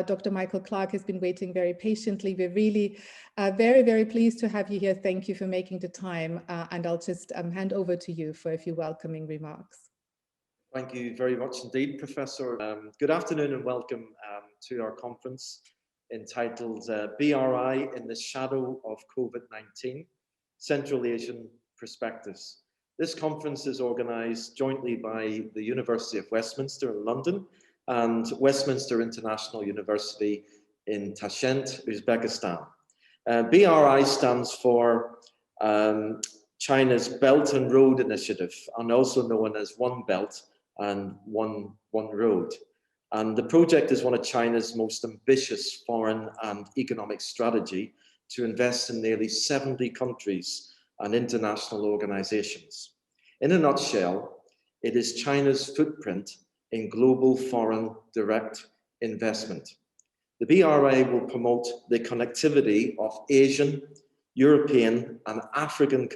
Dr. Michael Clark has been waiting very patiently. We're really very, very pleased to have you here. Thank you for making the time. And I'll just hand over to you for a few welcoming remarks. Thank you very much indeed, Professor. Good afternoon and welcome to our conference entitled BRI in the Shadow of Covid-19, Central Asian Perspectives. This conference is organised jointly by the University of Westminster in London and Westminster International University in Tashkent, Uzbekistan. BRI stands for China's Belt and Road Initiative, and also known as One Belt and One Road. And the project is one of China's most ambitious foreign and economic strategy to invest in nearly 70 countries and international organizations. In a nutshell, it is China's footprint in global foreign direct investment. The BRI will promote the connectivity of Asian, European, and African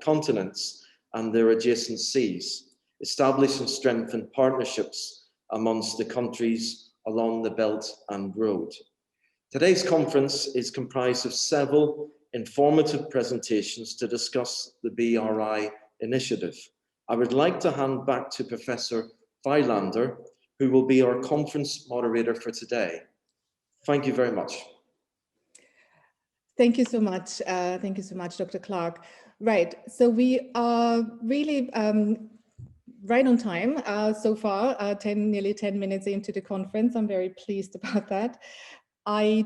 continents and their adjacent seas, establish and strengthen partnerships amongst the countries along the Belt and Road. Today's conference is comprised of several informative presentations to discuss the BRI initiative. I would like to hand back to Professor Weilander, who will be our conference moderator for today. Thank you very much. Thank you so much. Thank you so much, Dr. Clark. Right, so we are really right on time so far, nearly 10 minutes into the conference. I'm very pleased about that. I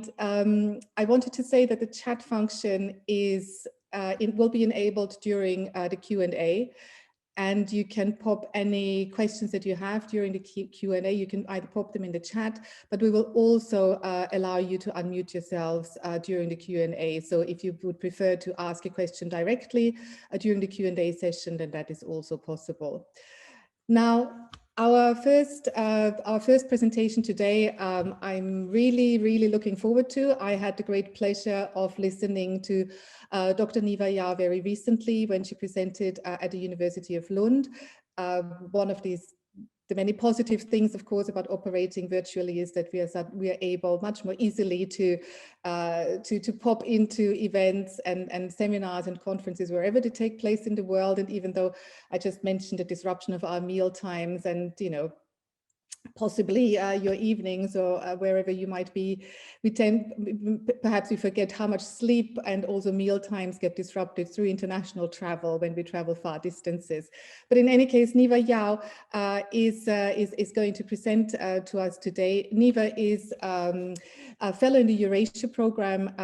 wanted to say that the chat function will be enabled during the Q&A, and you can pop any questions that you have during the Q&A. You can either pop them in the chat, but we will also allow you to unmute yourselves during the Q&A. So if you would prefer to ask a question directly during the Q&A session, then that is also possible. Now, our first presentation today, I'm really looking forward to. I had the great pleasure of listening to Dr. Niva Yao very recently when she presented at the University of Lund. One of the many positive things, of course, about operating virtually is that we are able much more easily to pop into events and seminars and conferences wherever they take place in the world. And even though I just mentioned the disruption of our meal times and, you know, possibly your evenings or wherever you might be, perhaps we forget how much sleep and also meal times get disrupted through international travel when we travel far distances. But in any case, Niva Yao is going to present to us today. Niva is a fellow in the Eurasia program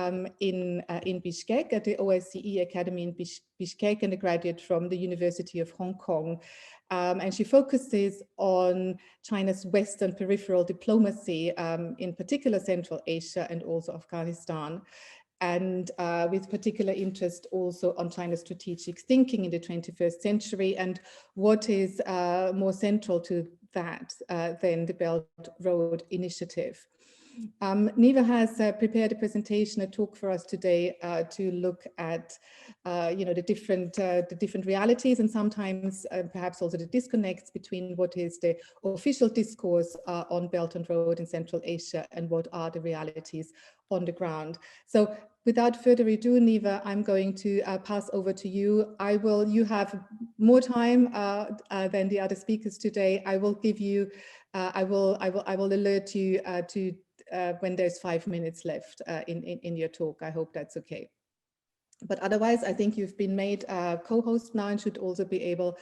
in Bishkek at the OSCE Academy in Bishkek, and a graduate from the University of Hong Kong. And she focuses on China's Western peripheral diplomacy, in particular Central Asia and also Afghanistan, and with particular interest also on China's strategic thinking in the 21st century and what is more central to that than the Belt Road Initiative. Niva has prepared a presentation, a talk for us today to look at, the different realities and sometimes perhaps also the disconnects between what is the official discourse on Belt and Road in Central Asia and what are the realities on the ground. So without further ado, Niva, I'm going to pass over to you. You have more time than the other speakers today. I will give you, I will alert you to when there's 5 minutes left in your talk. I hope that's okay. But otherwise, I think you've been made co-host now and should also be able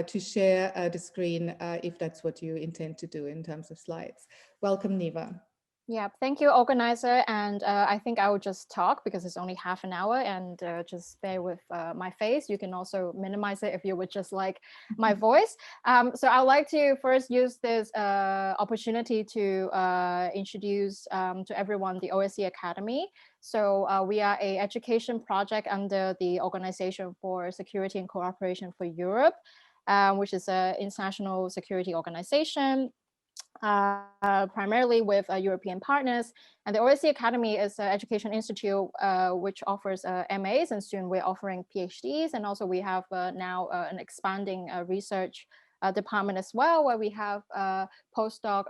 to share the screen if that's what you intend to do in terms of slides. Welcome, Niva. Yeah, thank you, organizer. And I think I will just talk because it's only half an hour, and just bear with my face. You can also minimize it if you would just like my voice. So I'd like to first use this opportunity to introduce to everyone the OSCE Academy. So we are an education project under the Organization for Security and Cooperation for Europe, which is an international security organization. Primarily with European partners, and the OSCE Academy is an education institute which offers MAs, and soon we're offering PhDs, and also we have now an expanding research department as well, where we have postdoc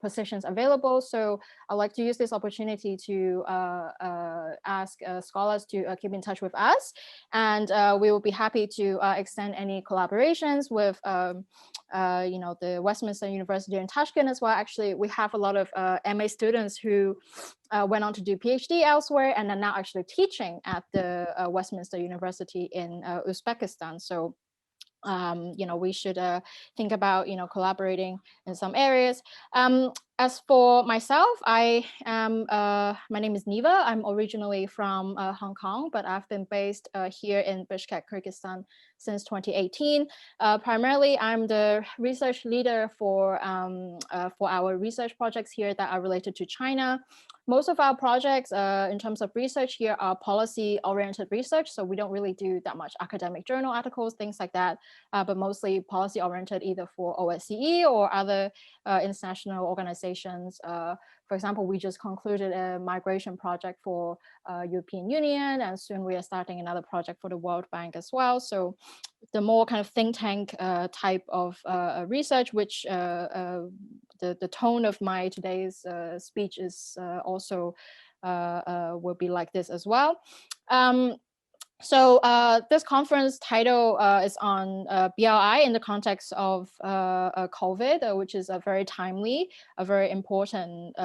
positions available. So I'd like to use this opportunity to ask scholars to keep in touch with us, and we will be happy to extend any collaborations with the Westminster University in Tashkent as well. Actually, we have a lot of MA students who went on to do PhD elsewhere and are now actually teaching at the Westminster University in Uzbekistan. So we should think about, collaborating in some areas. As for myself, my name is Niva. I'm originally from Hong Kong, but I've been based here in Bishkek, Kyrgyzstan since 2018. Primarily, I'm the research leader for our research projects here that are related to China. Most of our projects in terms of research here are policy-oriented research, so we don't really do that much academic journal articles, things like that, but mostly policy-oriented either for OSCE or other international organizations. For example, we just concluded a migration project for European Union, and soon we are starting another project for the World Bank as well. So the more kind of think tank type of research, which the tone of my today's speech is also will be like this as well. So this conference title is on BRI in the context of COVID, which is a very timely, a very important,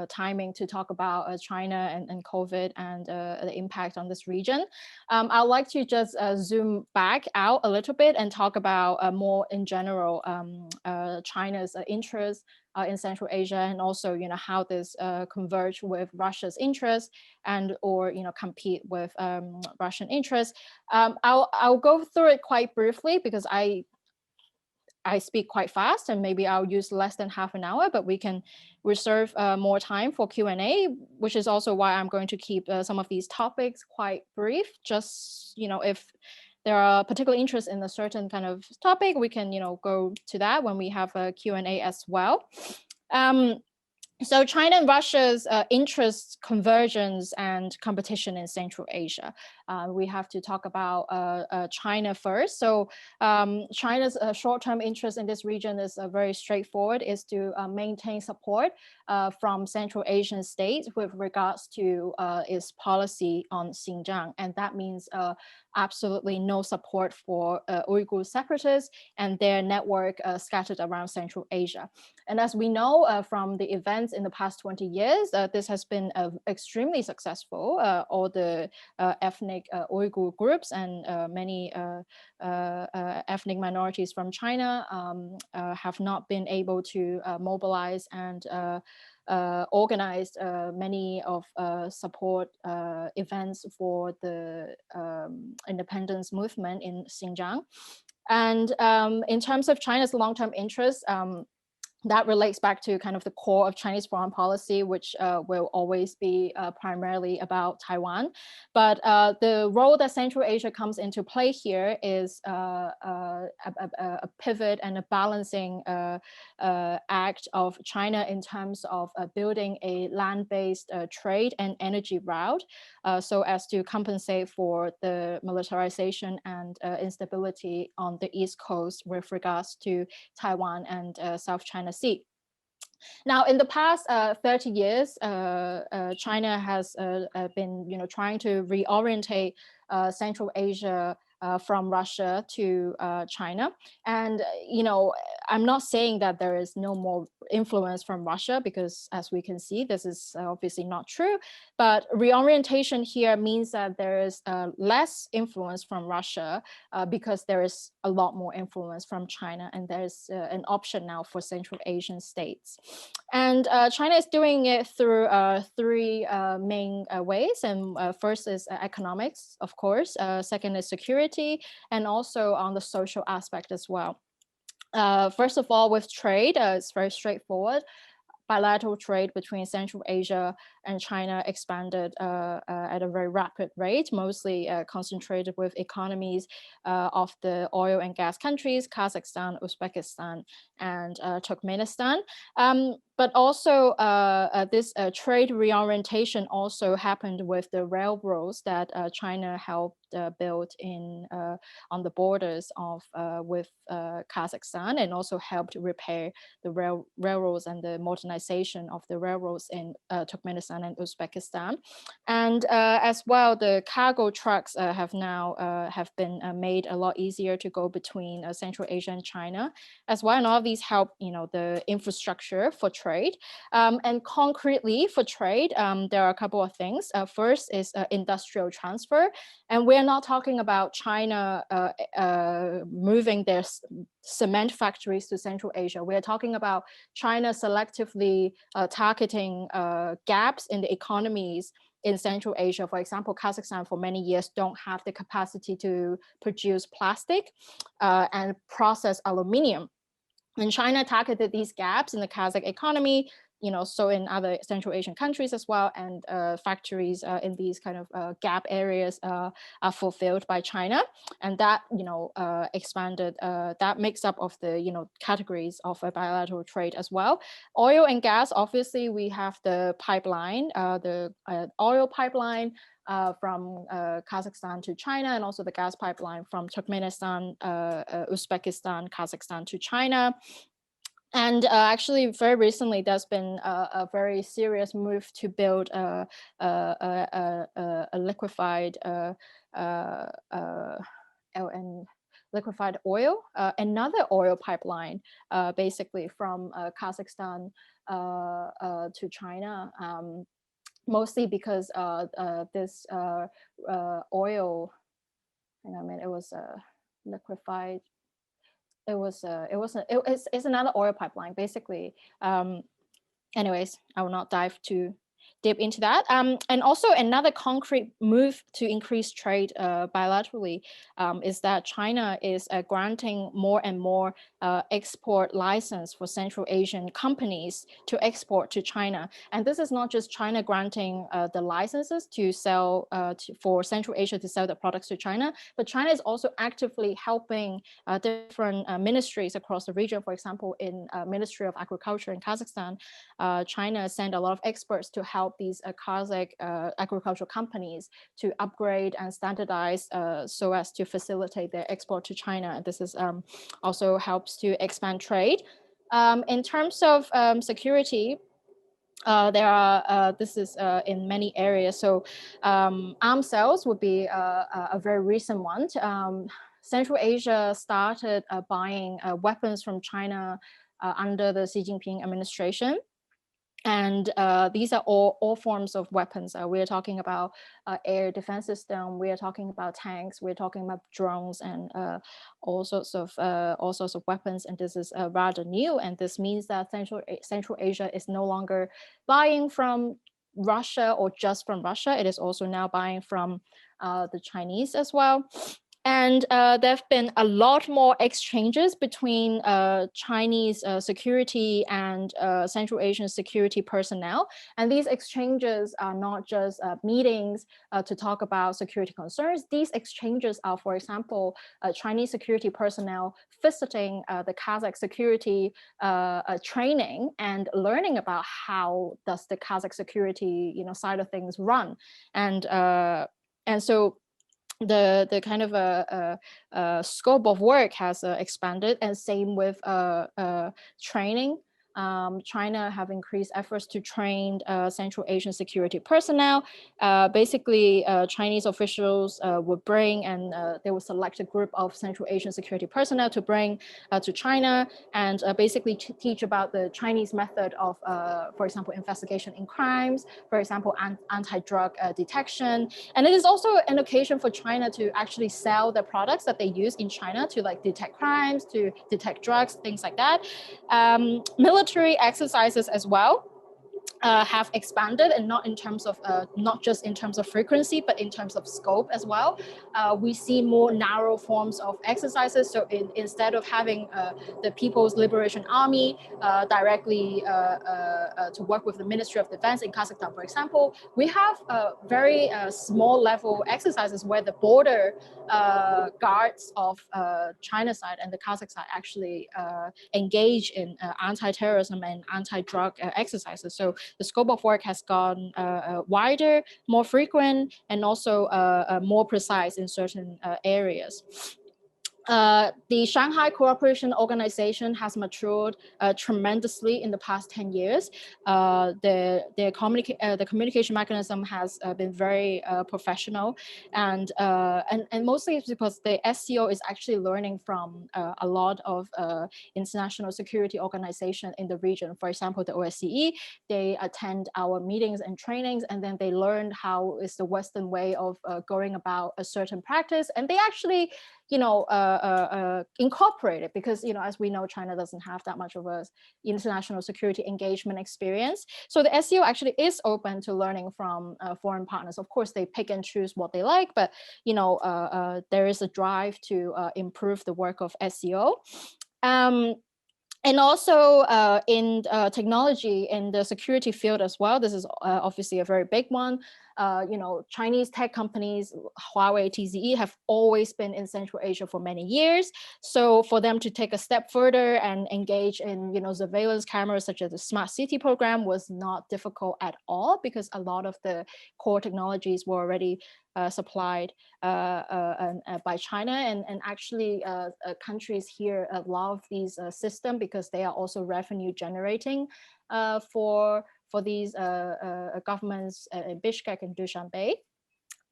timing to talk about China and COVID and the impact on this region. I'd like to just zoom back out a little bit and talk about more in general China's interest in Central Asia, and also, how this converge with Russia's interests and or compete with Russian interests. I'll go through it quite briefly because I speak quite fast, and maybe I'll use less than half an hour, but we can reserve more time for Q&A, which is also why I'm going to keep some of these topics quite brief. Just if there are particular interests in a certain kind of topic, we can go to that when we have a Q&A as well. So China and Russia's interest convergence and competition in Central Asia. We have to talk about China first. So China's short-term interest in this region is very straightforward, is to maintain support from Central Asian states with regards to its policy on Xinjiang. And that means absolutely no support for Uyghur separatists and their network scattered around Central Asia. And as we know from the events in the past 20 years, this has been extremely successful. All the ethnic Uyghur groups and many ethnic minorities from China have not been able to mobilize and organized many of support events for the independence movement in Xinjiang. And in terms of China's long-term interests, that relates back to kind of the core of Chinese foreign policy, which will always be primarily about Taiwan. But the role that Central Asia comes into play here is a pivot and a balancing act of China in terms of building a land-based trade and energy route so as to compensate for the militarization and instability on the East Coast with regards to Taiwan and South China Sea. Now, in the past 30 years, China has been, trying to reorientate Central Asia from Russia to China. And, I'm not saying that there is no more influence from Russia, because as we can see, this is obviously not true. But reorientation here means that there is less influence from Russia because there is a lot more influence from China, and there's an option now for Central Asian states. And China is doing it through three main ways. And first is economics, of course. Second is security, and also on the social aspect as well. First of all, with trade, it's very straightforward. Bilateral trade between Central Asia and China expanded at a very rapid rate, mostly concentrated with economies of the oil and gas countries, Kazakhstan, Uzbekistan, and Turkmenistan. But also this trade reorientation also happened with the railroads that China helped build on the borders of with Kazakhstan, and also helped repair the railroads and the modernization of the railroads in Turkmenistan and Uzbekistan. And as well, the cargo trucks have been made a lot easier to go between Central Asia and China as well. And all of these help, the infrastructure for trade. And concretely for trade, there are a couple of things. First is industrial transfer. And we're not talking about China moving their cement factories to Central Asia. We're talking about China selectively targeting gaps in the economies in Central Asia. For example, Kazakhstan for many years don't have the capacity to produce plastic and process aluminium. And China targeted these gaps in the Kazakh economy, so in other Central Asian countries as well, and factories in these kind of gap areas are fulfilled by China, and that expanded that mix up of the categories of bilateral trade as well. Oil and gas, obviously, we have the pipeline, the oil pipeline from Kazakhstan to China, and also the gas pipeline from Turkmenistan, Uzbekistan, Kazakhstan to China. And actually, very recently, there's been a very serious move to build a liquefied liquefied oil, another oil pipeline, basically from Kazakhstan to China. Mostly because this oil, it was liquefied. It's another oil pipeline, basically. Anyways, I will not dive too deep into that. And also another concrete move to increase trade bilaterally is that China is granting more and more export license for Central Asian companies to export to China. And this is not just China granting the licenses to sell for Central Asia to sell the products to China, but China is also actively helping different ministries across the region. For example, in Ministry of Agriculture in Kazakhstan, China sent a lot of experts to help these Kazakh agricultural companies to upgrade and standardize so as to facilitate their export to China. And this is also helps to expand trade. In terms of security, there are, this is in many areas. So arms sales would be a very recent one. Central Asia started buying weapons from China under the Xi Jinping administration. And these are all forms of weapons. We're talking about air defense system. We are talking about tanks. We're talking about drones and all sorts of weapons. And this is rather new. And this means that Central Asia is no longer buying from Russia or just from Russia. It is also now buying from the Chinese as well. And there have been a lot more exchanges between Chinese security and Central Asian security personnel. And these exchanges are not just meetings to talk about security concerns. These exchanges are, for example, Chinese security personnel visiting the Kazakh security training and learning about how does the Kazakh security side of things run. And so the kind of scope of work has expanded, and same with training. China have increased efforts to train Central Asian security personnel. Basically, Chinese officials would bring, and they would select a group of Central Asian security personnel to bring to China, and basically teach about the Chinese method of, for example, investigation in crimes, for example, anti-drug detection. And it is also an occasion for China to actually sell the products that they use in China to detect crimes, to detect drugs, things like that. Military exercises as well. have expanded, and not in terms of not just in terms of frequency, but in terms of scope as well. We see more narrow forms of exercises. So instead of having the People's Liberation Army directly to work with the Ministry of Defense in Kazakhstan, for example, we have very small level exercises where the border guards of China side and the Kazakh side actually engage in anti-terrorism and anti-drug exercises. So the scope of work has gone wider, more frequent, and also more precise in certain areas. The Shanghai Cooperation Organization has matured tremendously in the past 10 years. The communication mechanism has been very professional, and mostly it's because the SCO is actually learning from a lot of international security organizations in the region. For example, the OSCE, they attend our meetings and trainings, and then they learn how is the Western way of going about a certain practice, and they actually, you know, incorporate it, because, you know, as we know, China doesn't have that much of a international security engagement experience. So the SCO actually is open to learning from foreign partners. Of course, they pick and choose what they like, but, you know, there is a drive to improve the work of SCO. And also in technology, in the security field as well, this is obviously a very big one. You know, Chinese tech companies, Huawei, TZE, have always been in Central Asia for many years. So for them to take a step further and engage in, you know, surveillance cameras such as the Smart City program was not difficult at all, because a lot of the core technologies were already supplied by China, and actually countries here love these systems because they are also revenue generating for these governments in Bishkek and Dushanbe.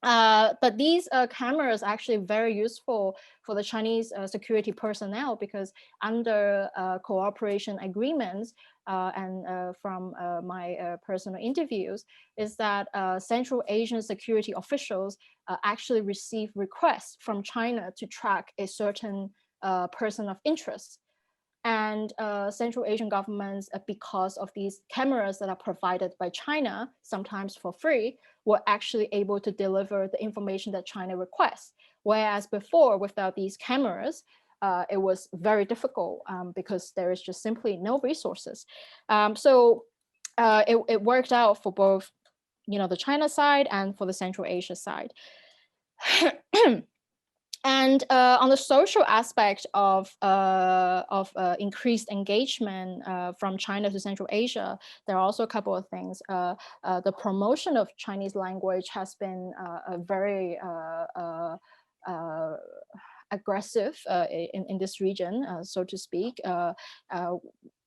But these cameras are actually very useful for the Chinese security personnel, because under cooperation agreements and from my personal interviews, is that Central Asian security officials actually receive requests from China to track a certain person of interest. And Central Asian governments, because of these cameras that are provided by China, sometimes for free, were actually able to deliver the information that China requests. Whereas before, without these cameras, it was very difficult because there is just simply no resources. So it worked out for both, you know, the China side and for the Central Asia side. And on the social aspect of increased engagement from China to Central Asia, there are also a couple of things. The promotion of Chinese language has been very aggressive in this region, so to speak.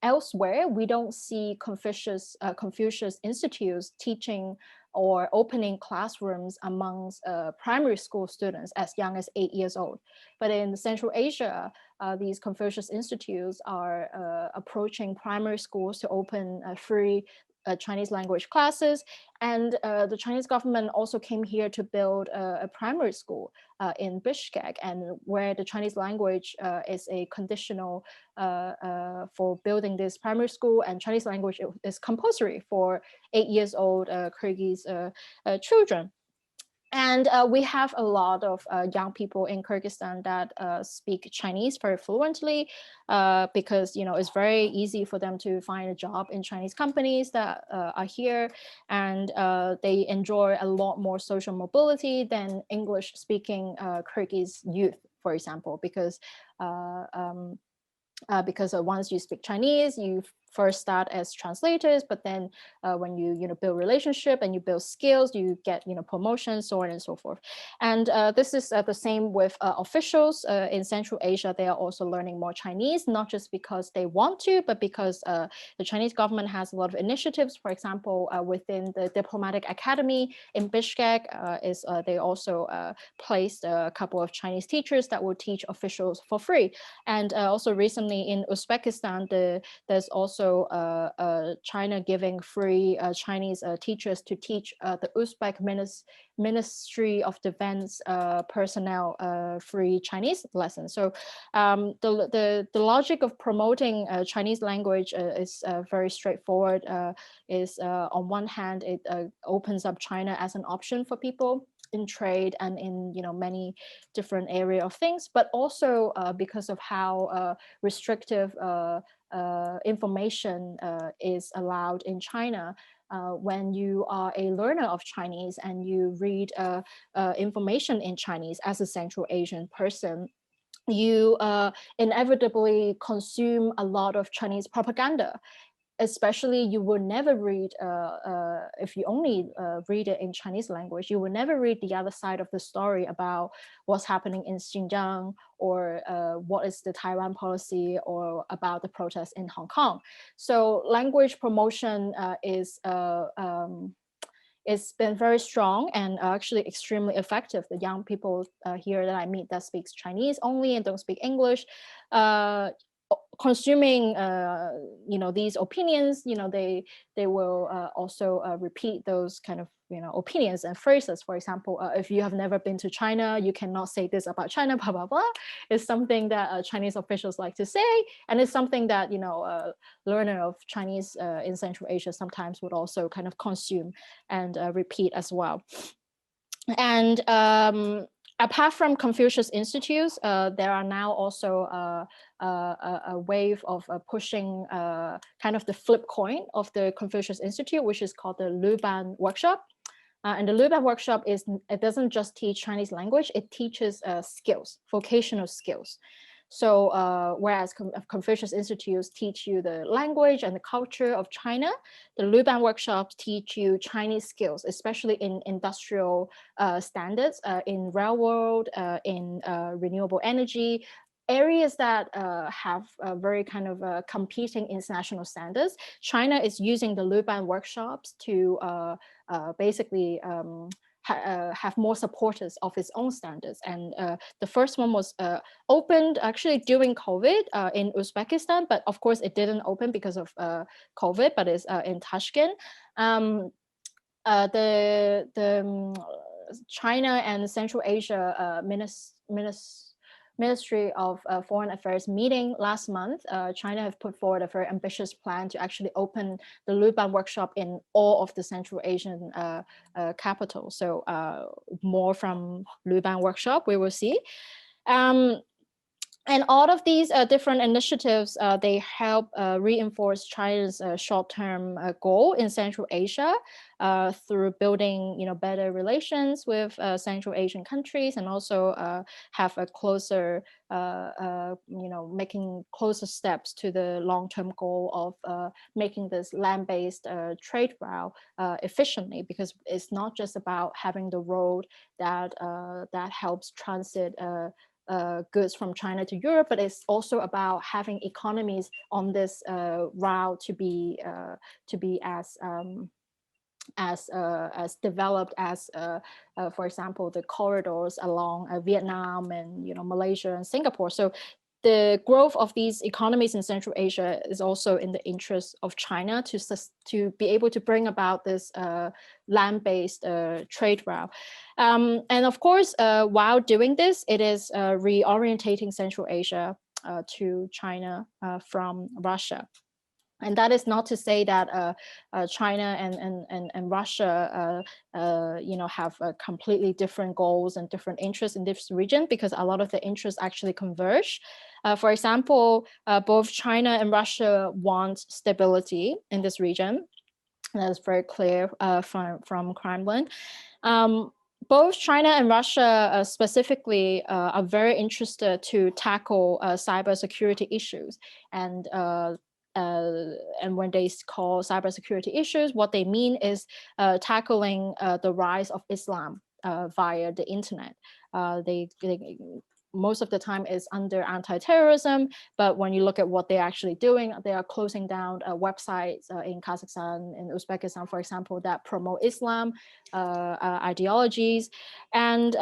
Elsewhere, we don't see Confucius institutes teaching or opening classrooms amongst primary school students as young as 8 years old. But in Central Asia, these Confucius institutes are approaching primary schools to open free Chinese language classes. And the Chinese government also came here to build a primary school in Bishkek, and where the Chinese language is a conditional for building this primary school, and Chinese language is compulsory for 8 years old Kyrgyz children. And we have a lot of young people in Kyrgyzstan that speak Chinese very fluently because, you know, it's very easy for them to find a job in Chinese companies that are here, and they enjoy a lot more social mobility than English-speaking Kyrgyz youth, for example, because once you speak Chinese, you first start as translators, but then when you build relationship and you build skills, you get promotions, so on and so forth. And this is the same with officials in Central Asia. They are also learning more Chinese, not just because they want to, but because the Chinese government has a lot of initiatives. For example, within the diplomatic academy in Bishkek, they also placed a couple of Chinese teachers that will teach officials for free. And also recently in Uzbekistan, there's also also China giving free Chinese teachers to teach the Uzbek Ministry of Defense personnel free Chinese lessons. So the logic of promoting Chinese language is very straightforward. Is on one hand, it opens up China as an option for people in trade and in many different area of things, but also because of how restrictive information is allowed in China. When you are a learner of Chinese and you read information in Chinese as a Central Asian person, you inevitably consume a lot of Chinese propaganda. Especially, you will never read, if you only read it in Chinese language, you will never read the other side of the story about what's happening in Xinjiang, or what is the Taiwan policy, or about the protests in Hong Kong. So language promotion it's been very strong and actually extremely effective. The young people here that I meet that speaks Chinese only and don't speak English, consuming these opinions, they will also repeat those kind of opinions and phrases. For example, if you have never been to China, you cannot say this about China, blah blah blah. It's something that Chinese officials like to say, and it's something that a learner of Chinese in Central Asia sometimes would also kind of consume and repeat as well. And apart from Confucius Institutes, there are now also a wave of pushing kind of the flip coin of the Confucius Institute, which is called the Luban Workshop. And the Luban Workshop it doesn't just teach Chinese language, it teaches skills, vocational skills. So whereas Confucius Institutes teach you the language and the culture of China, the Luban workshops teach you Chinese skills, especially in industrial standards, in railroad, in renewable energy, areas that have very kind of competing international standards. China is using the Luban workshops to basically have more supporters of its own standards. And the first one was opened actually during COVID in Uzbekistan, but of course it didn't open because of COVID, but it's in Tashkent. The China and Central Asia Ministry of Foreign Affairs meeting last month, China have put forward a very ambitious plan to actually open the Luban workshop in all of the Central Asian capitals. So more from Luban workshop, we will see. And all of these different initiatives, they help reinforce China's short-term goal in Central Asia through building, better relations with Central Asian countries, and also have a closer, making closer steps to the long-term goal of making this land-based trade route efficiently, because it's not just about having the road that helps transit goods from China to Europe, but it's also about having economies on this route to be as developed as, for example, the corridors along Vietnam and Malaysia and Singapore. So the growth of these economies in Central Asia is also in the interest of China to be able to bring about this land-based trade route. And of course, while doing this, it is reorientating Central Asia to China from Russia. And that is not to say that China and Russia, have completely different goals and different interests in this region, because a lot of the interests actually converge. For example, both China and Russia want stability in this region. That is very clear from Kremlin. Both China and Russia specifically are very interested to tackle cybersecurity issues. And when they call cybersecurity issues, what they mean is tackling the rise of Islam via the internet. They most of the time is under anti-terrorism, but when you look at what they're actually doing, they are closing down websites in Kazakhstan and Uzbekistan, for example, that promote Islam ideologies. And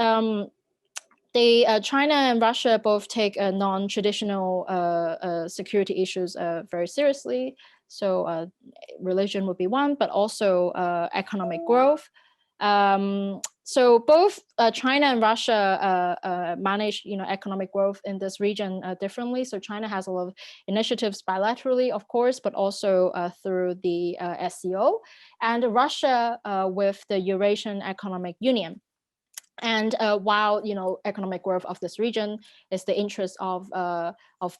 China and Russia both take non-traditional security issues very seriously. So religion would be one, but also economic growth. So both China and Russia manage, economic growth in this region differently. So China has a lot of initiatives bilaterally, of course, but also through the SCO, and Russia with the Eurasian Economic Union. And while economic growth of this region is the interest of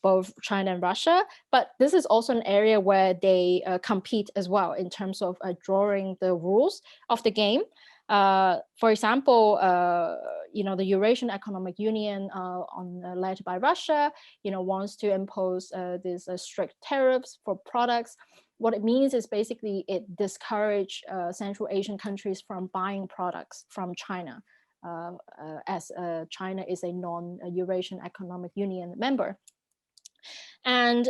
both China and Russia, but this is also an area where they compete as well in terms of drawing the rules of the game. For example, the Eurasian Economic Union, led by Russia, wants to impose these strict tariffs for products. What it means is basically it discourages Central Asian countries from buying products from China, as China is a non-Eurasian Economic Union member. And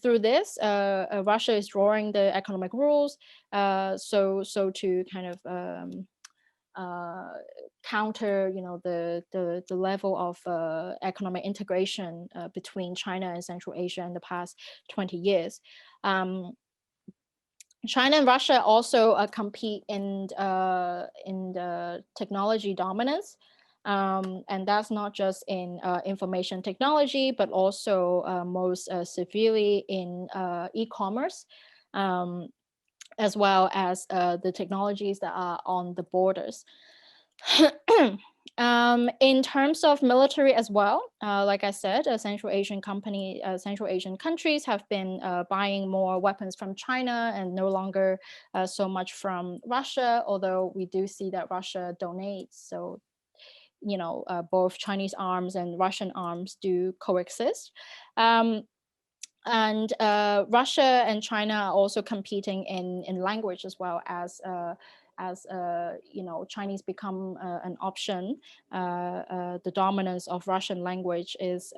through this, Russia is drawing the economic rules, so to kind of counter, the level of economic integration between China and Central Asia in the past 20 years. China and Russia also compete in the technology dominance. And that's not just in information technology, but also most severely in e-commerce, as well as the technologies that are on the borders. In terms of military as well, like I said, Central Asian countries have been buying more weapons from China and no longer so much from Russia, although we do see that Russia donates. So both Chinese arms and Russian arms do coexist. And Russia and China are also competing in language as well, as Chinese become an option. The dominance of Russian language has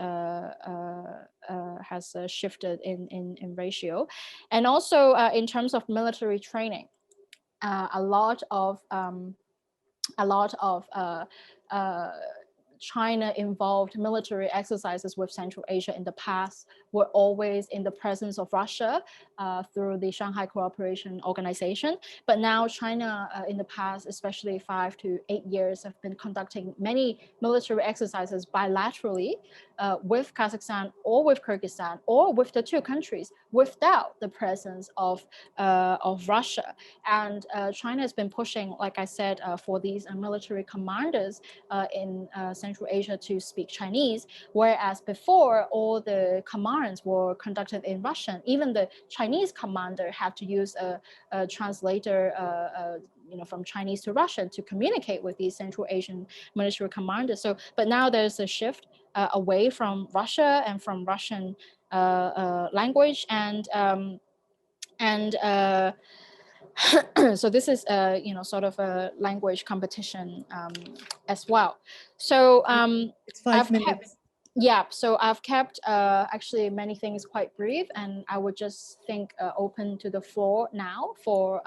shifted in ratio, and also in terms of military training, a lot of China-involved military exercises with Central Asia in the past were always in the presence of Russia through the Shanghai Cooperation Organization. But now China in the past, especially 5 to 8 years, have been conducting many military exercises bilaterally with Kazakhstan or with Kyrgyzstan or with the two countries without the presence of Russia. And China has been pushing, like I said, for these military commanders in Central Asia to speak Chinese, whereas before all the commands were conducted in Russian. Even the Chinese commander had to use a translator from Chinese to Russian to communicate with these Central Asian military commanders. So, but now there's a shift away from Russia and from Russian language, and so this is sort of a language competition as well. So it's 5 minutes. So I've kept actually many things quite brief, and I would just open to the floor now for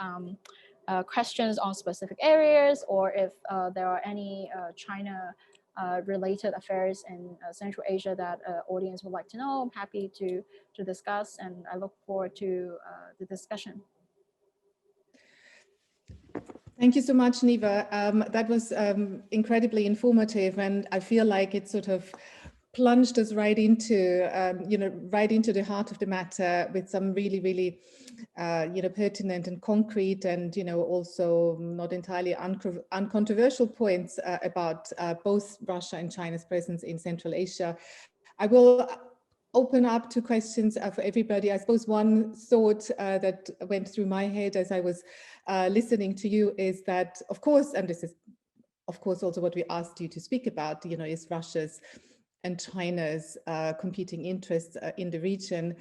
questions on specific areas, or if there are any China related affairs in Central Asia that audience would like to know. I'm happy to discuss, and I look forward to the discussion. Thank you so much, Niva. That was incredibly informative, and I feel like it sort of plunged us right into, right into the heart of the matter with some really, really, pertinent and concrete, and also not entirely uncontroversial points about both Russia and China's presence in Central Asia. I will open up to questions for everybody. I suppose one thought that went through my head as I was listening to you is that, of course, and this is, of course, also what we asked you to speak about, is Russia's and China's competing interests in the region.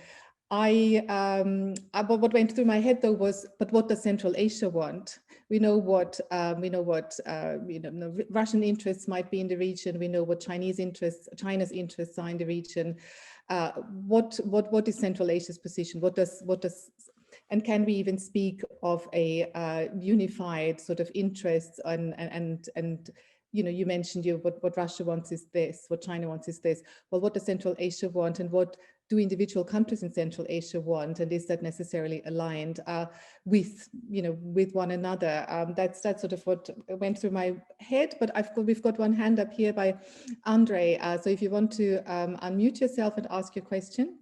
What went through my head though was, but what does Central Asia want? We know what Russian interests might be in the region. We know what China's interests are in the region. What is Central Asia's position? What does, and can we even speak of a unified sort of interests and you mentioned what Russia wants is this, what China wants is this. Well, what does Central Asia want, and what do individual countries in Central Asia want, and is that necessarily aligned with, with one another? That's sort of what went through my head. But we've got one hand up here by Andre. So if you want to unmute yourself and ask your question.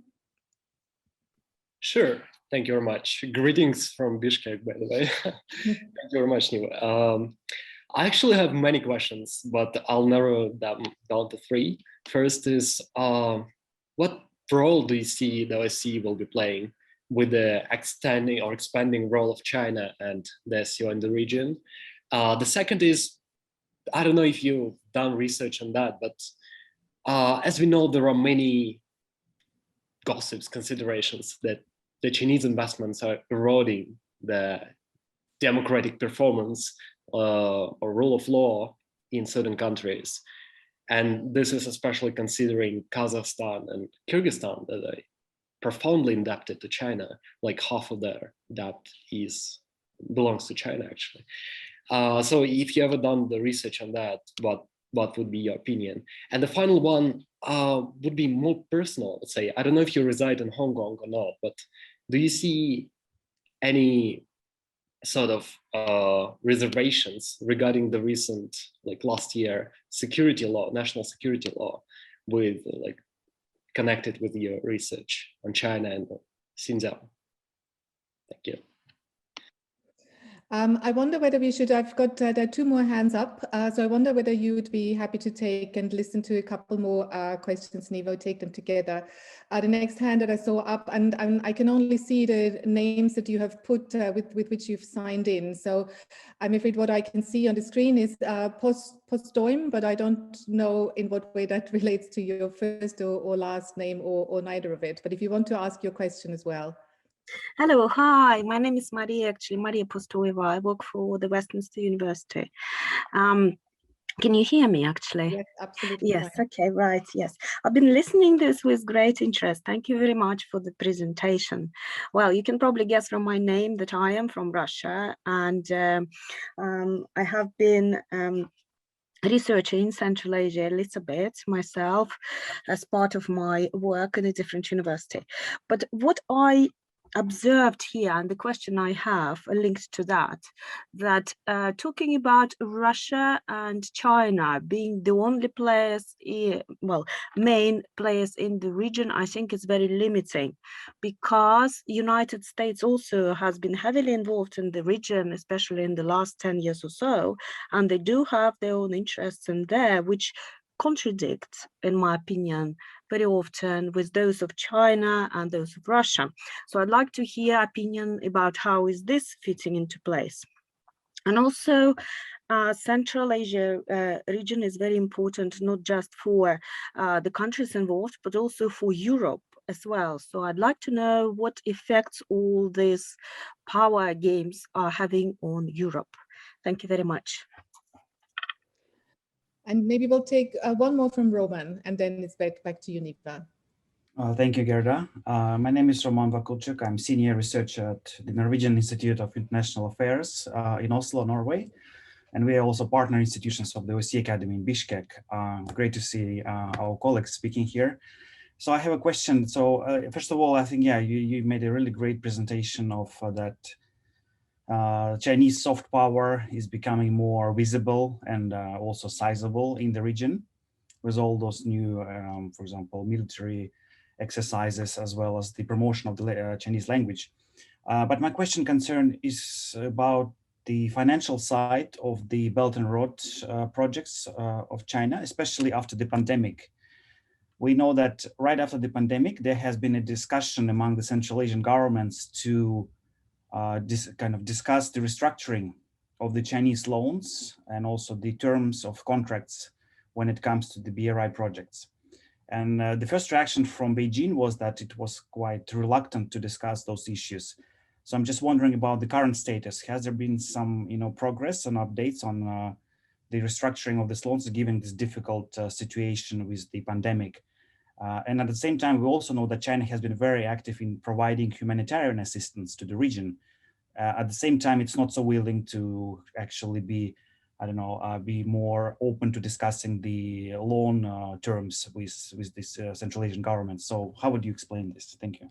Sure. Thank you very much. Greetings from Bishkek, by the way. Thank you very much, Niva. I actually have many questions, but I'll narrow them down to three. First is, what role do you see the OSCE will be playing with the extending or expanding role of China and the SCO in the region? The second is, I don't know if you've done research on that, but as we know, there are many gossips, considerations that the Chinese investments are eroding the democratic performance or rule of law in certain countries. And this is especially considering Kazakhstan and Kyrgyzstan that are profoundly indebted to China, like half of their debt belongs to China, actually. So if you ever done the research on that, what would be your opinion? And the final one would be more personal, let's say. I don't know if you reside in Hong Kong or not, but do you see any sort of reservations regarding the recent, like last year, security law, national security law, with like connected with your research on China and Xinjiang? Thank you. I wonder whether we should, I've got there are two more hands up. So I wonder whether you would be happy to take and listen to a couple more questions, Nivo, take them together. The next hand that I saw up, and I can only see the names that you have put with which you've signed in. So I'm afraid what I can see on the screen is Postoim, but I don't know in what way that relates to your first or last name or neither of it. But if you want to ask your question as well. Hello, hi, my name is Maria, actually, Maria Postova. I work for the Westminster University. Can you hear me, actually? Yes, absolutely. Yes, fine. okay, right, yes. I've been listening to this with great interest. Thank you very much for the presentation. Well, you can probably guess from my name that I am from Russia, and I have been researching in Central Asia a little bit myself as part of my work in a different university. But what I observed here, and the question I have linked to that talking about Russia and China being the only players, main players in the region, I think is very limiting, because United States also has been heavily involved in the region, especially in the last 10 years or so, and they do have their own interests in there, which contradict, in my opinion, very often with those of China and those of Russia. So I'd like to hear opinion about how is this fitting into place. And also, Central Asia region is very important, not just for the countries involved, but also for Europe as well. So I'd like to know what effects all these power games are having on Europe. Thank you very much. And maybe we'll take one more from Roman, and then it's back to you, Niva. Thank you, Gerda. My name is Roman Vakulchuk. I'm senior researcher at the Norwegian Institute of International Affairs in Oslo, Norway. And we are also partner institutions of the OSCE Academy in Bishkek. Great to see our colleagues speaking here. So I have a question. So first of all, I think, you made a really great presentation of that Chinese soft power is becoming more visible and also sizable in the region with all those new, for example, military exercises, as well as the promotion of the Chinese language. But my question concern is about the financial side of the Belt and Road projects of China, especially after the pandemic. We know that right after the pandemic, there has been a discussion among the Central Asian governments to discuss the restructuring of the Chinese loans and also the terms of contracts when it comes to the BRI projects. And the first reaction from Beijing was that it was quite reluctant to discuss those issues. So I'm just wondering about the current status. Has there been some progress and updates on the restructuring of these loans given this difficult situation with the pandemic? And at the same time, we also know that China has been very active in providing humanitarian assistance to the region. At the same time, it's not so willing to actually be I don't know, be more open to discussing the loan terms with this Central Asian government. So how would you explain this? Thank you.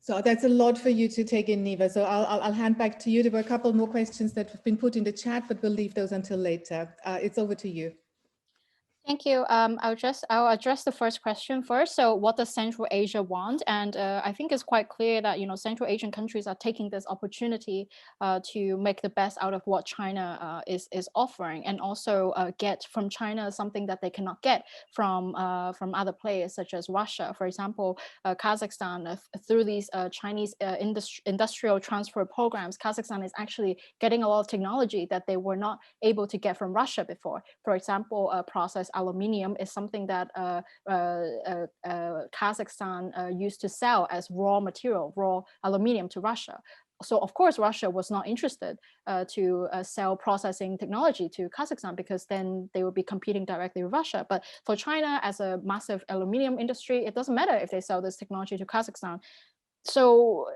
So that's a lot for you to take in, Neva. So I'll hand back to you. There were a couple more questions that have been put in the chat, but we'll leave those until later. It's over to you. Thank you. I'll address the first question first. So what does Central Asia want? And I think it's quite clear that, you know, Central Asian countries are taking this opportunity to make the best out of what China is offering, and also get from China something that they cannot get from other players such as Russia. For example, Kazakhstan, through these Chinese industrial transfer programs, Kazakhstan is actually getting a lot of technology that they were not able to get from Russia before. For example, processed aluminium is something that Kazakhstan used to sell as raw material, raw aluminium to Russia. So of course, Russia was not interested to sell processing technology to Kazakhstan, because then they would be competing directly with Russia. But for China, as a massive aluminium industry, it doesn't matter if they sell this technology to Kazakhstan. So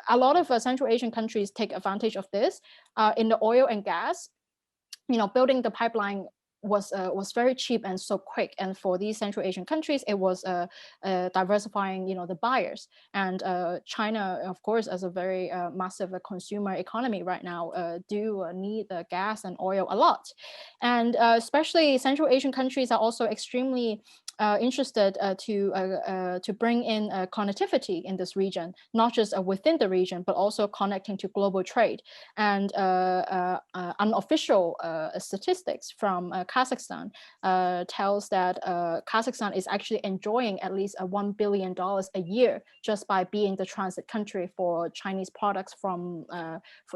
a lot of Central Asian countries take advantage of this. In the oil and gas, you know, building the pipeline was very cheap and so quick, and for these Central Asian countries, it was diversifying, you know, the buyers. And China, of course, as a very massive consumer economy right now, do need the gas and oil a lot, and especially Central Asian countries are also extremely interested to bring in connectivity in this region, not just within the region, but also connecting to global trade. And unofficial statistics from Kazakhstan tells that Kazakhstan is actually enjoying at least $1 billion a year just by being the transit country for Chinese products from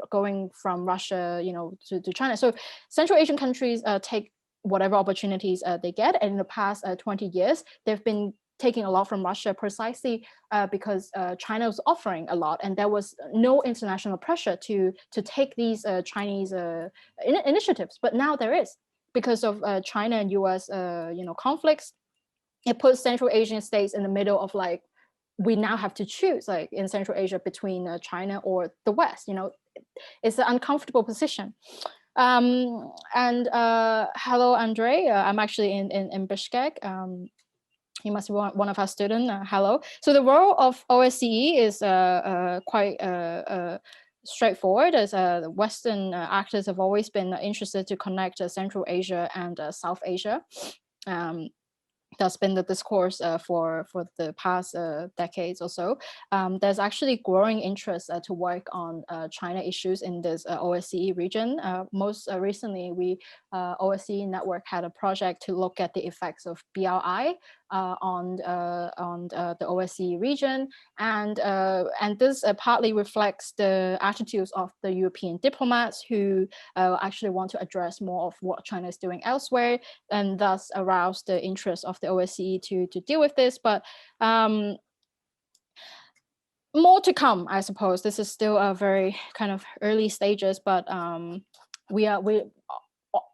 going from Russia, you know, to China. So Central Asian countries take whatever opportunities they get. And in the past 20 years, they've been taking a lot from Russia precisely because China was offering a lot, and there was no international pressure to take these Chinese initiatives. But now there is, because of China and US you know, conflicts. It puts Central Asian states in the middle of, like, we now have to choose, like in Central Asia, between China or the West. You know, it's an uncomfortable position. Hello, Andre. I'm actually in Bishkek. He must be one of our students. Hello. So the role of OSCE is quite straightforward, as Western actors have always been interested to connect Central Asia and South Asia. That's been the discourse for the past decades or so. There's actually growing interest to work on China issues in this OSCE region. Most recently, OSCE Network had a project to look at the effects of BRI on the OSCE region, and this partly reflects the attitudes of the European diplomats who actually want to address more of what China is doing elsewhere, and thus arouse the interest of the OSCE to deal with this. But more to come, I suppose. This is still a very kind of early stages, but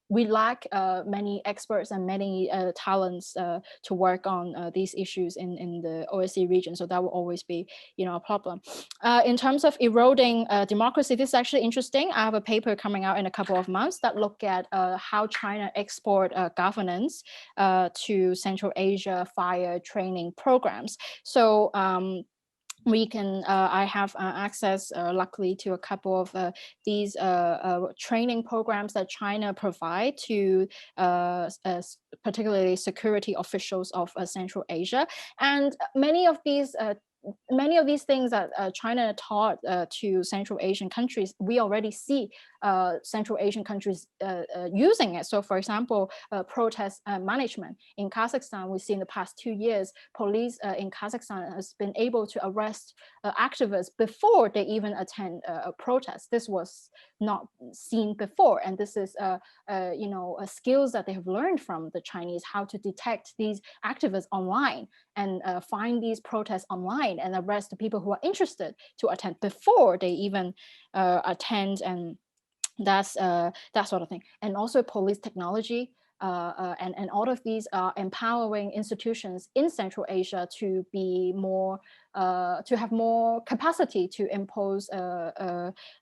we lack many experts and many talents to work on these issues in the OSCE region. So that will always be, you know, a problem. In terms of eroding democracy, this is actually interesting. I have a paper coming out in a couple of months that look at how China export governance to Central Asia via training programs. So we can, I have access, luckily, to a couple of these training programs that China provide to particularly security officials of Central Asia. And many of these things that China taught to Central Asian countries, we already see Central Asian countries using it. So for example, protest management. In Kazakhstan, we see in the past 2 years, police in Kazakhstan has been able to arrest activists before they even attend a protest. This was not seen before. And this is you know, skills that they have learned from the Chinese, how to detect these activists online and find these protests online and arrest the people who are interested to attend before they even attend, and that's that sort of thing. And also police technology, and all of these are empowering institutions in Central Asia to be more, to have more capacity to impose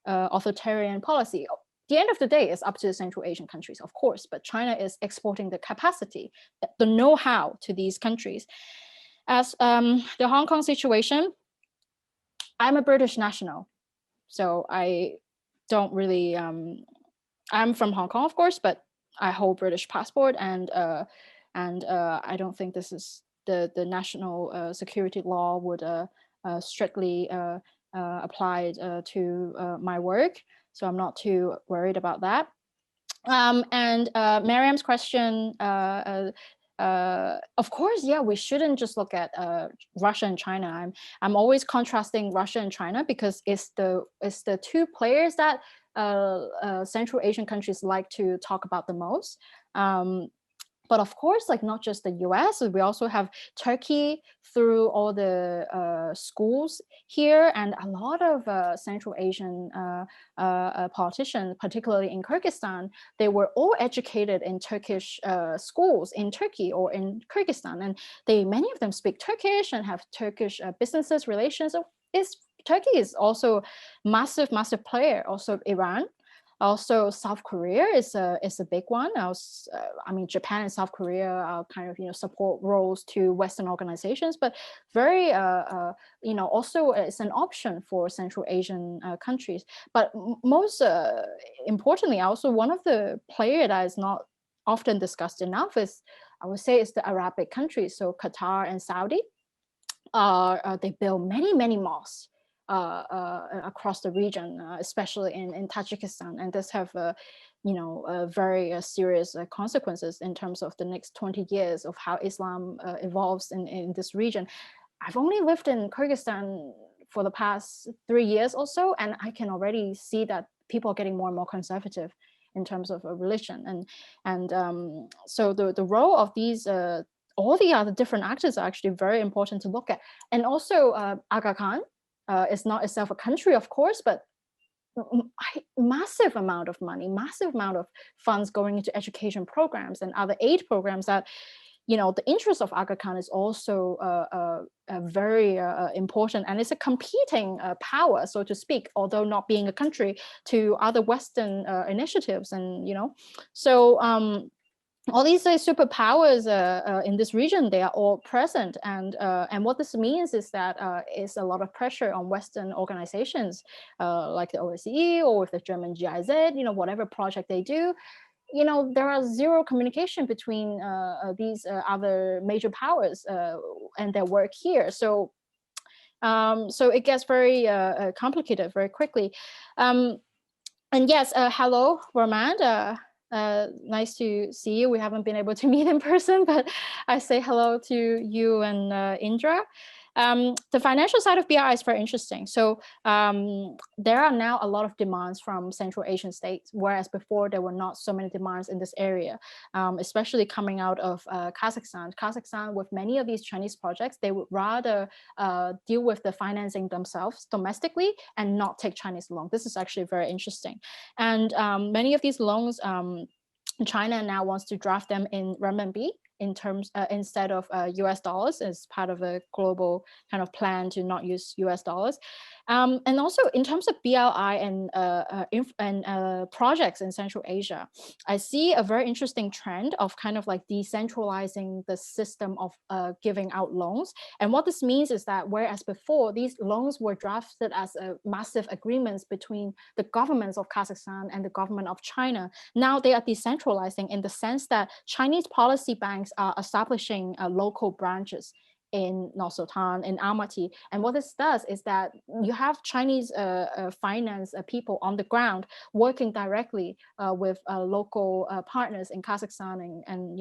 authoritarian policy. the end of the day, it's up to the Central Asian countries, of course, but China is exporting the capacity, the know-how to these countries. As the Hong Kong situation, I'm a British national, so I don't really, I'm from Hong Kong, of course, but I hold British passport, and I don't think this is the national security law would strictly applied to my work. So I'm not too worried about that. And Miriam's question, of course, yeah, we shouldn't just look at Russia and China. I'm always contrasting Russia and China because it's the two players that Central Asian countries like to talk about the most. But of course, like not just the US, we also have Turkey through all the schools here, and a lot of Central Asian politicians, particularly in Kyrgyzstan, they were all educated in Turkish schools in Turkey or in Kyrgyzstan, and many of them speak Turkish and have Turkish businesses relations. So Turkey is also massive player. Also Iran. Also, South Korea is a big one. I mean, Japan and South Korea are kind of support roles to Western organizations, but very also it's an option for Central Asian countries. But most importantly, also one of the players that is not often discussed enough is, I would say, it's the Arabic countries. So Qatar and Saudi, they build many mosques across the region, especially in Tajikistan, and this have very serious consequences in terms of the next 20 years of how Islam evolves in this region. I've only lived in Kyrgyzstan for the past 3 years or so, and I can already see that people are getting more and more conservative in terms of religion, and so the role of these all the other different actors are actually very important to look at. And also Aga Khan is not itself a country, of course, but massive amount of money, massive amount of funds going into education programs and other aid programs that, the interest of Aga Khan is also very important, and it's a competing power, so to speak, although not being a country, to other Western initiatives. And, so all these superpowers in this region, they are all present, and what this means is that is a lot of pressure on Western organizations like the OSCE or with the German GIZ, whatever project they do. There are zero communication between these other major powers and their work here. So it gets very complicated very quickly. And yes, hello, Roman. Nice to see you. We haven't been able to meet in person, but I say hello to you and Indra. The financial side of BRI is very interesting. So there are now a lot of demands from Central Asian states, whereas before there were not so many demands in this area, especially coming out of Kazakhstan. Kazakhstan, with many of these Chinese projects, they would rather deal with the financing themselves domestically and not take Chinese loans. This is actually very interesting. And many of these loans, China now wants to draft them in renminbi in terms instead of US dollars, as part of a global kind of plan to not use US dollars. And also in terms of BRI and projects in Central Asia, I see a very interesting trend of kind of like decentralizing the system of giving out loans. And what this means is that whereas before these loans were drafted as massive agreements between the governments of Kazakhstan and the government of China, now they are decentralizing in the sense that Chinese policy banks are establishing local branches in Nur-Sultan, in Almaty. And what this does is that you have Chinese finance people on the ground working directly with local partners in Kazakhstan and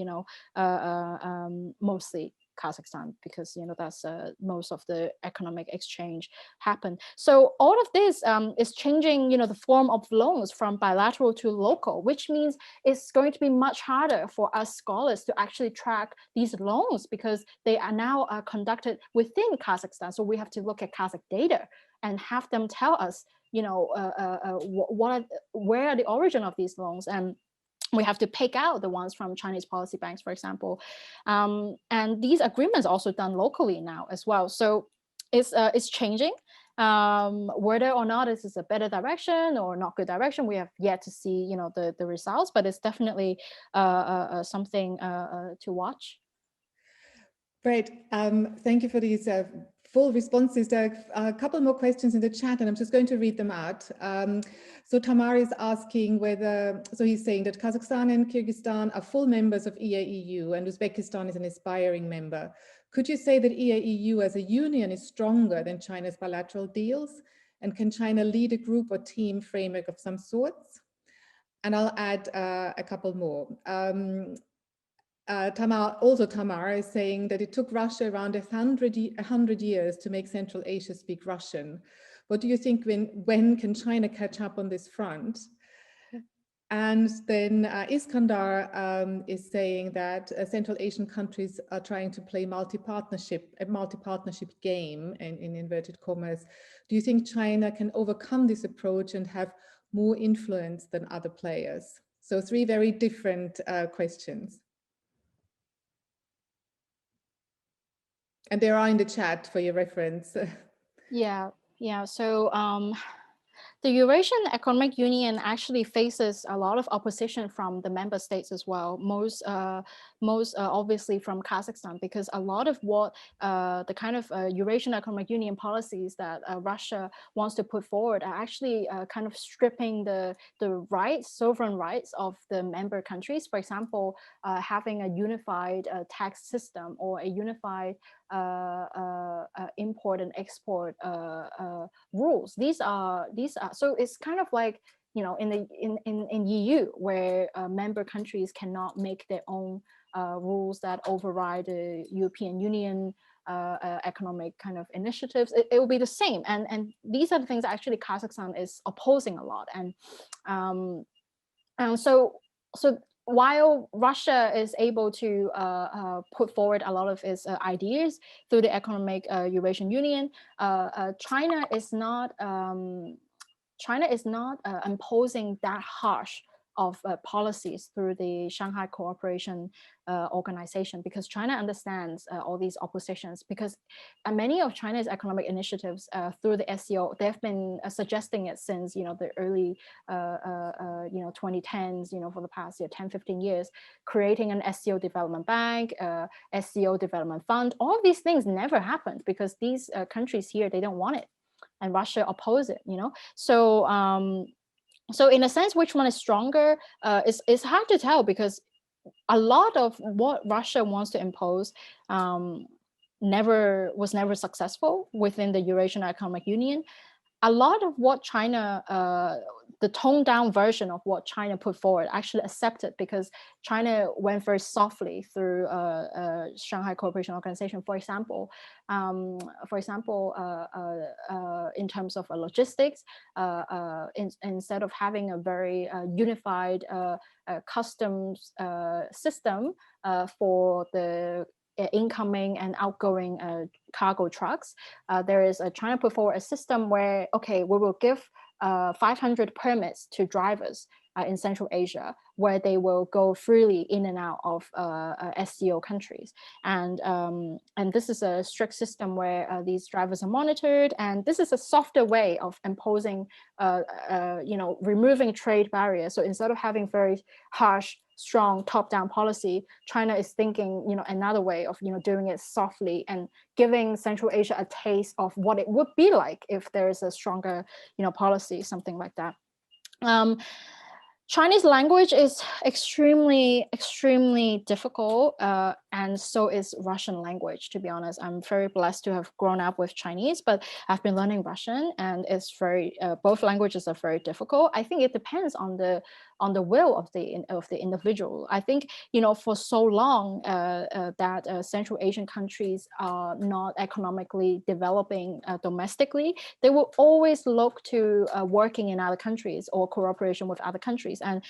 mostly Kazakhstan, because that's most of the economic exchange happen. So all of this is changing the form of loans from bilateral to local, which means it's going to be much harder for us scholars to actually track these loans because they are now conducted within Kazakhstan. So we have to look at Kazakh data and have them tell us where are the origin of these loans, and we have to pick out the ones from Chinese policy banks, for example. And these agreements are also done locally now as well. So it's changing. Whether or not this is a better direction or not good direction, we have yet to see, you know, the results, but it's definitely something to watch. Great. Thank you for these full responses. There are a couple more questions in the chat, and I'm just going to read them out. So Tamar is asking whether, so he's saying that Kazakhstan and Kyrgyzstan are full members of EAEU and Uzbekistan is an aspiring member. Could you say that EAEU as a union is stronger than China's bilateral deals? And can China lead a group or team framework of some sorts? And I'll add a couple more. Tamar is saying that it took Russia around 100 years to make Central Asia speak Russian. What do you think, when can China catch up on this front? And then Iskandar is saying that Central Asian countries are trying to play a multi-partnership game in inverted commas. Do you think China can overcome this approach and have more influence than other players? So 3 very different questions. And they are in the chat for your reference. Yeah. So the Eurasian Economic Union actually faces a lot of opposition from the member states as well. Most obviously from Kazakhstan, because a lot of what the kind of Eurasian Economic Union policies that Russia wants to put forward are actually kind of stripping the sovereign rights of the member countries. For example, having a unified tax system or a unified import and export rules. These are so it's kind of like, you know, in EU, where member countries cannot make their own rules that override the European Union economic kind of initiatives. It will be the same, and these are the things that actually Kazakhstan is opposing a lot. And so while Russia is able to put forward a lot of its ideas through the Economic Eurasian Union, China is not imposing that harsh of policies through the Shanghai Cooperation Organization, because China understands all these oppositions, because many of China's economic initiatives through the SCO, they've been suggesting it since, you know, the early 2010s, you know, for the past 10-15 years, creating an SCO development bank, SCO development fund. All of these things never happened because these countries here, they don't want it, and Russia oppose it, you know. So in a sense, which one is stronger? It's hard to tell, because a lot of what Russia wants to impose was never successful within the Eurasian Economic Union. A lot of what China, the toned down version of what China put forward, actually accepted, because China went very softly through Shanghai Cooperation Organization. For example, in terms of logistics, instead of having a very unified customs system for the incoming and outgoing cargo trucks, there is China put forward a system where, okay, we will give 500 permits to drivers in Central Asia, where they will go freely in and out of SCO countries. And this is a strict system where these drivers are monitored, and this is a softer way of imposing, removing trade barriers. So instead of having very harsh, strong top-down policy, China is thinking, another way of, doing it softly and giving Central Asia a taste of what it would be like if there is a stronger, policy, something like that. Chinese language is extremely, extremely difficult, and so is Russian language, to be honest. I'm very blessed to have grown up with Chinese, but I've been learning Russian, and it's very, both languages are very difficult. I think it depends on the will of the individual. I think, for so long that Central Asian countries are not economically developing domestically, they will always look to working in other countries or cooperation with other countries. And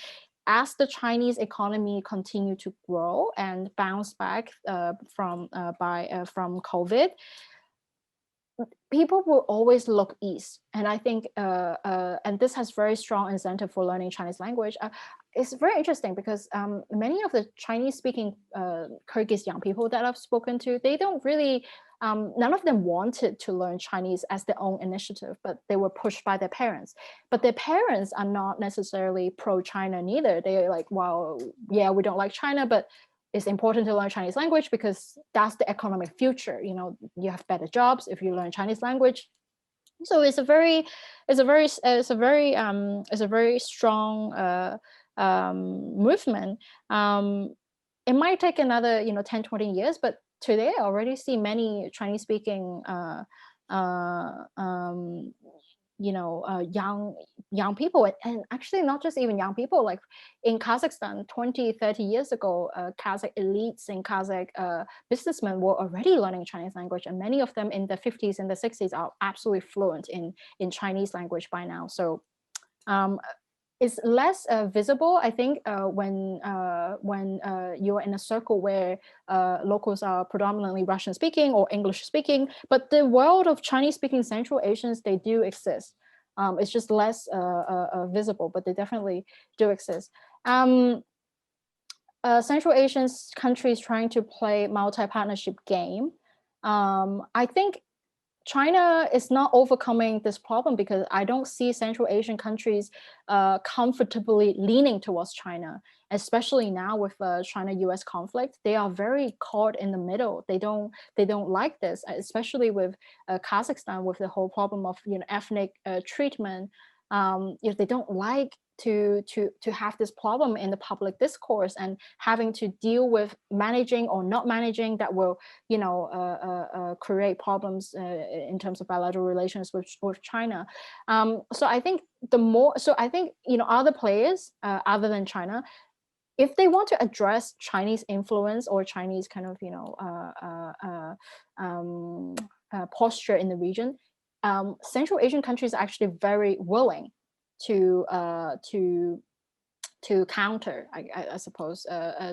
as the Chinese economy continue to grow and bounce back from COVID, people will always look east. And I think, and this has very strong incentive for learning Chinese language. It's very interesting because many of the Chinese speaking Kyrgyz young people that I've spoken to, they don't really none of them wanted to learn Chinese as their own initiative, but they were pushed by their parents. But their parents are not necessarily pro-China neither. They're like, well, yeah, we don't like China, but it's important to learn Chinese language because that's the economic future. You know, you have better jobs if you learn Chinese language. So it's a very strong movement. It might take another 10, 20 years, but today I already see many Chinese speaking young people, and actually not just even young people, like in Kazakhstan 20, 30 years ago, Kazakh elites and Kazakh businessmen were already learning Chinese language, and many of them in the 50s and the 60s are absolutely fluent in Chinese language by now. So it's less visible, I think, when you're in a circle where locals are predominantly Russian speaking or English speaking, but the world of Chinese speaking Central Asians, they do exist. It's just less visible, but they definitely do exist. Central Asian countries trying to play multi-partnership game. I think China is not overcoming this problem because I don't see Central Asian countries comfortably leaning towards China, especially now with China-US conflict. They are very caught in the middle. They don't like this, especially with Kazakhstan, with the whole problem of ethnic treatment. They don't like to have this problem in the public discourse and having to deal with managing or not managing that will create problems in terms of bilateral relations with China. So I think other players other than China, if they want to address Chinese influence or Chinese kind of posture in the region, Central Asian countries are actually very willing to counter, I suppose,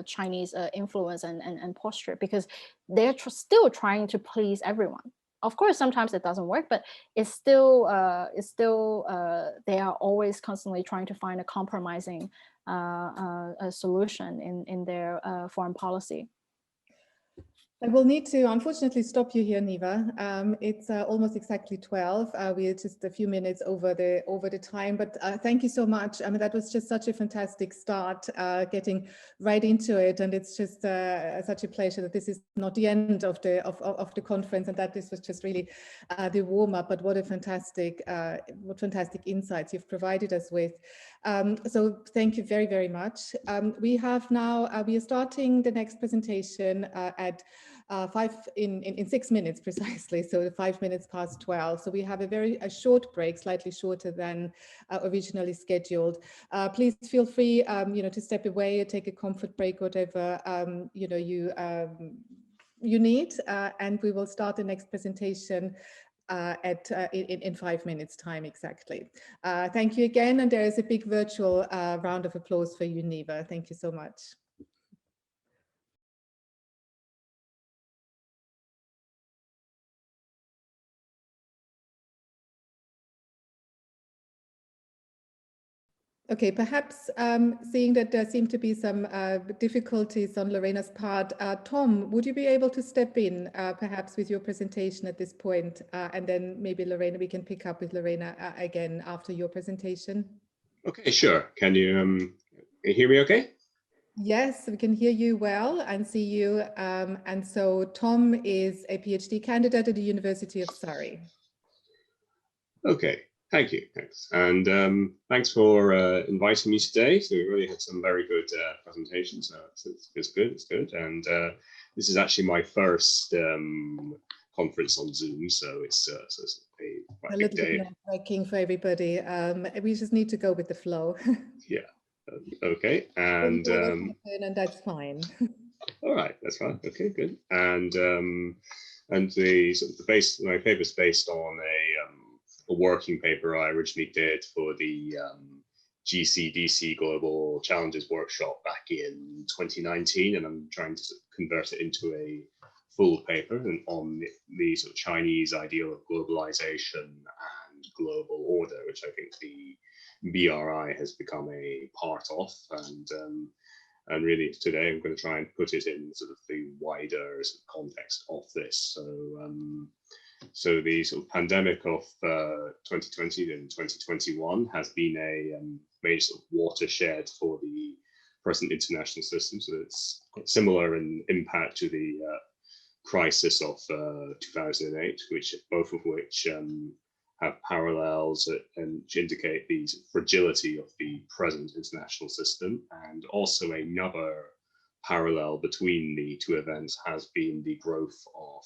Chinese influence and posture, because they're still trying to please everyone. Of course, sometimes it doesn't work, but it's still they are always constantly trying to find a compromising a solution in their foreign policy. I will need to unfortunately stop you here, Niva. It's almost exactly 12. We're just a few minutes over the time, but thank you so much. I mean, that was just such a fantastic start, getting right into it, and it's just such a pleasure that this is not the end of the conference, and that this was just really the warm up. But what fantastic insights you've provided us with. So thank you very, very much. We have now we are starting the next presentation at 6 minutes precisely, so 5 minutes past 12. So we have a short break, slightly shorter than originally scheduled. Please feel free, to step away or take a comfort break, whatever you need, and we will start the next presentation in 5 minutes time exactly. Thank you again, and there is a big virtual round of applause for you, Niva. Thank you so much. Okay, perhaps seeing that there seem to be some difficulties on Lorena's part, Tom, would you be able to step in perhaps with your presentation at this point, and then maybe Lorena, we can pick up with Lorena again after your presentation? Okay, sure. Can you hear me okay? Yes, we can hear you well and see you. And so Tom is a PhD candidate at the University of Surrey. Okay. Thank you. Thanks. And thanks for inviting me today. So we really had some very good presentations. So it's good. It's good. And this is actually my first conference on Zoom. So it's quite a big day. Nerve-wracking for everybody. We just need to go with the flow. Yeah. Okay. And that's fine. All right. That's fine. Okay. Good. And my paper is based on a working paper I originally did for the GCDC Global Challenges Workshop back in 2019, and I'm trying to convert it into a full paper on the sort of Chinese ideal of globalization and global order, which I think the BRI has become a part of. And really today I'm going to try and put it in sort of the wider sort of context of this. So the sort of pandemic of 2020 and 2021 has been a major sort of watershed for the present international system. So it's similar in impact to the crisis of 2008, both of which have parallels and indicate the fragility of the present international system. And also another parallel between the two events has been the growth of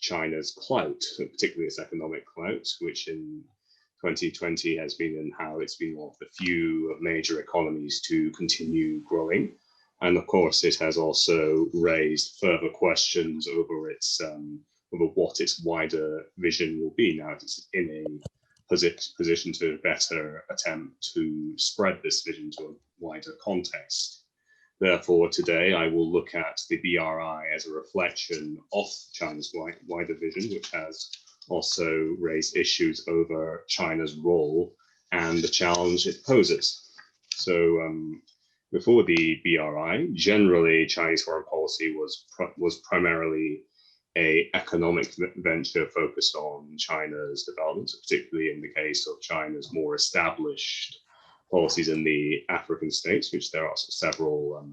China's clout, particularly its economic clout, which in 2020 has been in how it's been one of the few major economies to continue growing. And of course, it has also raised further questions over its over what its wider vision will be now that it's in a position to better attempt to spread this vision to a wider context. Therefore, today I will look at the BRI as a reflection of China's wider vision, which has also raised issues over China's role and the challenge it poses. So before the BRI, generally Chinese foreign policy was primarily an economic venture focused on China's development, particularly in the case of China's more established policies in the African states, which there are several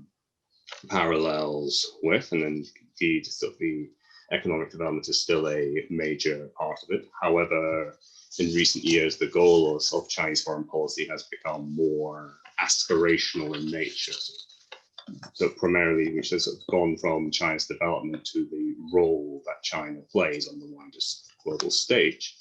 parallels with, and indeed sort of the economic development is still a major part of it. However, in recent years, the goals of Chinese foreign policy has become more aspirational in nature. So primarily, which has gone from China's development to the role that China plays on the widest global stage.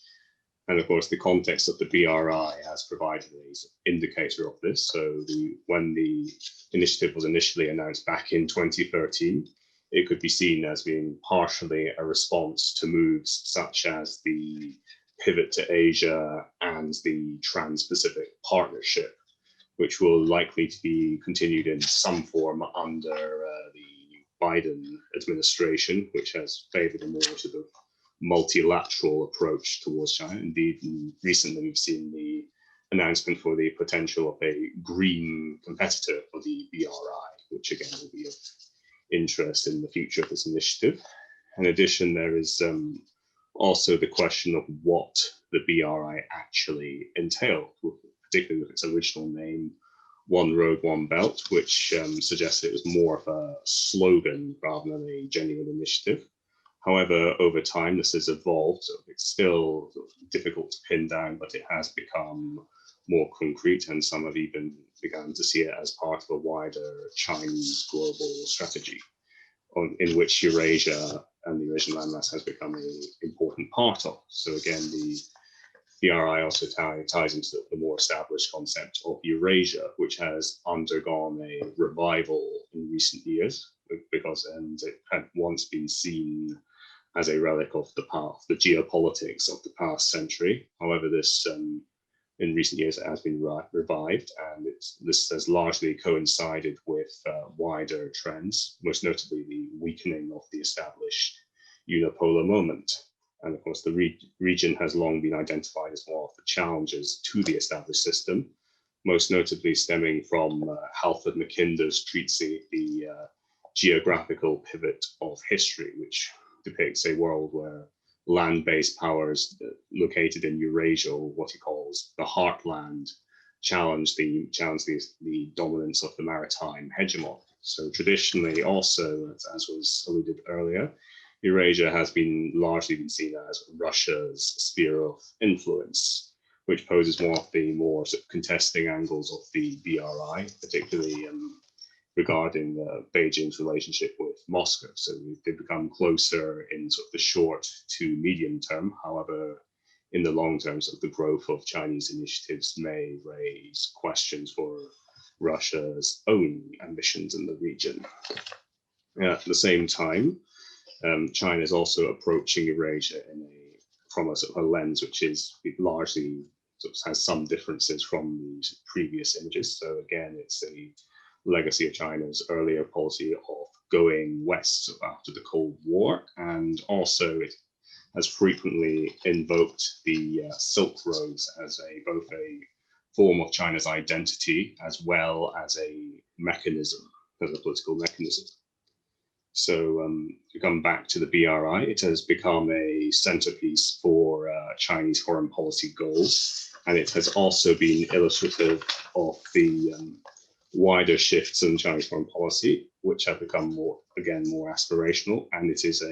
And of course, the context of the BRI has provided an indicator of this. So when the initiative was initially announced back in 2013, it could be seen as being partially a response to moves such as the pivot to Asia and the Trans-Pacific Partnership, which will likely to be continued in some form under the Biden administration, which has favored a more sort of multilateral approach towards China. Indeed, recently we've seen the announcement for the potential of a green competitor for the BRI, which again will be of interest in the future of this initiative. In addition, there is also the question of what the BRI actually entailed, particularly with its original name, One Road, One Belt, which suggested it was more of a slogan rather than a genuine initiative. However, over time, this has evolved. So it's still difficult to pin down, but it has become more concrete, and some have even begun to see it as part of a wider Chinese global strategy, in which Eurasia and the Eurasian landmass has become an important part of. So again, the BRI also ties into the more established concept of Eurasia, which has undergone a revival in recent years, because it had once been seen as a relic of the past, the geopolitics of the past century. However, this in recent years it has been revived, and this has largely coincided with wider trends, most notably the weakening of the established unipolar moment. And of course, the region has long been identified as one of the challenges to the established system, most notably stemming from Halford Mackinder's treatise, the Geographical Pivot of History, which depicts a world where land-based powers located in Eurasia, or what he calls the heartland, challenge the dominance of the maritime hegemon. So traditionally, also, as was alluded earlier, Eurasia has largely been seen as Russia's sphere of influence, which poses one of the more sort of contesting angles of the BRI, particularly regarding Beijing's relationship with Moscow. So they've become closer in sort of the short to medium term. However, in the long term, sort of the growth of Chinese initiatives may raise questions for Russia's own ambitions in the region. At the same time, China is also approaching Eurasia from a sort of a lens which is largely sort of has some differences from the previous images. So again, it's a legacy of China's earlier policy of going west after the Cold War, and also it has frequently invoked the Silk Road as both a form of China's identity as well as a mechanism as a political mechanism. So to come back to the BRI, it has become a centerpiece for Chinese foreign policy goals, and it has also been illustrative of the wider shifts in Chinese foreign policy, which have become more aspirational, and it is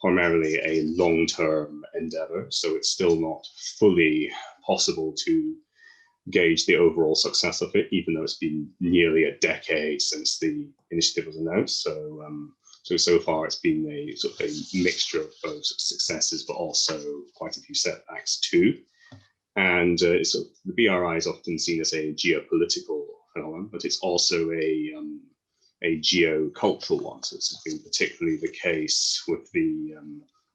primarily a long-term endeavor. So it's still not fully possible to gauge the overall success of it, even though it's been nearly a decade since the initiative was announced. So far it's been a sort of a mixture of both successes, but also quite a few setbacks too. And so the BRI is often seen as a geopolitical phenomenon, but it's also a geocultural one. So this has been particularly the case with the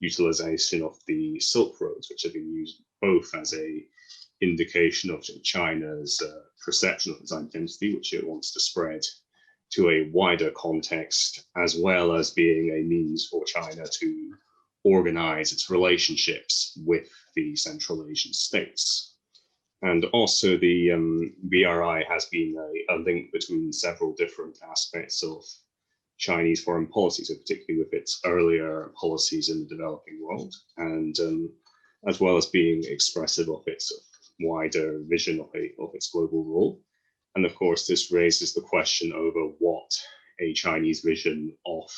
utilization of the Silk Roads, which have been used both as a indication of China's perception of its identity, which it wants to spread to a wider context, as well as being a means for China to organize its relationships with the Central Asian states. And also the BRI has been a link between several different aspects of Chinese foreign policy, so particularly with its earlier policies in the developing world, and as well as being expressive of its wider vision of its global role. And of course, this raises the question over what a Chinese vision of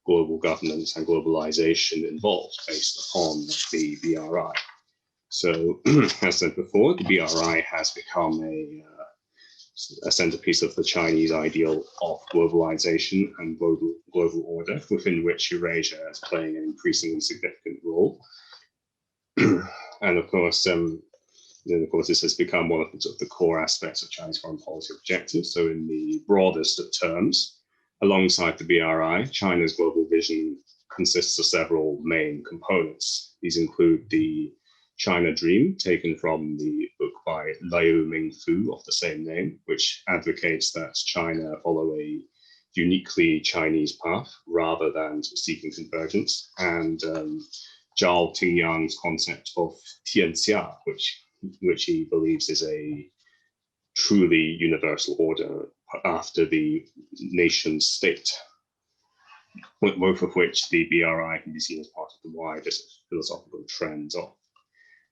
global governance and globalization involves based upon the BRI. So, as said before, the BRI has become a centerpiece of the Chinese ideal of globalization and global order, within which Eurasia is playing an increasingly significant role. And of course, this has become one of the core aspects of Chinese foreign policy objectives. So in the broadest of terms, alongside the BRI, China's global vision consists of several main components. These include the China Dream, taken from the book by Liu Mingfu of the same name, which advocates that China follow a uniquely Chinese path rather than seeking convergence, and Zhao Tingyang's concept of Tianxia, which he believes is a truly universal order after the nation state, both of which the BRI can be seen as part of the wider philosophical trends of.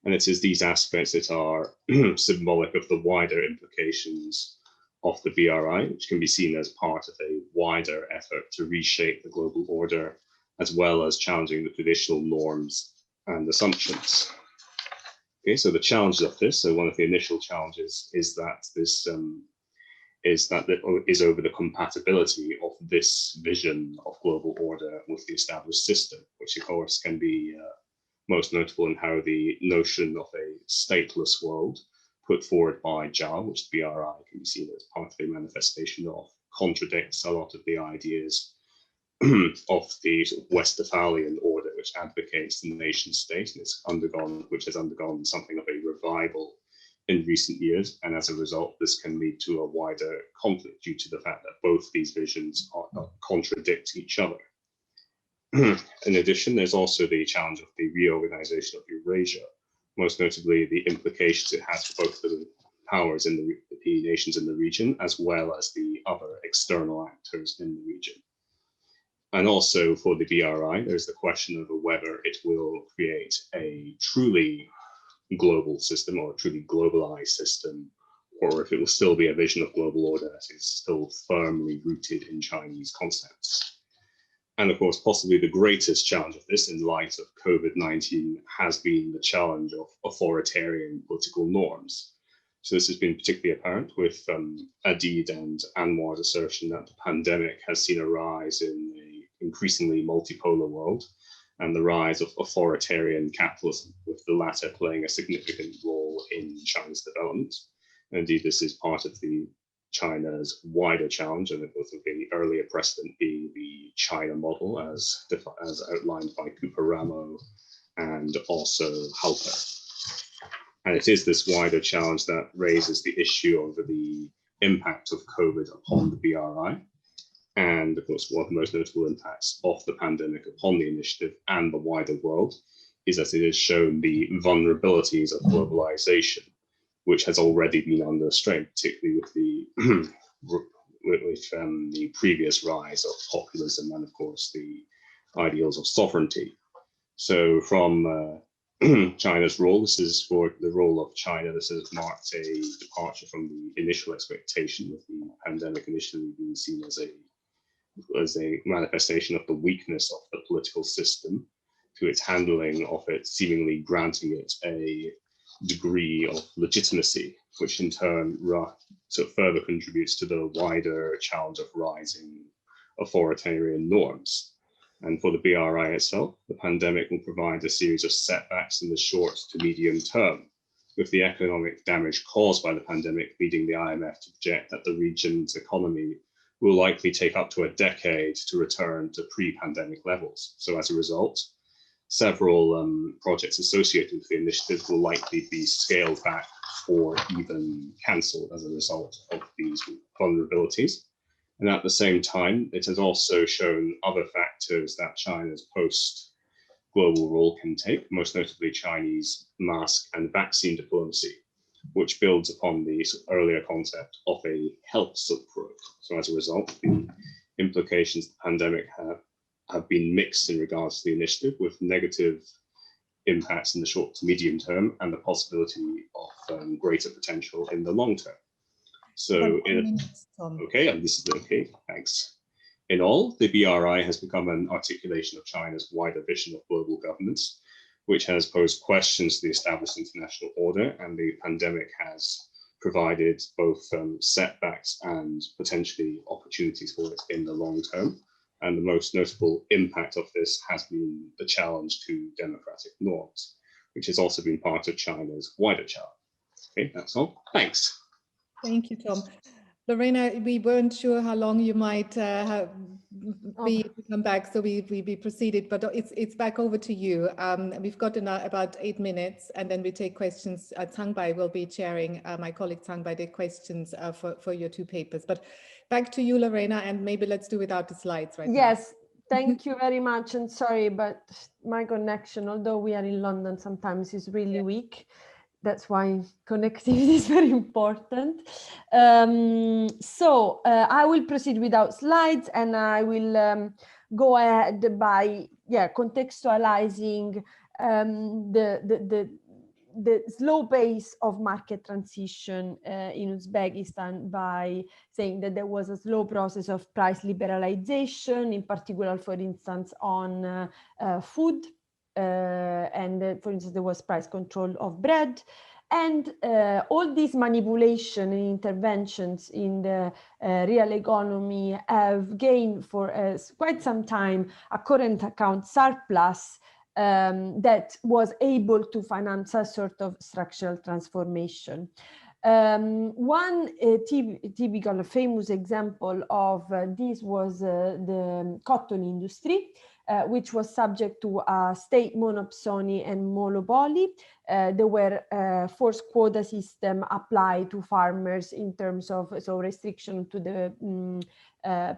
And it is these aspects that are symbolic of the wider implications of the BRI, which can be seen as part of a wider effort to reshape the global order, as well as challenging the traditional norms and assumptions. Okay, so the challenges of this, so one of the initial challenges is that this is over the compatibility of this vision of global order with the established system, which of course can be most notable in how the notion of a stateless world put forward by Zhao, which the BRI can be seen as part of a manifestation of, contradicts a lot of the ideas of the sort of Westphalian order, which advocates the nation state, and which has undergone something of a revival in recent years. And as a result, this can lead to a wider conflict due to the fact that both these visions contradict each other. In addition, there's also the challenge of the reorganization of Eurasia, most notably the implications it has for both the powers in the nations in the region, as well as the other external actors in the region. And also for the BRI, there's the question of whether it will create a truly global system or a truly globalized system, or if it will still be a vision of global order that is still firmly rooted in Chinese concepts. And of course, possibly the greatest challenge of this in light of COVID-19 has been the challenge of authoritarian political norms. So this has been particularly apparent with Adid and Anwar's assertion that the pandemic has seen a rise in an increasingly multipolar world and the rise of authoritarian capitalism, with the latter playing a significant role in China's development. And indeed, this is part of China's wider challenge, and both of the earlier precedent being the China model as outlined by Cooper-Ramo and also Halper. And it is this wider challenge that raises the issue over the impact of COVID upon the BRI. And of course, one of the most notable impacts of the pandemic upon the initiative and the wider world is that it has shown the vulnerabilities of globalization, which has already been under strain, particularly with the the previous rise of populism and, of course, the ideals of sovereignty. So from China's role, this is for the role of China, this has marked a departure from the initial expectation of the pandemic initially being seen as a manifestation of the weakness of the political system, to its handling of it, seemingly granting it a degree of legitimacy, which in turn further contributes to the wider challenge of rising authoritarian norms. And for the BRI itself, the pandemic will provide a series of setbacks in the short to medium term, with the economic damage caused by the pandemic leading the IMF to project that the region's economy will likely take up to a decade to return to pre-pandemic levels. So as a result, several projects associated with the initiative will likely be scaled back or even cancelled as a result of these vulnerabilities. And at the same time, it has also shown other factors that China's post-global role can take, most notably Chinese mask and vaccine diplomacy, which builds upon the earlier concept of a health Silk Road. So as a result, the implications of the pandemic have been mixed in regards to the initiative, with negative impacts in the short to medium term and the possibility of greater potential in the long term. So, okay, and this is okay, thanks. In all, the BRI has become an articulation of China's wider vision of global governance, which has posed questions to the established international order, and the pandemic has provided both setbacks and potentially opportunities for it in the long term. And the most notable impact of this has been the challenge to democratic norms, which has also been part of China's wider challenge. Okay, that's all. Thanks. Thank you, Tom. Lorena, we weren't sure how long you might be to come back, so we proceeded, but it's back over to you. We've got about 8 minutes, and then we take questions. Zhangbai will be chairing, my colleague Zhangbai, the questions for your two papers. But back to you, Lorena, and maybe let's do without the slides right now. Yes, thank you very much, and sorry, but my connection, although we are in London, sometimes is really weak. That's why connectivity is very important. So I will proceed without slides, and I will go ahead by contextualizing the slow pace of market transition in Uzbekistan by saying that there was a slow process of price liberalization, in particular, for instance, on food. And for instance, there was price control of bread, and all these manipulation and interventions in the real economy have gained for quite some time a current account surplus that was able to finance a sort of structural transformation. One typical famous example of this was the cotton industry, which was subject to a state monopoly and monopoly. There were forced quota system applied to farmers in terms of restriction to the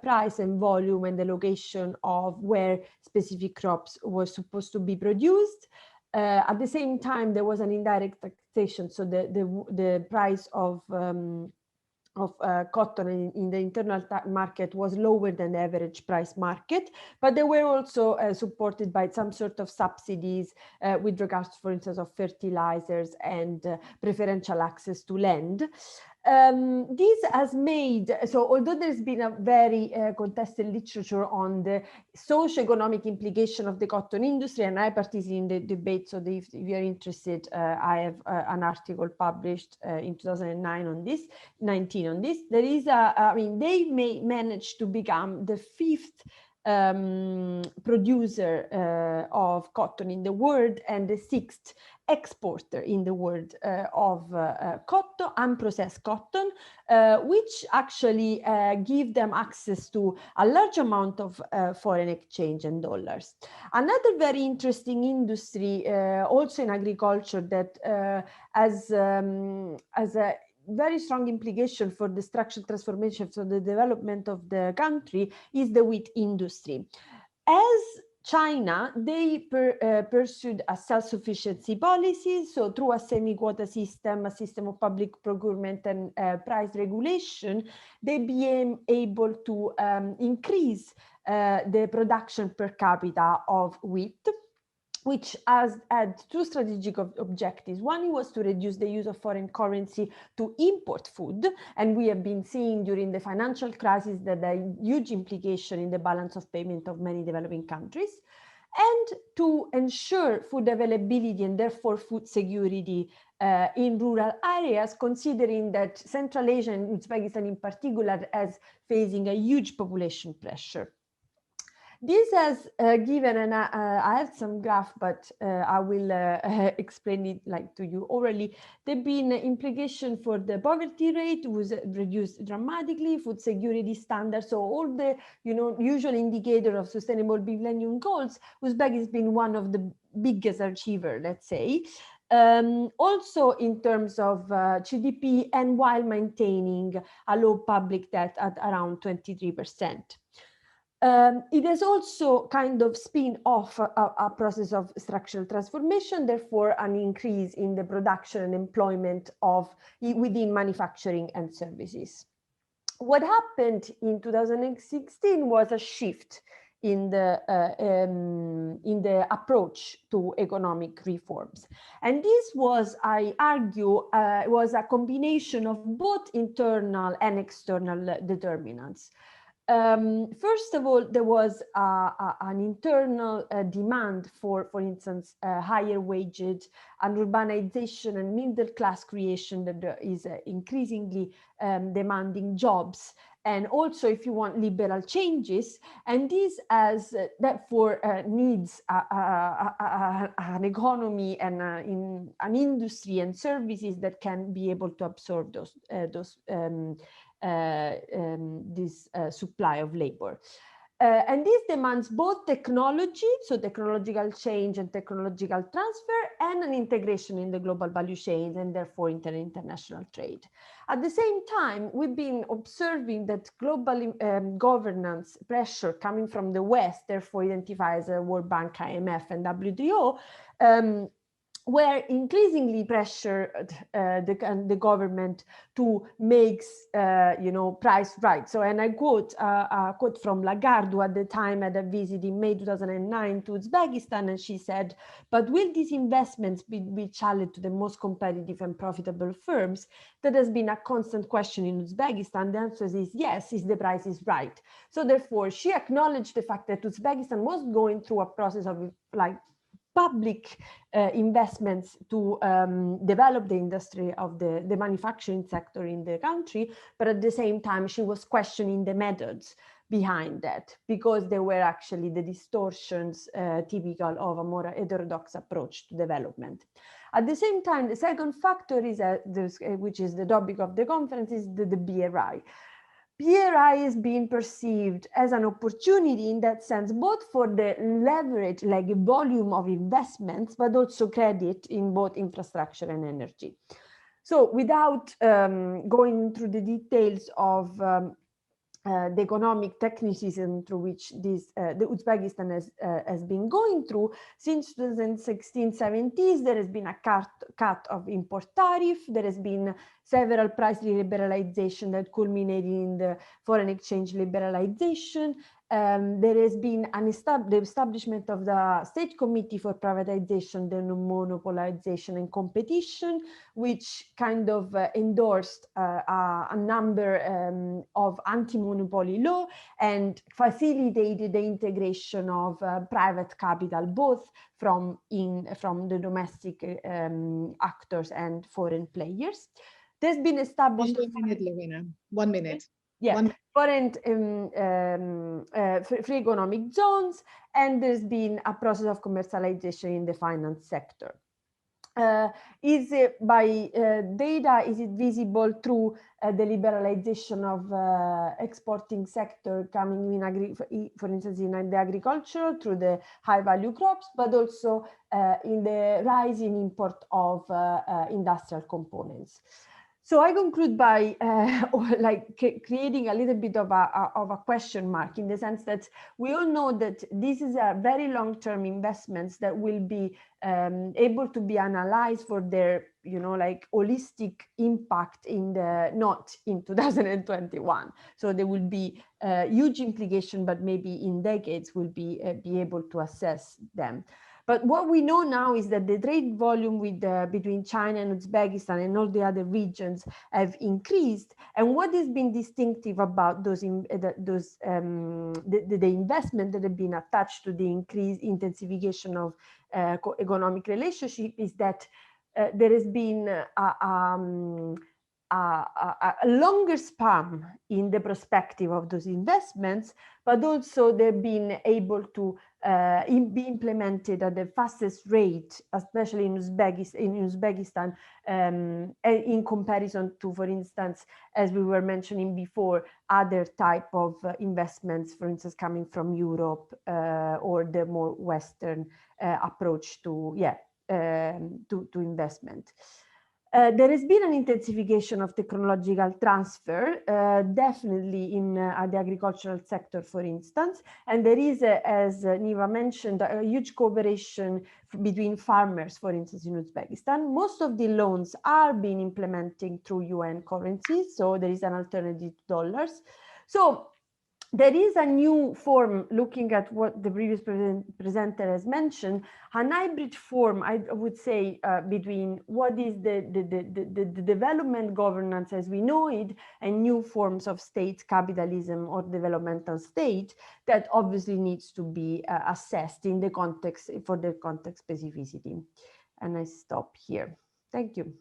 price and volume and the location of where specific crops were supposed to be produced. At the same time, there was an indirect taxation, so the price of cotton in the internal market was lower than the average price market, but they were also supported by some sort of subsidies with regards, for instance, of fertilizers and preferential access to land. This has made, so although there's been a very contested literature on the socio-economic implication of the cotton industry, and I participated in the debate, so if you're interested, I have an article published in 2009 on this, 19 on this. There is they may manage to become the fifth producer of cotton in the world and the sixth exporter in the world of cotton, unprocessed cotton, which actually give them access to a large amount of foreign exchange and dollars. Another very interesting industry, also in agriculture, that has a very strong implication for the structural transformation, so the development of the country, is the wheat industry. As China, they pursued a self-sufficiency policy. So through a semi-quota system, a system of public procurement and price regulation, they became able to increase the production per capita of wheat, which had two strategic objectives. One was to reduce the use of foreign currency to import food. And we have been seeing during the financial crisis that there are huge implications in the balance of payment of many developing countries. And to ensure food availability and therefore food security in rural areas, considering that Central Asia and Uzbekistan in particular is facing a huge population pressure. This has given, and I have some graph, but I will explain it to you orally. There have been implications for the poverty rate was reduced dramatically, food security standards, so all the usual indicator of sustainable millennium goals. Uzbek has been one of the biggest achiever, let's say. Also in terms of GDP, and while maintaining a low public debt at around 23%. It has also kind of spin off a process of structural transformation, therefore an increase in the production and employment within manufacturing and services. What happened in 2016 was a shift in the approach to economic reforms. And this was, I argue, was a combination of both internal and external determinants. First of all, there was an internal demand for instance, higher wages and urbanization and middle class creation that is increasingly demanding jobs. And also, if you want liberal changes, and this as therefore needs an economy and in an industry and services that can be able to absorb this supply of labor. And this demands both technology, so technological change and technological transfer, and an integration in the global value chains and therefore international trade. At the same time, we've been observing that global governance pressure coming from the West, therefore identified as World Bank, IMF, and WTO, were increasingly pressured the government to make, price right. So, and I quote a quote from Lagarde, who at the time had a visit in May 2009 to Uzbekistan, and she said, "But will these investments be challenged to the most competitive and profitable firms?" That has been a constant question in Uzbekistan. The answer is yes, if the price is right. So therefore, she acknowledged the fact that Uzbekistan was going through a process of public investments to develop the industry of the manufacturing sector in the country, but at the same time she was questioning the methods behind that, because there were actually the distortions typical of a more heterodox approach to development. At the same time, the second factor is, which is the topic of the conference, is the BRI. BRI is being perceived as an opportunity in that sense, both for the leverage, like volume of investments, but also credit in both infrastructure and energy. So without going through the details of the economic technicism through which the Uzbekistan has been going through, since 2016-17, there has been a cut of import tariff, there has been several price liberalization that culminated in the foreign exchange liberalization. There has been the establishment of the State Committee for Privatization, the Monopolization and Competition, which kind of endorsed a number of anti-monopoly law and facilitated the integration of private capital, both from the domestic actors and foreign players. There's been established— 1 minute, Lorena. 1 minute. Yeah, foreign free economic zones, and there's been a process of commercialization in the finance sector. Is it by data, is it visible through the liberalization of exporting sector coming in, for instance, in the agriculture through the high value crops, but also in the rise in import of industrial components. So I conclude by creating a little bit of a question mark, in the sense that we all know that this is a very long-term investments that will be able to be analyzed for their, holistic impact not in 2021. So there will be huge implication, but maybe in decades we'll be able to assess them. But what we know now is that the trade volume between China and Uzbekistan and all the other regions have increased. And what has been distinctive about the investment that have been attached to the increased intensification of economic relationship is that there has been a longer span in the perspective of those investments, but also they've been able to be implemented at the fastest rate, especially in Uzbekistan, in comparison to, for instance, as we were mentioning before, other type of investments, for instance, coming from Europe or the more Western approach to investment. There has been an intensification of technological transfer, definitely in the agricultural sector, for instance, and there is, as Niva mentioned, a huge cooperation between farmers, for instance, in Uzbekistan. Most of the loans are being implemented through UN currency, so there is an alternative to dollars. So there is a new form, looking at what the previous presenter has mentioned, an hybrid form, I would say, between what is the development governance as we know it and new forms of state capitalism or developmental state that obviously needs to be assessed in the context, for the context specificity. And I stop here. Thank you.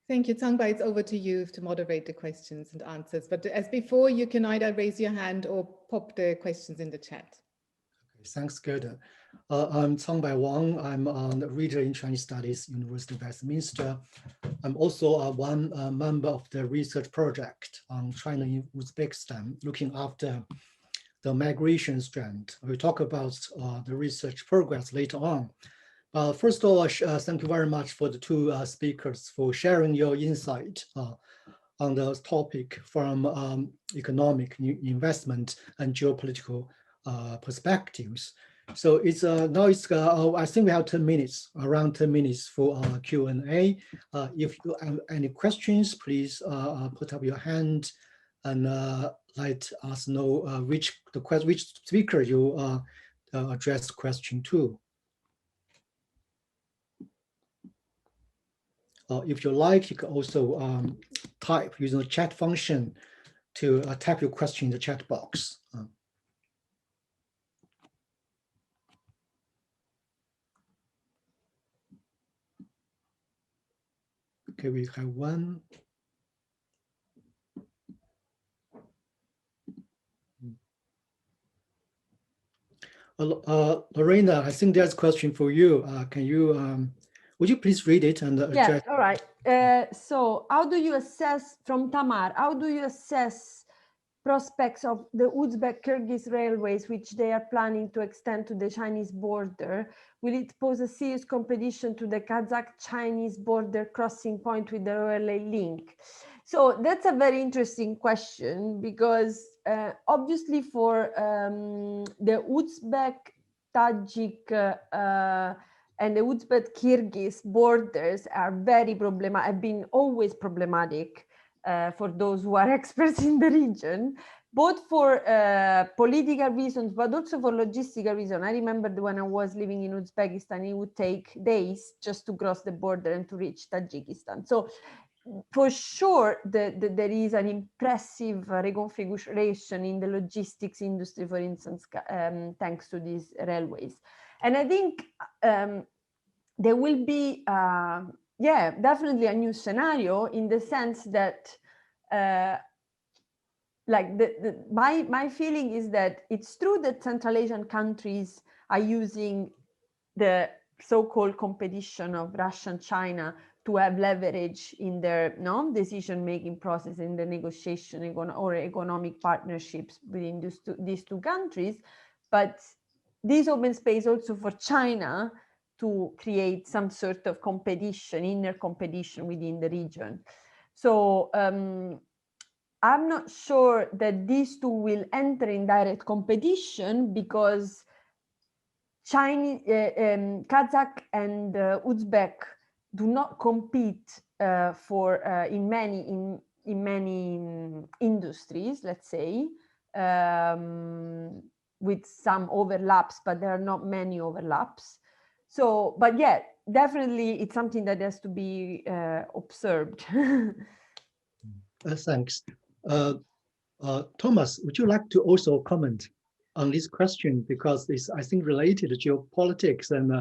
Thank you, Tsangbai. It's over to you to moderate the questions and answers. But as before, you can either raise your hand or pop the questions in the chat. Okay, thanks, Gerda. I'm Tsangbai Wang. I'm a reader in Chinese Studies, University of Westminster. I'm also one member of the research project on China in Uzbekistan, looking after the migration strand. We'll talk about the research progress later on. First of all, thank you very much for the two speakers for sharing your insight on the topic from economic investment and geopolitical perspectives. So it's now I think we have 10 minutes, around 10 minutes for Q&A. If you have any questions, please put up your hand and let us know which speaker you address the question to. If you like, you can also type using the chat function to type your question in the chat box. Okay, we have one. Lorena, I think there's a question for you. Can you? Would you please read it and yes, all right. So how do you assess, from Tamar, how do you assess prospects of the Uzbek-Kyrgyz railways, which they are planning to extend to the Chinese border? Will it pose a serious competition to the Kazakh-Chinese border crossing point with the railway link? So that's a very interesting question, because obviously for the Uzbek-Tajik and the Uzbek-Kyrgyz borders are very problematic, have been always problematic for those who are experts in the region, both for political reasons, but also for logistical reasons. I remember when I was living in Uzbekistan, it would take days just to cross the border and to reach Tajikistan. So for sure, there is an impressive reconfiguration in the logistics industry, for instance, thanks to these railways. And I think there will be, definitely a new scenario, in the sense that, my feeling is that it's true that Central Asian countries are using the so-called competition of Russia and China to have leverage in their decision-making process, in the negotiation or economic partnerships within these two countries. But this opens space also for China to create some sort of competition, inner competition within the region. So I'm not sure that these two will enter in direct competition, because Chinese, Kazakh and Uzbek do not compete in many industries, let's say, with some overlaps, but there are not many overlaps. So, but yeah, definitely it's something that has to be observed. Thanks. Thomas, would you like to also comment on this question? Because it's, I think, related to geopolitics, and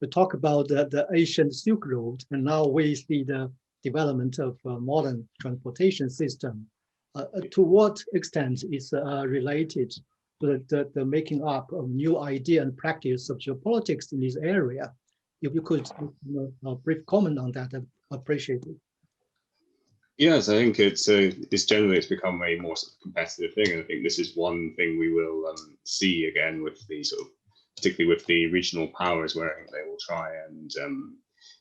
we talk about the Asian Silk Road, and now we see the development of modern transportation system. To what extent is related to the making up of new idea and practice of geopolitics in this area? If you could, a brief comment on that, I'd appreciate it. Yes, I think it's generally become a more sort of competitive thing, and I think this is one thing we will see again with the sort of, particularly with the regional powers, where I think they will try and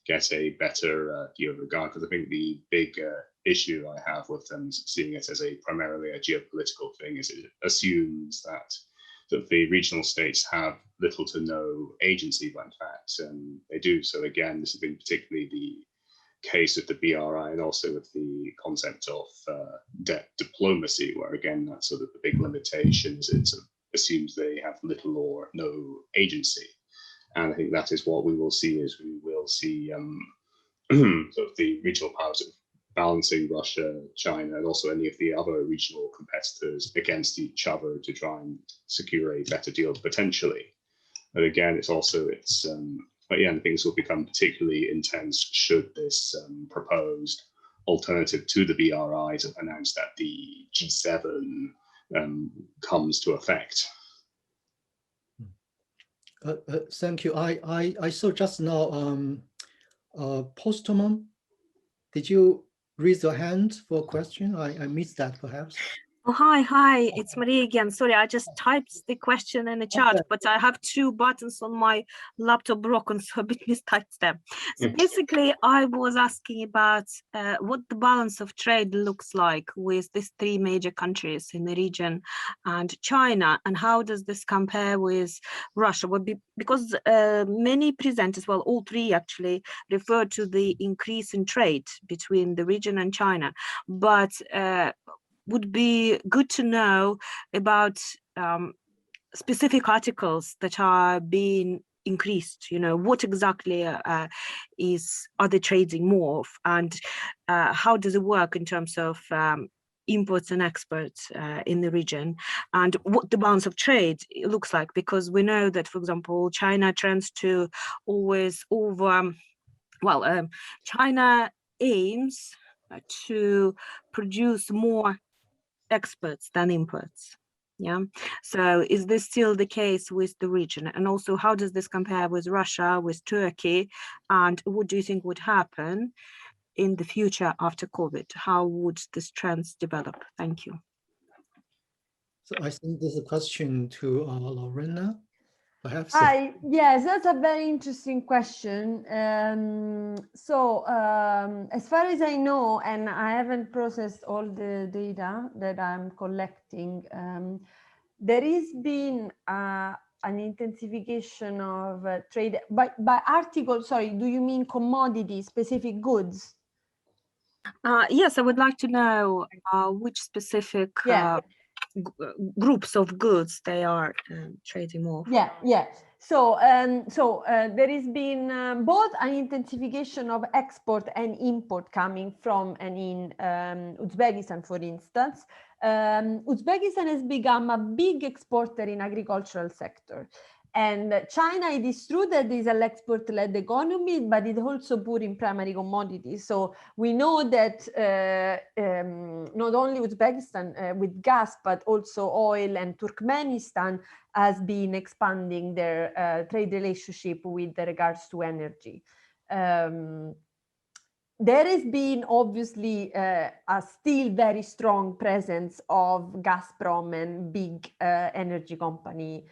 get a better regard. Because I think the big issue I have with them seeing it as primarily a geopolitical thing is it assumes that the regional states have little to no agency, but in fact they do. So again, this has been particularly the case of the BRI, and also with the concept of debt diplomacy, where again that's sort of the big limitation is it sort of assumes they have little or no agency. And I think that is what we will see, is we will see sort of the regional powers of balancing Russia, China, and also any of the other regional competitors against each other to try and secure a better deal potentially. But again, but yeah, things will become particularly intense should this proposed alternative to the BRI to announce that the G7 comes to effect. Thank you. I saw just now, Postman, did you raise your hand for a question? I missed that perhaps. Oh, hi, it's Maria again. Sorry, I just typed the question in the chat, but I have two buttons on my laptop broken, so a bit mistyped them. So basically, I was asking about what the balance of trade looks like with these three major countries in the region and China, and how does this compare with Russia? Because many presenters, well, all three actually, refer to the increase in trade between the region and China, but would be good to know about specific articles that are being increased. What exactly are they trading more of, and how does it work in terms of imports and exports in the region, and what the balance of trade looks like? Because we know that, for example, China tends to always China aims to produce more exports than imports. Yeah. So is this still the case with the region? And also, how does this compare with Russia, with Turkey? And what do you think would happen in the future after COVID? How would this trends develop? Thank you. So I think this is a question to Lorena, perhaps. Hi, yes, that's a very interesting question. As far as I know, and I haven't processed all the data that I'm collecting, there has been an intensification of trade by article. Sorry, do you mean commodity specific goods? Yes, I would like to know which specific groups of goods they are trading more. Yeah. So there has been both an intensification of export and import coming from and in Uzbekistan, for instance. Uzbekistan has become a big exporter in agricultural sector. And China, it is true that it is an export-led economy, but it's also poor in primary commodities. So we know that not only Uzbekistan with gas, but also oil, and Turkmenistan has been expanding their trade relationship with regards to energy. There has been obviously a still very strong presence of Gazprom and big energy company,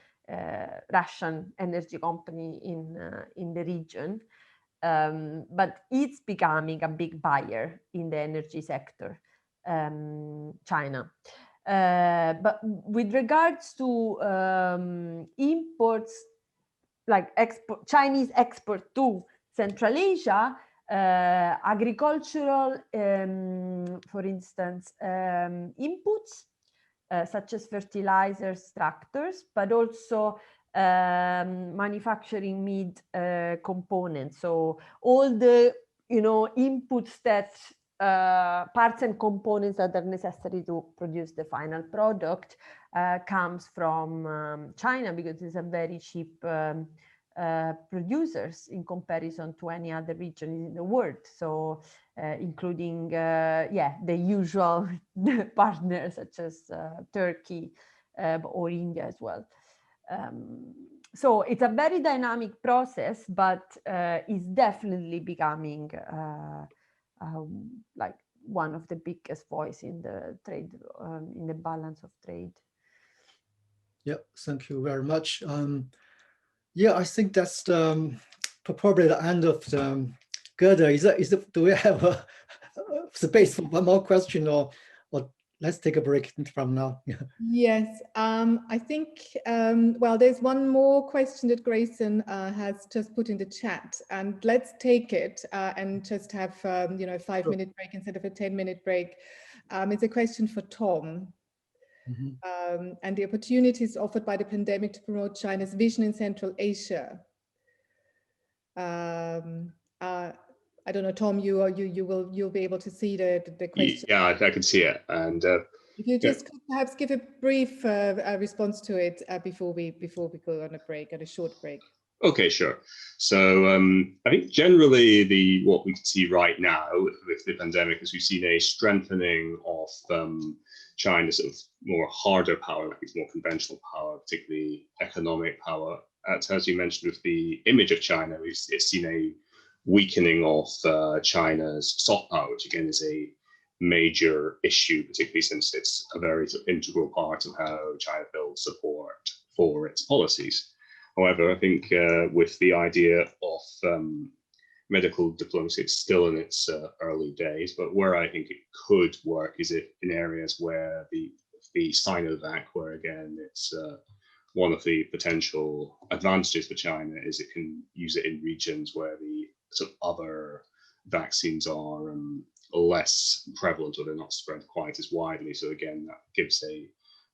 Russian energy company in the region. but it's becoming a big buyer in the energy sector, China. But with regards to imports, like Chinese export to Central Asia, agricultural, for instance, inputs, such as fertilizers, tractors, but also manufacturing mid components. So all the inputs that parts and components that are necessary to produce the final product comes from China, because it's a very cheap producers in comparison to any other region in the world. So including the usual partners such as Turkey or India as well. So it's a very dynamic process, but it's definitely becoming like one of the biggest voice in the trade, in the balance of trade. Yeah, thank you very much. Yeah, I think that's probably the end of the Gerda. Do we have a space for one more question, or let's take a break from now? Yes, I think, well, there's one more question that Grayson has just put in the chat, and let's take it and just have, a 5-minute break instead of a 10-minute break. It's a question for Tom. Mm-hmm. And the opportunities offered by the pandemic to promote China's vision in Central Asia. I don't know, Tom, you'll be able to see the question. Yeah, I can see it. And if you just could perhaps give a brief response to it before we go on a break, on a short break. Okay, sure. So I think generally what we can see right now with the pandemic is we've seen a strengthening of China's sort of more harder power, like its more conventional power, particularly economic power. As you mentioned, with the image of China, we've seen a weakening of China's soft power, which again is a major issue, particularly since it's a very sort of integral part of how China builds support for its policies. However, I think with the idea of medical diplomacy, it's still in its early days, but where I think it could work is if in areas where the Sinovac, where again, it's one of the potential advantages for China is it can use it in regions where the sort of other vaccines are less prevalent, or they're not spread quite as widely. So again, that gives a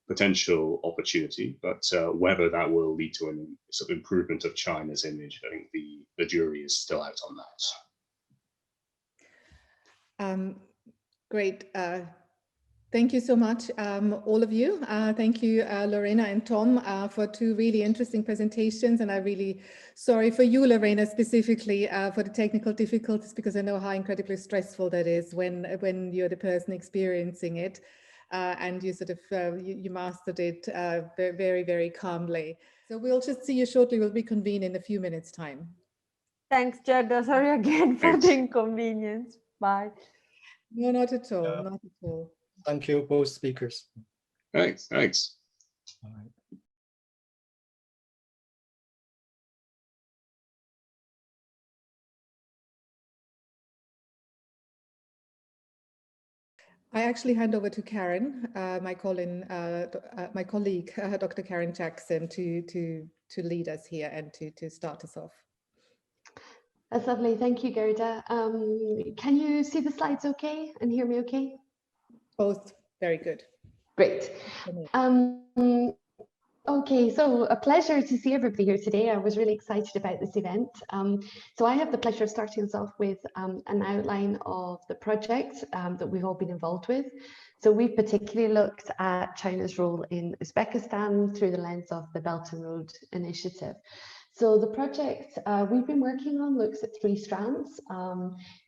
potential opportunity, but whether that will lead to a sort of improvement of China's image, I think the jury is still out on that. Great. Thank you so much, all of you. Thank you, Lorena and Tom, for two really interesting presentations. And I'm really sorry for you, Lorena, specifically for the technical difficulties, because I know how incredibly stressful that is when you're the person experiencing it. And you sort of, you mastered it very, very calmly. So we'll just see you shortly. We'll reconvene in a few minutes' time. Thanks, Gerda. Sorry again for the inconvenience. Bye. No, not at all. Not at all. Thank you, both speakers. Thanks. All right. I actually hand over to Karen, my colleague, Dr. Karen Jackson, to lead us here and to start us off. That's lovely. Thank you, Gerda. Can you see the slides okay and hear me okay? Both very good. Great. Okay, so a pleasure to see everybody here today. I was really excited about this event. So I have the pleasure of starting us off with an outline of the project that we've all been involved with. So we've particularly looked at China's role in Uzbekistan through the lens of the Belt and Road Initiative. So the project we've been working on looks at 3 strands: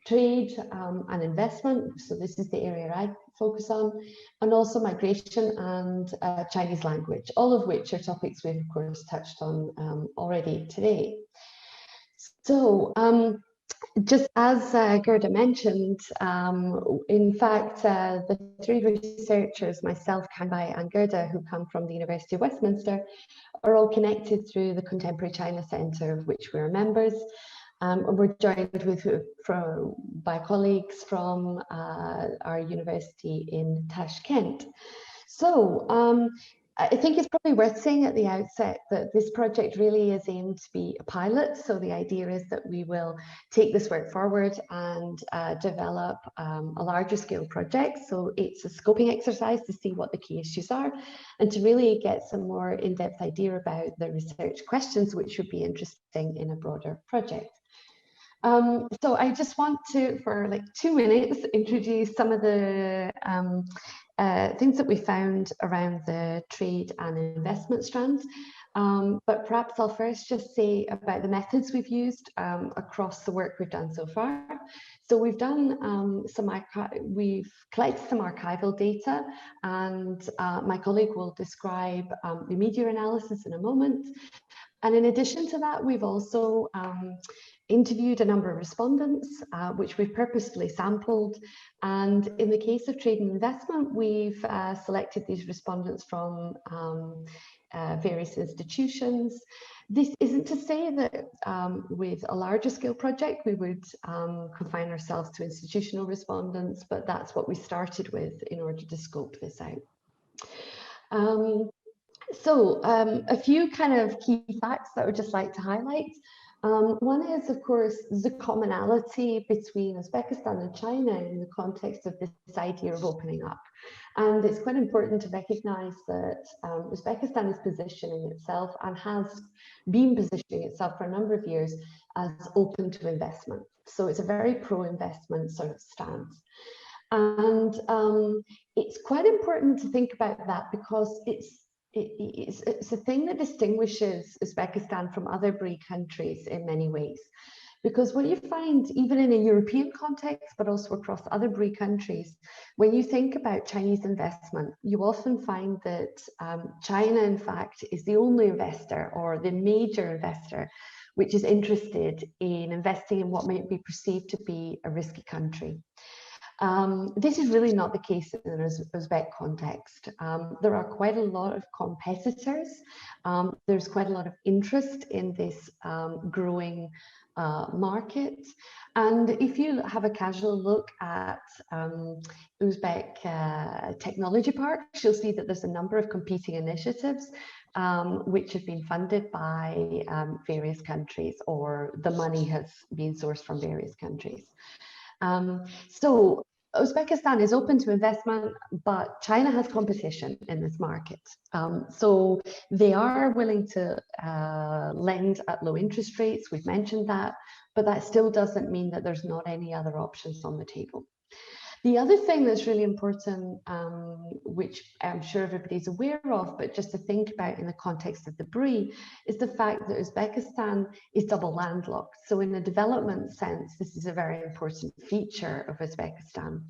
trade and investment. So this is the area I focus on, and also migration and Chinese language, all of which are topics we've of course touched on already today. So just as Gerda mentioned, in fact, the 3 researchers, myself, Kanbai and Gerda, who come from the University of Westminster, are all connected through the Contemporary China Centre, of which we're members. We're joined by colleagues from our university in Tashkent. So I think it's probably worth saying at the outset that this project really is aimed to be a pilot. So the idea is that we will take this work forward and develop a larger scale project. So it's a scoping exercise to see what the key issues are and to really get some more in-depth idea about the research questions which would be interesting in a broader project. So I just want to, for like 2 minutes, introduce some of the things that we found around the trade and investment strands. But perhaps I'll first just say about the methods we've used across the work we've done so far. So we've done we've collected some archival data, and my colleague will describe the media analysis in a moment. And in addition to that, we've also interviewed a number of respondents, which we've purposefully sampled. And in the case of trade and investment, we've selected these respondents from various institutions. This isn't to say that with a larger scale project, we would confine ourselves to institutional respondents, but that's what we started with in order to scope this out. So a few kind of key facts that I would just like to highlight. One is, of course, the commonality between Uzbekistan and China in the context of this idea of opening up. And it's quite important to recognize that Uzbekistan is positioning itself and has been positioning itself for a number of years as open to investment. So it's a very pro-investment sort of stance. And it's quite important to think about that because it's a thing that distinguishes Uzbekistan from other BRI countries in many ways. Because what you find, even in a European context, but also across other BRI countries, when you think about Chinese investment, you often find that China, in fact, is the only investor or the major investor which is interested in investing in what might be perceived to be a risky country. This is really not the case in an Uzbek context. There are quite a lot of competitors. There's quite a lot of interest in this growing market. And if you have a casual look at Uzbek technology parks, you'll see that there's a number of competing initiatives which have been funded by various countries, or the money has been sourced from various countries. So Uzbekistan is open to investment, but China has competition in this market. So they are willing to lend at low interest rates. We've mentioned that, but that still doesn't mean that there's not any other options on the table. The other thing that's really important, which I'm sure everybody's aware of, but just to think about in the context of the BRI, is the fact that Uzbekistan is double landlocked. So in a development sense, this is a very important feature of Uzbekistan.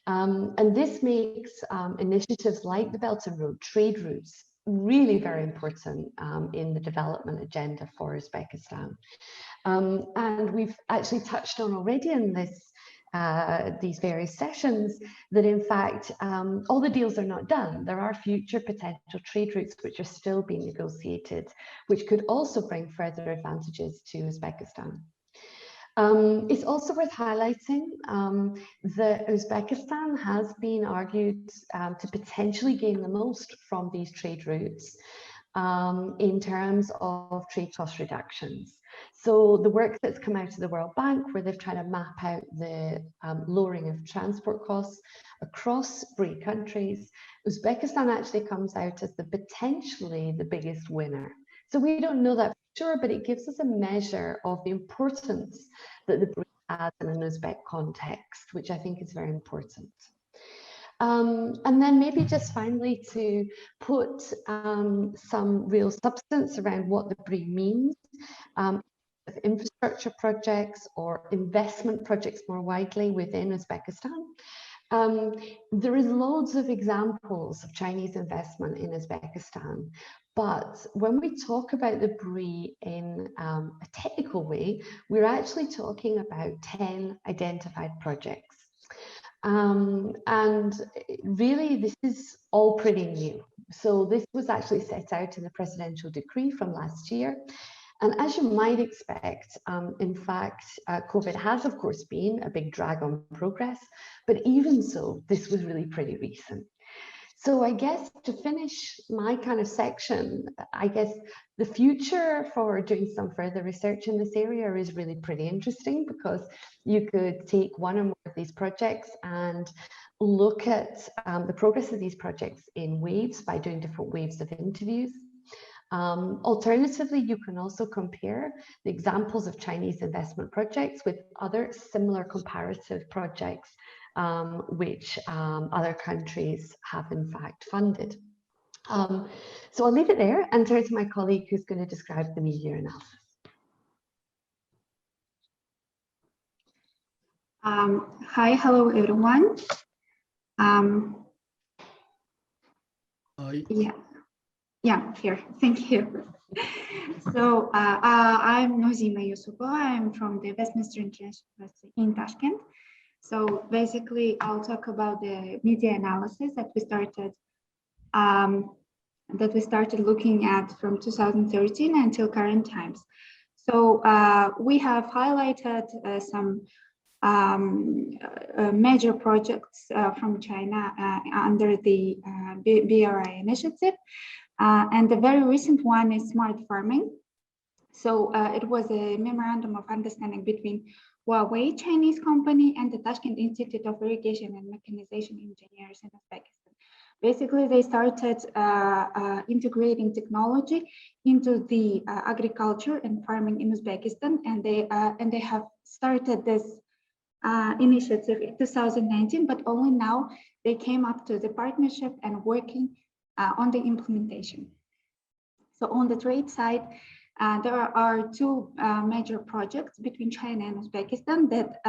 And this makes initiatives like the Belt and Road trade routes really very important in the development agenda for Uzbekistan. And we've actually touched on already in this these various sessions that in fact all the deals are not done. There are future potential trade routes which are still being negotiated, which could also bring further advantages to Uzbekistan. It's also worth highlighting that Uzbekistan has been argued to potentially gain the most from these trade routes in terms of trade cost reductions. So the work that's come out of the World Bank, where they've tried to map out the lowering of transport costs across BRI countries, Uzbekistan actually comes out as potentially the biggest winner. So we don't know that for sure, but it gives us a measure of the importance that the BRI has in an Uzbek context, which I think is very important. And then maybe just finally to put some real substance around what the BRI means. Infrastructure projects or investment projects more widely within Uzbekistan. There is loads of examples of Chinese investment in Uzbekistan, but when we talk about the BRI in a technical way, we're actually talking about 10 identified projects. And really, this is all pretty new. So this was actually set out in the presidential decree from last year. And as you might expect, in fact, COVID has, of course, been a big drag on progress, but even so, this was really pretty recent. So I guess to finish my kind of section, I guess the future for doing some further research in this area is really pretty interesting, because you could take one or more of these projects and look at the progress of these projects in waves by doing different waves of interviews. Alternatively, you can also compare the examples of Chinese investment projects with other similar comparative projects which other countries have in fact funded. So I'll leave it there and turn to my colleague who's going to describe the media analysis. Hi, hello everyone. Yeah, here, thank you. So I'm Nozima Yusupova. I'm from the Westminster University in Tashkent. So basically, I'll talk about the media analysis that we started looking at from 2013 until current times. So we have highlighted some major projects from China under the BRI initiative. And the very recent one is smart farming. So it was a memorandum of understanding between Huawei, Chinese company, and the Tashkent Institute of Irrigation and Mechanization Engineers in Uzbekistan. Basically, they started integrating technology into the agriculture and farming in Uzbekistan, and they have started this initiative in 2019, but only now they came up to the partnership and working on the implementation. So on the trade side, there are two major projects between China and Uzbekistan that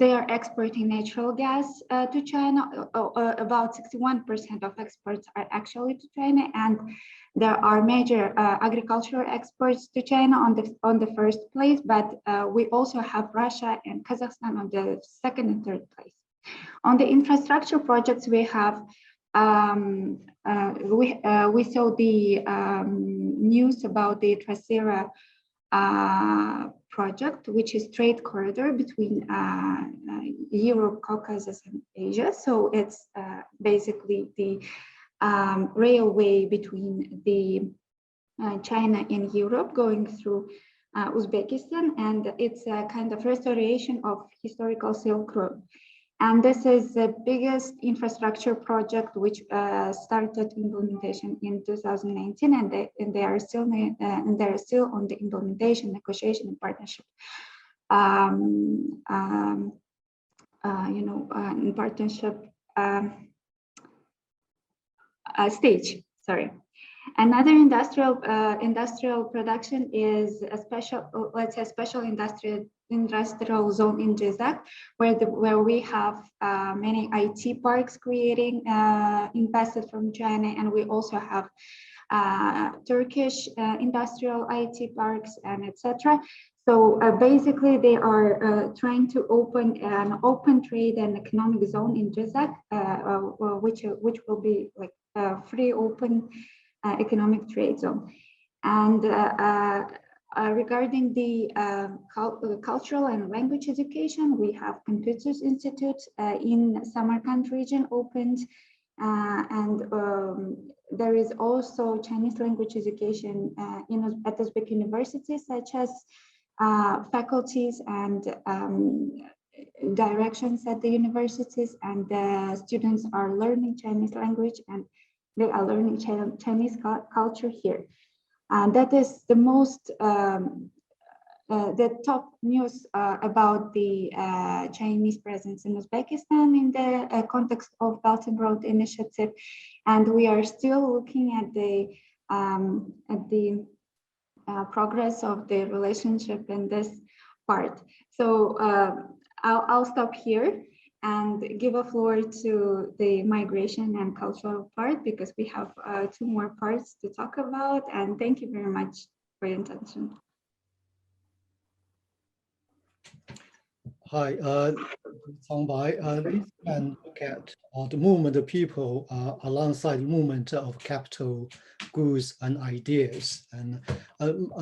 they are exporting natural gas to China. About 61% of exports are actually to China, and there are major agricultural exports to China on the first place, but we also have Russia and Kazakhstan on the second and third place. On the infrastructure projects, we have we saw the news about the Trasera project, which is trade corridor between Europe, Caucasus, and Asia. So it's basically the railway between the China and Europe going through Uzbekistan, and it's a kind of restoration of historical Silk Road. And this is the biggest infrastructure project which started implementation in 2019, and they are still on the implementation, negotiation, and partnership. In partnership stage. Sorry. Another industrial production is a special, let's say, a special industrial zone in Jizak, where we have many IT parks creating invested from China, and we also have Turkish industrial IT parks and etc. So basically, they are trying to open an open trade and economic zone in Jizak, which will be like a free open economic trade zone. And regarding the cultural and language education, we have Confucius Institute in Samarkand region opened, and there is also Chinese language education at Uzbek universities, such as faculties and directions at the universities, and the students are learning Chinese language and they are learning Chinese culture here. And that is the most, the top news about the Chinese presence in Uzbekistan in the context of Belt and Road Initiative. And we are still looking at the progress of the relationship in this part. So I'll stop here and give a floor to the migration and cultural part, because we have two more parts to talk about. And thank you very much for your attention. Hi, Song Bai. We can look at the movement of people alongside the movement of capital, goods, and ideas. And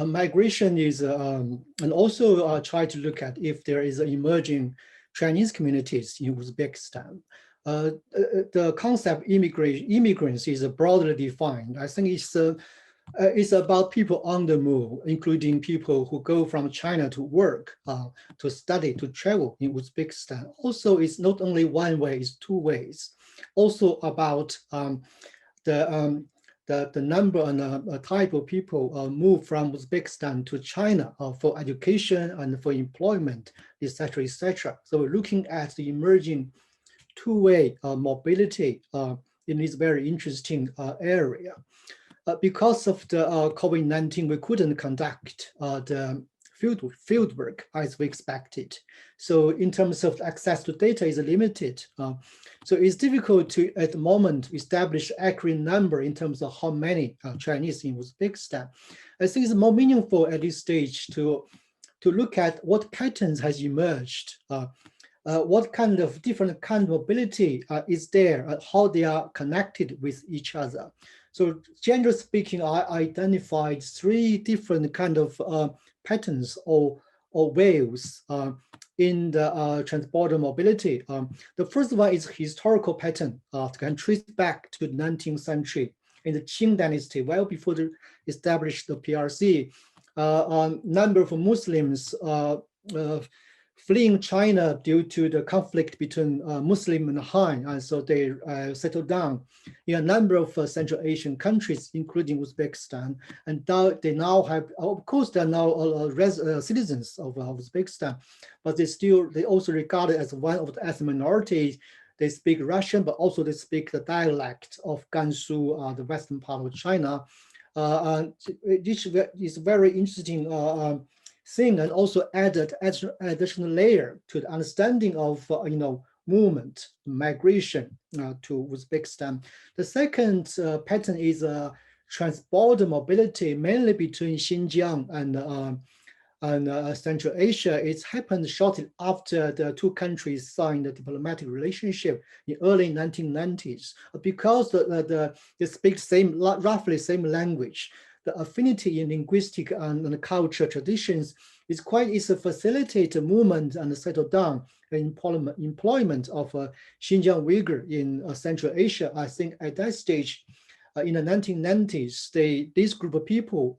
migration is, and also try to look at if there is emerging Chinese communities in Uzbekistan. The concept immigrants is broadly defined. I think it's about people on the move, including people who go from China to work, to study, to travel in Uzbekistan. Also, it's not only one way, it's two ways. Also about the number and type of people move from Uzbekistan to China for education and for employment, etc., etc. So we're looking at the emerging two-way mobility in this very interesting area. Because of the COVID-19, we couldn't conduct the field work as we expected. So in terms of access to data is limited. So it's difficult to, at the moment, establish accurate number in terms of how many Chinese in Uzbekistan. I think it's more meaningful at this stage to look at what patterns has emerged, what kind of different kind of mobility is there, how they are connected with each other. So generally speaking, I identified three different kind of patterns or waves in the transborder mobility. The first one is historical pattern, can trace back to the 19th century in the Qing dynasty, well before they established the PRC. Number of Muslims fleeing China due to the conflict between Muslim and Han, and so they settled down in a number of Central Asian countries, including Uzbekistan. And they now have, of course, they are now citizens of Uzbekistan, but they also regarded as one of the ethnic minorities. They speak Russian, but also they speak the dialect of Gansu, the western part of China. This is very interesting thing, and also added additional layer to the understanding of movement, migration to Uzbekistan. The second pattern is transborder mobility, mainly between Xinjiang and Central Asia. It's happened shortly after the two countries signed a diplomatic relationship in early 1990s. Because they speak roughly same language, the affinity in linguistic and cultural traditions is to facilitate movement and settle down employment of Xinjiang Uyghur in Central Asia. I think at that stage, in the 1990s, this group of people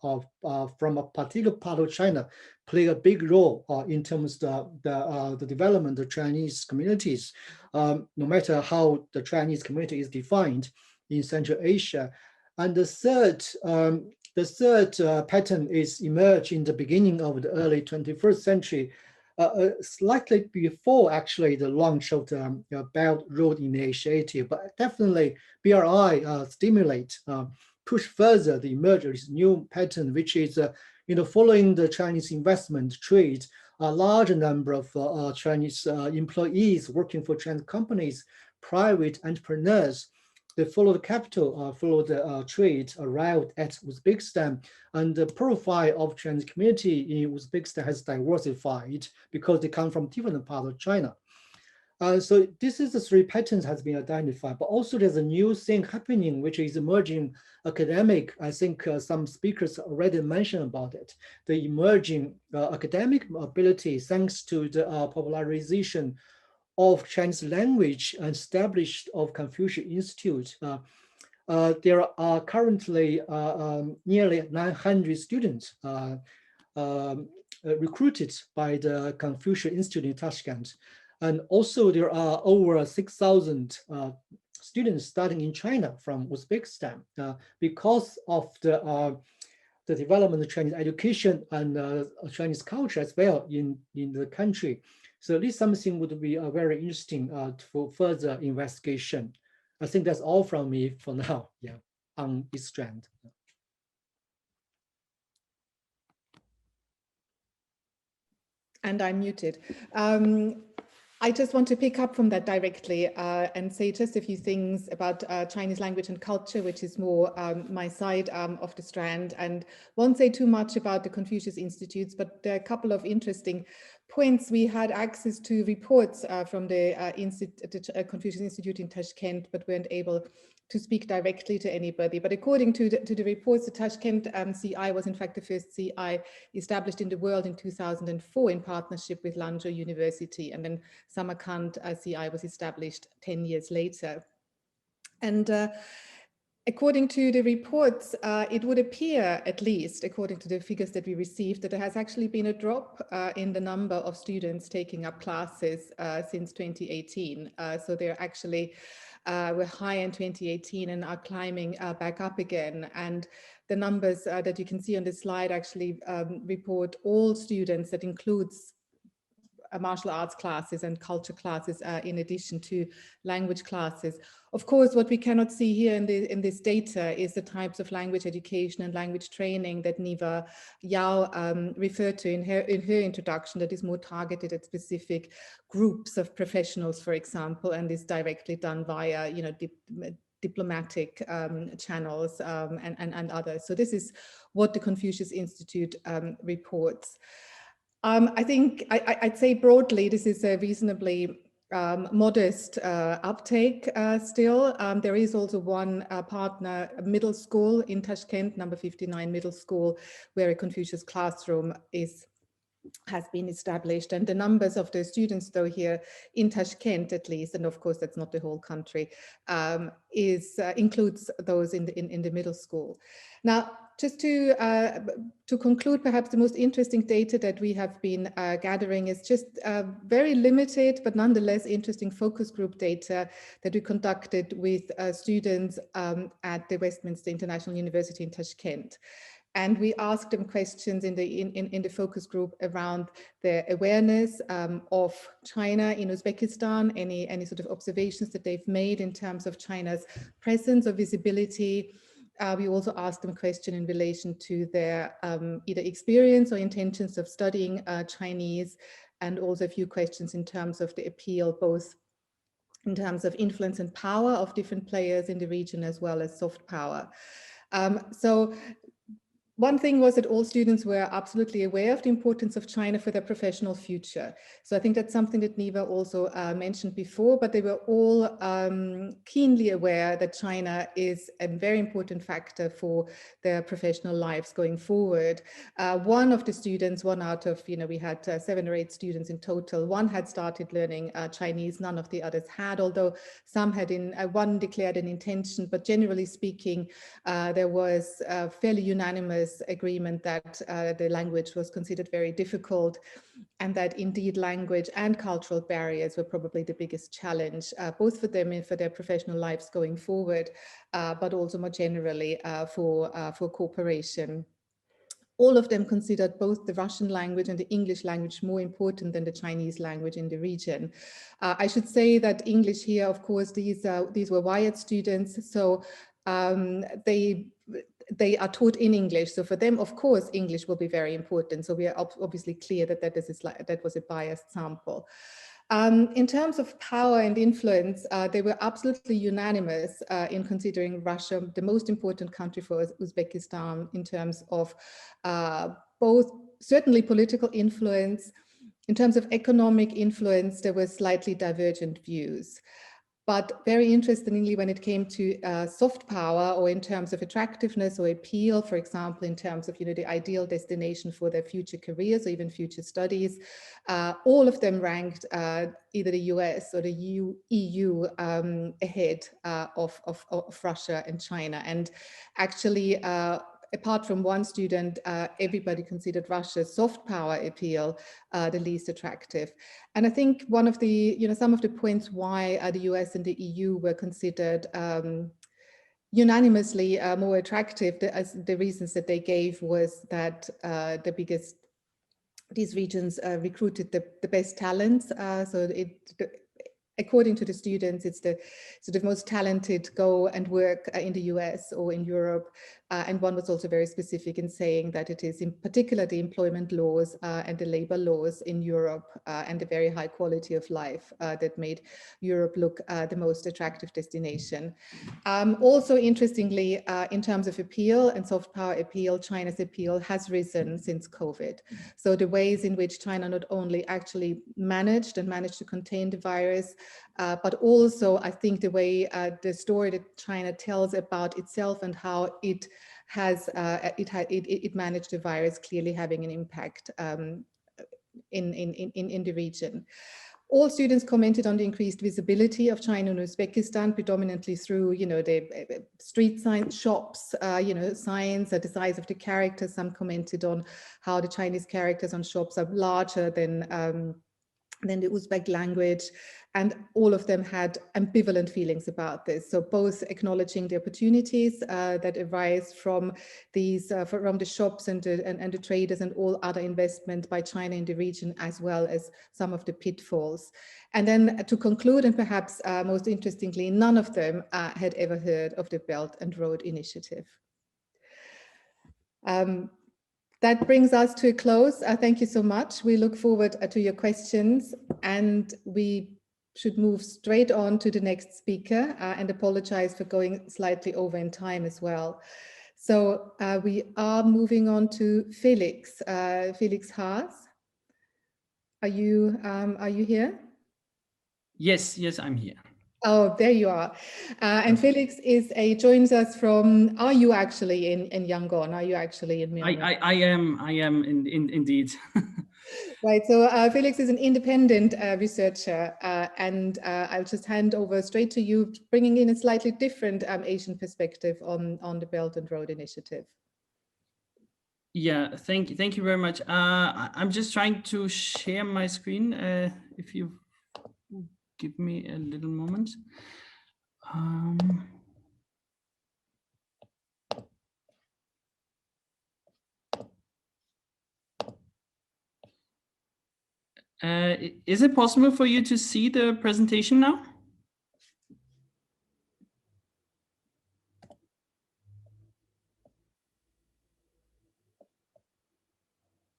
from a particular part of China play a big role in terms of the development of Chinese communities, no matter how the Chinese community is defined in Central Asia. And the third pattern is emerged in the beginning of the early 21st century, slightly before actually the launch of the Belt Road Initiative, but definitely BRI push further the emergence new pattern, which is following the Chinese investment trade, a large number of Chinese employees working for Chinese companies, private entrepreneurs. They follow the capital, follow the trade, arrived at Uzbekistan, and the profile of Chinese community in Uzbekistan has diversified because they come from different parts of China. So this is the three patterns has been identified, but also there's a new thing happening, which is emerging academic. I think some speakers already mentioned about it. The emerging academic mobility, thanks to the popularization of Chinese language and established of Confucius Institute. There are currently nearly 900 students recruited by the Confucius Institute in Tashkent. And also there are over 6,000 students studying in China from Uzbekistan because of the development of Chinese education and Chinese culture as well in the country. So this something would be very interesting for further investigation. I think that's all from me for now, yeah, on this strand. And I'm muted. I just want to pick up from that directly and say just a few things about Chinese language and culture, which is more my side of the strand, and won't say too much about the Confucius Institutes, but there are a couple of interesting points. We had access to reports from the Confucius Institute in Tashkent, but weren't able to speak directly to anybody. But according to the reports, the Tashkent CI was in fact the first CI established in the world in 2004 in partnership with Lanzhou University. And then Samarkand CI was established 10 years later. And according to the reports, it would appear, at least according to the figures that we received, that there has actually been a drop in the number of students taking up classes since 2018. So they're actually were high in 2018 and are climbing back up again. And the numbers that you can see on this slide actually report all students. That includes martial arts classes and culture classes in addition to language classes. Of course, what we cannot see here in this data is the types of language education and language training that Niva Yao referred to in her introduction, that is more targeted at specific groups of professionals, for example, and is directly done via, you know, diplomatic channels and others. So this is what the Confucius Institute reports. I think I'd say broadly, this is a reasonably modest uptake still. There is also one partner middle school in Tashkent, number 59 middle school, where a Confucius classroom has been established, and the numbers of the students though here in Tashkent at least, and of course that's not the whole country, includes those in the middle school. Now, just to conclude, perhaps the most interesting data that we have been gathering is just very limited but nonetheless interesting focus group data that we conducted with students at the Westminster International University in Tashkent. And we asked them questions in the focus group around their awareness of China in Uzbekistan, any sort of observations that they've made in terms of China's presence or visibility. We also asked them a question in relation to their either experience or intentions of studying Chinese, and also a few questions in terms of the appeal, both in terms of influence and power of different players in the region, as well as soft power. So one thing was that all students were absolutely aware of the importance of China for their professional future. So I think that's something that Niva also mentioned before, but they were all keenly aware that China is a very important factor for their professional lives going forward. One of the students, one out of, we had 7 or 8 students in total, one had started learning Chinese, none of the others had, although some had one declared an intention, but generally speaking, there was a fairly unanimous agreement that the language was considered very difficult, and that indeed language and cultural barriers were probably the biggest challenge, both for them and for their professional lives going forward, but also more generally for cooperation. All of them considered both the Russian language and the English language more important than the Chinese language in the region. I should say that English here, of course, these were WIAT students, so they are taught in English. So for them, of course, English will be very important. So we are obviously clear that that was a biased sample. In terms of power and influence, they were absolutely unanimous in considering Russia the most important country for Uzbekistan in terms of both certainly political influence. In terms of economic influence, there were slightly divergent views. But very interestingly, when it came to soft power, or in terms of attractiveness or appeal, for example, in terms of the ideal destination for their future careers or even future studies, all of them ranked either the US or the EU ahead of Russia and China. And actually, apart from one student, everybody considered Russia's soft power appeal the least attractive. And I think one of the, some of the points why the US and the EU were considered unanimously more attractive, the reasons that they gave was that these regions recruited the best talents. So according to the students, it's the sort of most talented go and work in the US or in Europe. And one was also very specific in saying that it is in particular the employment laws and the labor laws in Europe and the very high quality of life that made Europe look the most attractive destination. Also, interestingly, in terms of appeal and soft power appeal, China's appeal has risen since COVID. So the ways in which China not only actually managed to contain the virus, but also I think the way the story that China tells about itself and how it has it managed the virus, clearly having an impact in the region. All students commented on the increased visibility of China and Uzbekistan, predominantly through, you know, the street sign shops, you know, signs, the size of the characters. Some commented on how the Chinese characters on shops are larger than the Uzbek language, and all of them had ambivalent feelings about this. So both acknowledging the opportunities that arise from these, from the shops and the traders and all other investment by China in the region, as well as some of the pitfalls. And then to conclude, and perhaps most interestingly, none of them had ever heard of the Belt and Road Initiative. That brings us to a close. Thank you so much. We look forward to your questions, and we should move straight on to the next speaker, and apologize for going slightly over in time as well. So we are moving on to Felix, Felix Haas. Are you here? Yes, I'm here. Oh, there you are. And Felix joins us from, are you actually in Yangon? Are you actually in Myanmar? I am indeed. Right, so Felix is an independent researcher, and I'll just hand over straight to you, bringing in a slightly different Asian perspective on the Belt and Road Initiative. Yeah, thank you very much. I'm just trying to share my screen. If you give me a little moment. Is it possible for you to see the presentation now?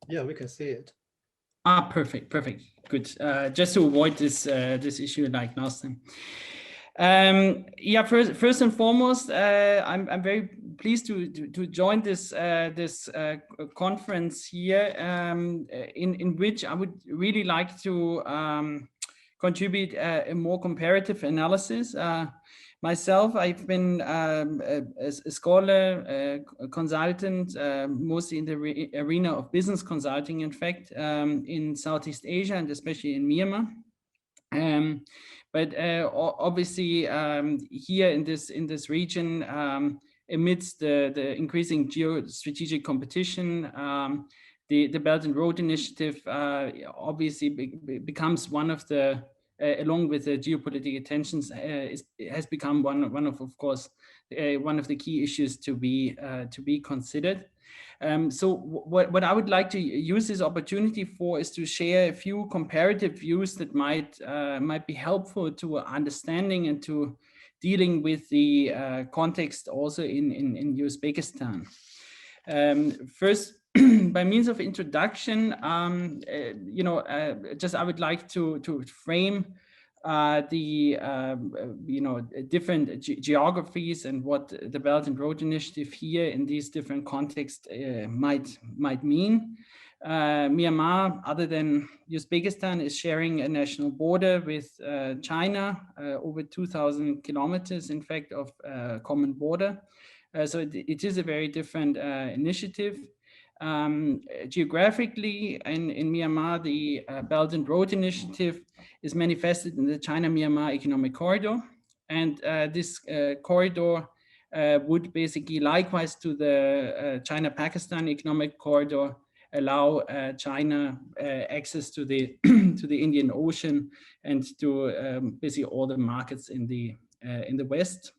Yeah, we can see it. Ah, perfect, good. Just to avoid this issue like last time. Yeah, first and foremost, I'm very pleased to join this conference here, in which I would really like to contribute a more comparative analysis. Myself, I've been a scholar, a consultant, mostly in the arena of business consulting, in fact, in Southeast Asia and especially in Myanmar. But obviously, here in this region, amidst the increasing geostrategic competition, the Belt and Road Initiative obviously becomes one of the, along with the geopolitical tensions, has become one of course, one of the key issues to be considered. So what I would like to use this opportunity for is to share a few comparative views that might be helpful to understanding and to dealing with the context also in Uzbekistan. First, by means of introduction, just I would like to frame the different geographies and what the Belt and Road Initiative here in these different contexts might mean. Myanmar, other than Uzbekistan, is sharing a national border with China, over 2,000 kilometers, in fact, of common border. So it is a very different initiative. Geographically, in Myanmar, the Belt and Road Initiative is manifested in the China-Myanmar Economic Corridor. And this corridor would basically, likewise to the China-Pakistan Economic Corridor, allow China access to the to the Indian Ocean and to basically all the markets in the West.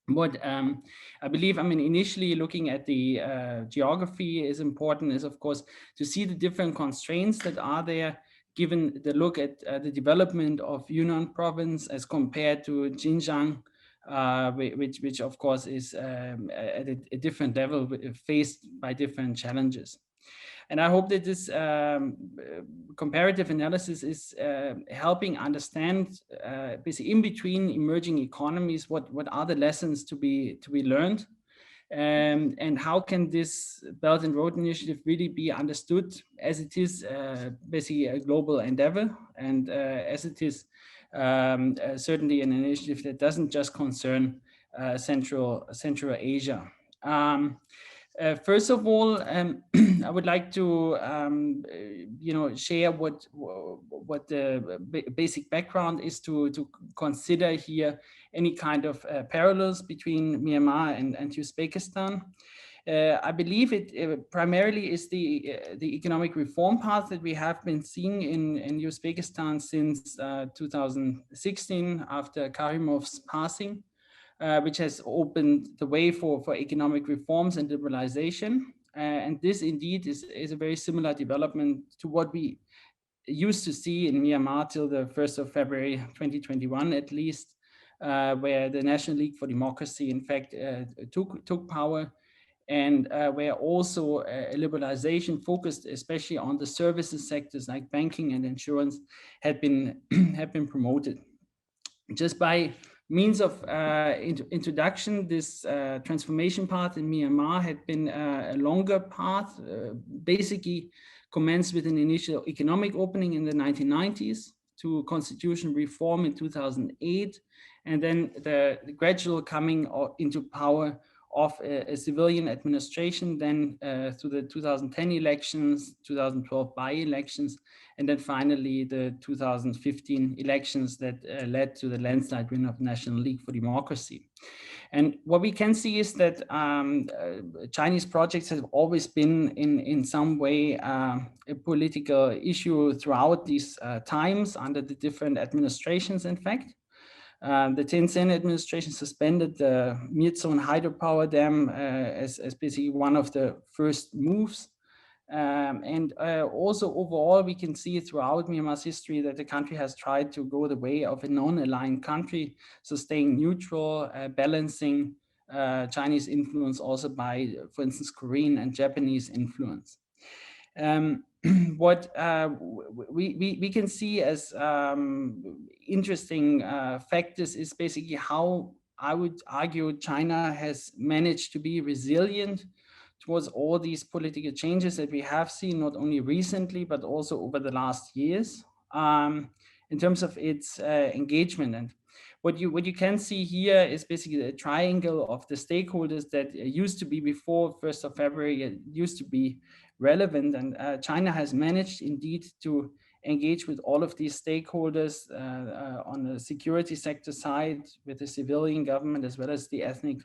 What I believe, initially looking at the geography is important is, of course, to see the different constraints that are there given the look at the development of Yunnan province as compared to Xinjiang, which of course is at a different level, faced by different challenges. And I hope that this comparative analysis is helping understand, basically in between emerging economies, what are the lessons to be learned, and how can this Belt and Road Initiative really be understood as it is basically a global endeavor, and as it is certainly an initiative that doesn't just concern Central Asia. First of all, I would like to, share what the basic background is to consider here any kind of parallels between Myanmar and Uzbekistan. I believe it primarily is the economic reform path that we have been seeing in Uzbekistan since 2016 after Karimov's passing. Which has opened the way for economic reforms and liberalization. And this indeed is a very similar development to what we used to see in Myanmar till the 1st of February 2021 at least, where the National League for Democracy in fact took power, and where also a liberalization focused especially on the services sectors like banking and insurance had been promoted. Just by means of introduction, this transformation path in Myanmar had been a longer path, basically commenced with an initial economic opening in the 1990s to constitutional reform in 2008, and then the gradual coming into power of a civilian administration, then through the 2010 elections, 2012 by-elections, and then finally the 2015 elections that led to the landslide win of National League for Democracy. And what we can see is that Chinese projects have always been in some way a political issue throughout these times under the different administrations, in fact. The Tencent administration suspended the Mirzon hydropower dam as basically one of the first moves. And also overall, we can see throughout Myanmar's history that the country has tried to go the way of a non-aligned country, so staying neutral, balancing Chinese influence also by, for instance, Korean and Japanese influence. What we can see as interesting factors is basically how I would argue China has managed to be resilient towards all these political changes that we have seen, not only recently, but also over the last years, in terms of its engagement. And what you can see here is basically a triangle of the stakeholders that used to be before 1st of February, it used to be relevant. And China has managed indeed to engage with all of these stakeholders on the security sector side, with the civilian government, as well as the ethnic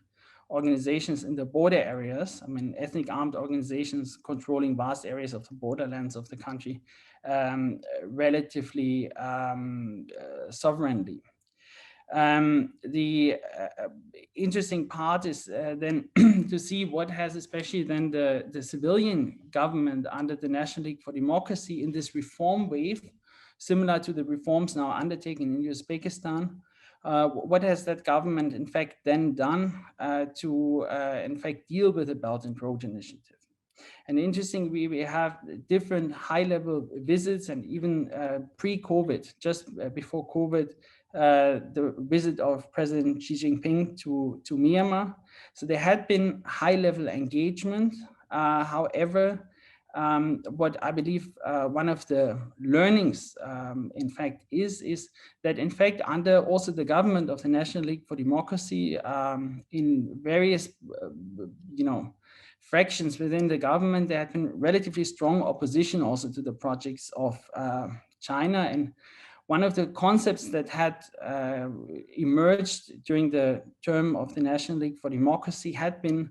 organizations in the border areas. I mean, ethnic armed organizations controlling vast areas of the borderlands of the country relatively sovereignly. The interesting part is then to see what has especially then the civilian government under the National League for Democracy in this reform wave, similar to the reforms now undertaken in Uzbekistan. What has that government in fact then done to in fact deal with the Belt and Road Initiative? And interestingly, we have different high-level visits, and even pre-COVID, just before COVID, the visit of President Xi Jinping to Myanmar. So there had been high-level engagement. However, what I believe one of the learnings, in fact, is that in fact under also the government of the National League for Democracy, in various fractions within the government, there had been relatively strong opposition also to the projects of China. And one of the concepts that had emerged during the term of the National League for Democracy had been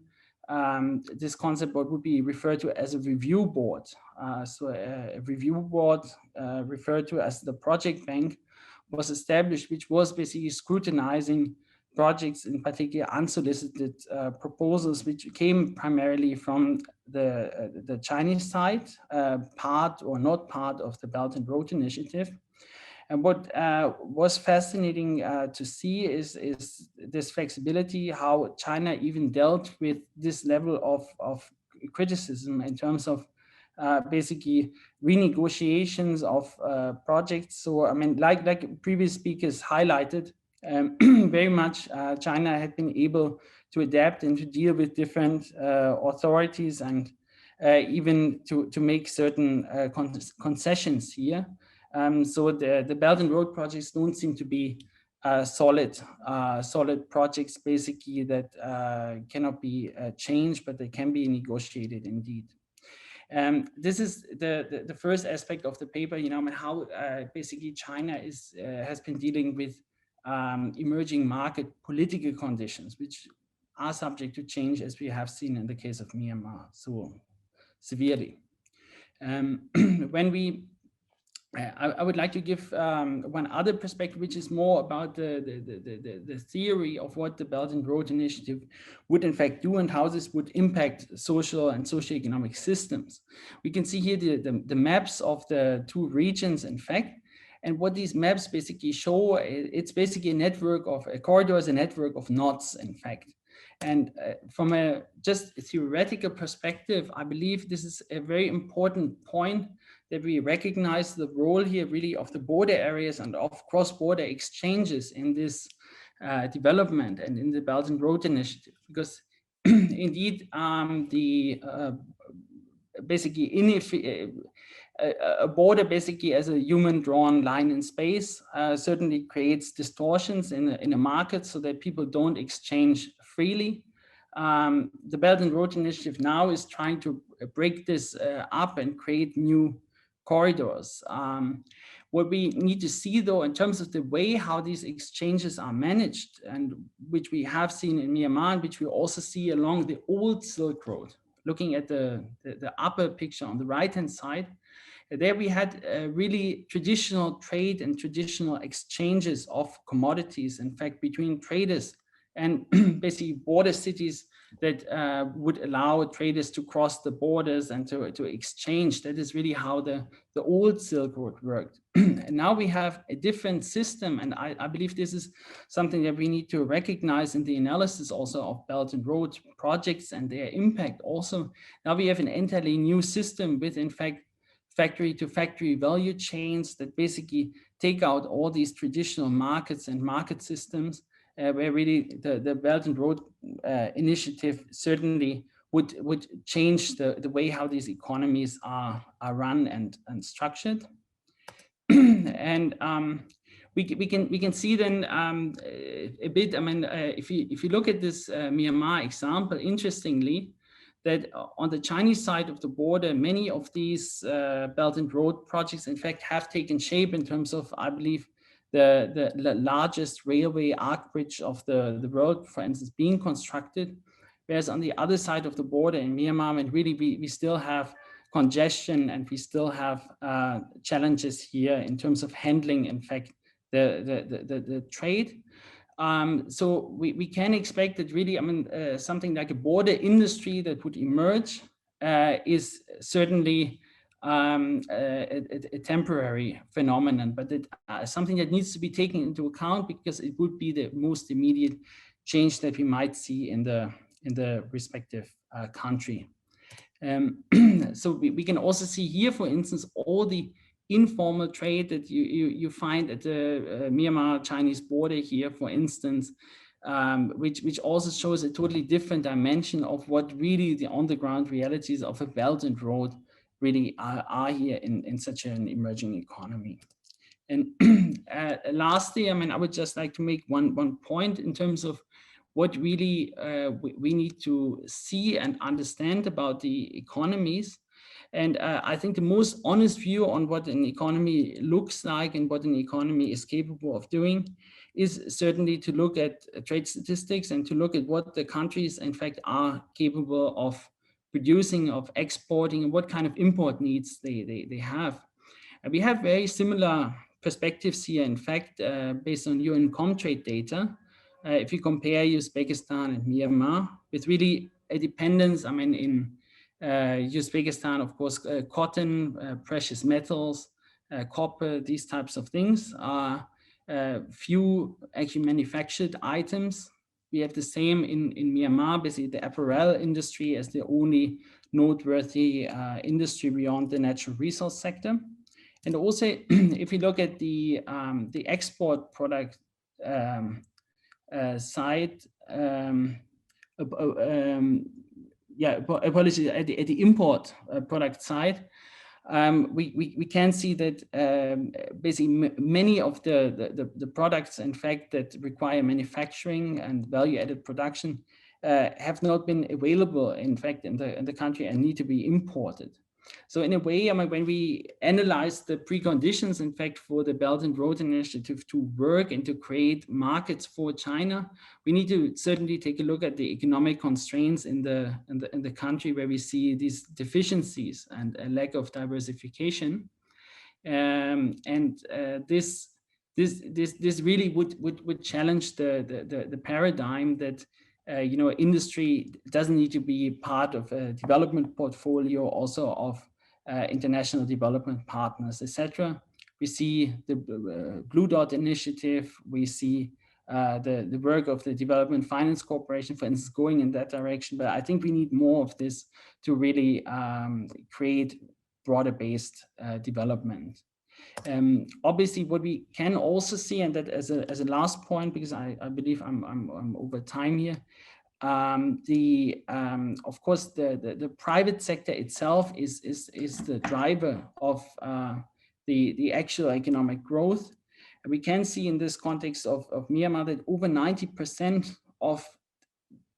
this concept, what would be referred to as a review board. So a review board referred to as the project bank was established, which was basically scrutinizing projects, in particular unsolicited proposals, which came primarily from the Chinese side, part or not part of the Belt and Road Initiative. And what was fascinating to see is this flexibility, how China even dealt with this level of criticism in terms of basically renegotiations of projects. So, I mean, like previous speakers highlighted, very much China had been able to adapt and to deal with different authorities and even to make certain concessions here. So the Belt and Road projects don't seem to be solid projects, basically, that cannot be changed, but they can be negotiated indeed. This is the first aspect of the paper, you know, and how basically China has been dealing with emerging market political conditions, which are subject to change, as we have seen in the case of Myanmar so severely. When we I would like to give one other perspective, which is more about the theory of what the Belt and Road Initiative would in fact do and how this would impact social and socioeconomic systems. We can see here the maps of the two regions, in fact, and what these maps basically show, it's basically a network of a corridor, is a network of knots, in fact. And from a just theoretical perspective, I believe this is a very important point, that we recognize the role here really of the border areas and of cross-border exchanges in this development and in the Belt and Road Initiative, because indeed basically a border basically as a human drawn line in space certainly creates distortions in a market so that people don't exchange freely. The Belt and Road Initiative now is trying to break this up and create new corridors. What we need to see, though, in terms of the way how these exchanges are managed, and which we have seen in Myanmar, and which we also see along the old Silk Road, looking at the upper picture on the right-hand side, there we had really traditional trade and traditional exchanges of commodities, in fact, between traders and basically border cities that would allow traders to cross the borders and to exchange. That is really how the old Silk Road worked. And now we have a different system, and I believe this is something that we need to recognize in the analysis also of Belt and Road projects and their impact also. Now we have an entirely new system with, in fact, factory-to-factory value chains that basically take out all these traditional markets and market systems, where really the Belt and Road Initiative certainly would change the way how these economies are run and structured. And we can see then a bit, I mean, if you look at this Myanmar example, interestingly, that on the Chinese side of the border, many of these Belt and Road projects, in fact, have taken shape in terms of, I believe, the largest railway arc bridge of the world, for instance, being constructed. Whereas on the other side of the border in Myanmar, and really we still have congestion and we still have challenges here in terms of handling, in fact, the trade. So we can expect that really, I mean, something like a border industry that would emerge is certainly a temporary phenomenon, but it, something that needs to be taken into account, because it would be the most immediate change that we might see in the respective country. So we can also see here, for instance, all the informal trade that you find at the Myanmar-Chinese border here, for instance, which also shows a totally different dimension of what really the on-the-ground realities of a Belt and Road really are here in such an emerging economy. And lastly, I mean, I would just like to make one point in terms of what really we need to see and understand about the economies. And I think the most honest view on what an economy looks like and what an economy is capable of doing is certainly to look at trade statistics and to look at what the countries, in fact, are capable of producing, of exporting, and what kind of import needs they have. And we have very similar perspectives here, in fact, based on UN Comtrade data. if you compare Uzbekistan and Myanmar, with really a dependence, I mean, in Uzbekistan, of course, cotton, precious metals, copper, these types of things are few actually manufactured items. We have the same in Myanmar, basically the apparel industry as the only noteworthy industry beyond the natural resource sector. And also, if you look at the export product side, apologies, at the import product side, we can see that basically many of the products, in fact, that require manufacturing and value-added production have not been available, in fact, in the country and need to be imported. So in a way, I mean, when we analyze the preconditions, in fact, for the Belt and Road Initiative to work and to create markets for China, we need to certainly take a look at the economic constraints in the country where we see these deficiencies and a lack of diversification. This really would challenge the paradigm that industry doesn't need to be part of a development portfolio, also of international development partners, etc. We see the Blue Dot Initiative, we see the work of the Development Finance Corporation, for instance, going in that direction. But I think we need more of this to really create broader-based development. Obviously, what we can also see, and that as a last point, because I believe I'm over time here, of course the private sector itself is the driver of the actual economic growth. And we can see in this context of Myanmar that over 90% of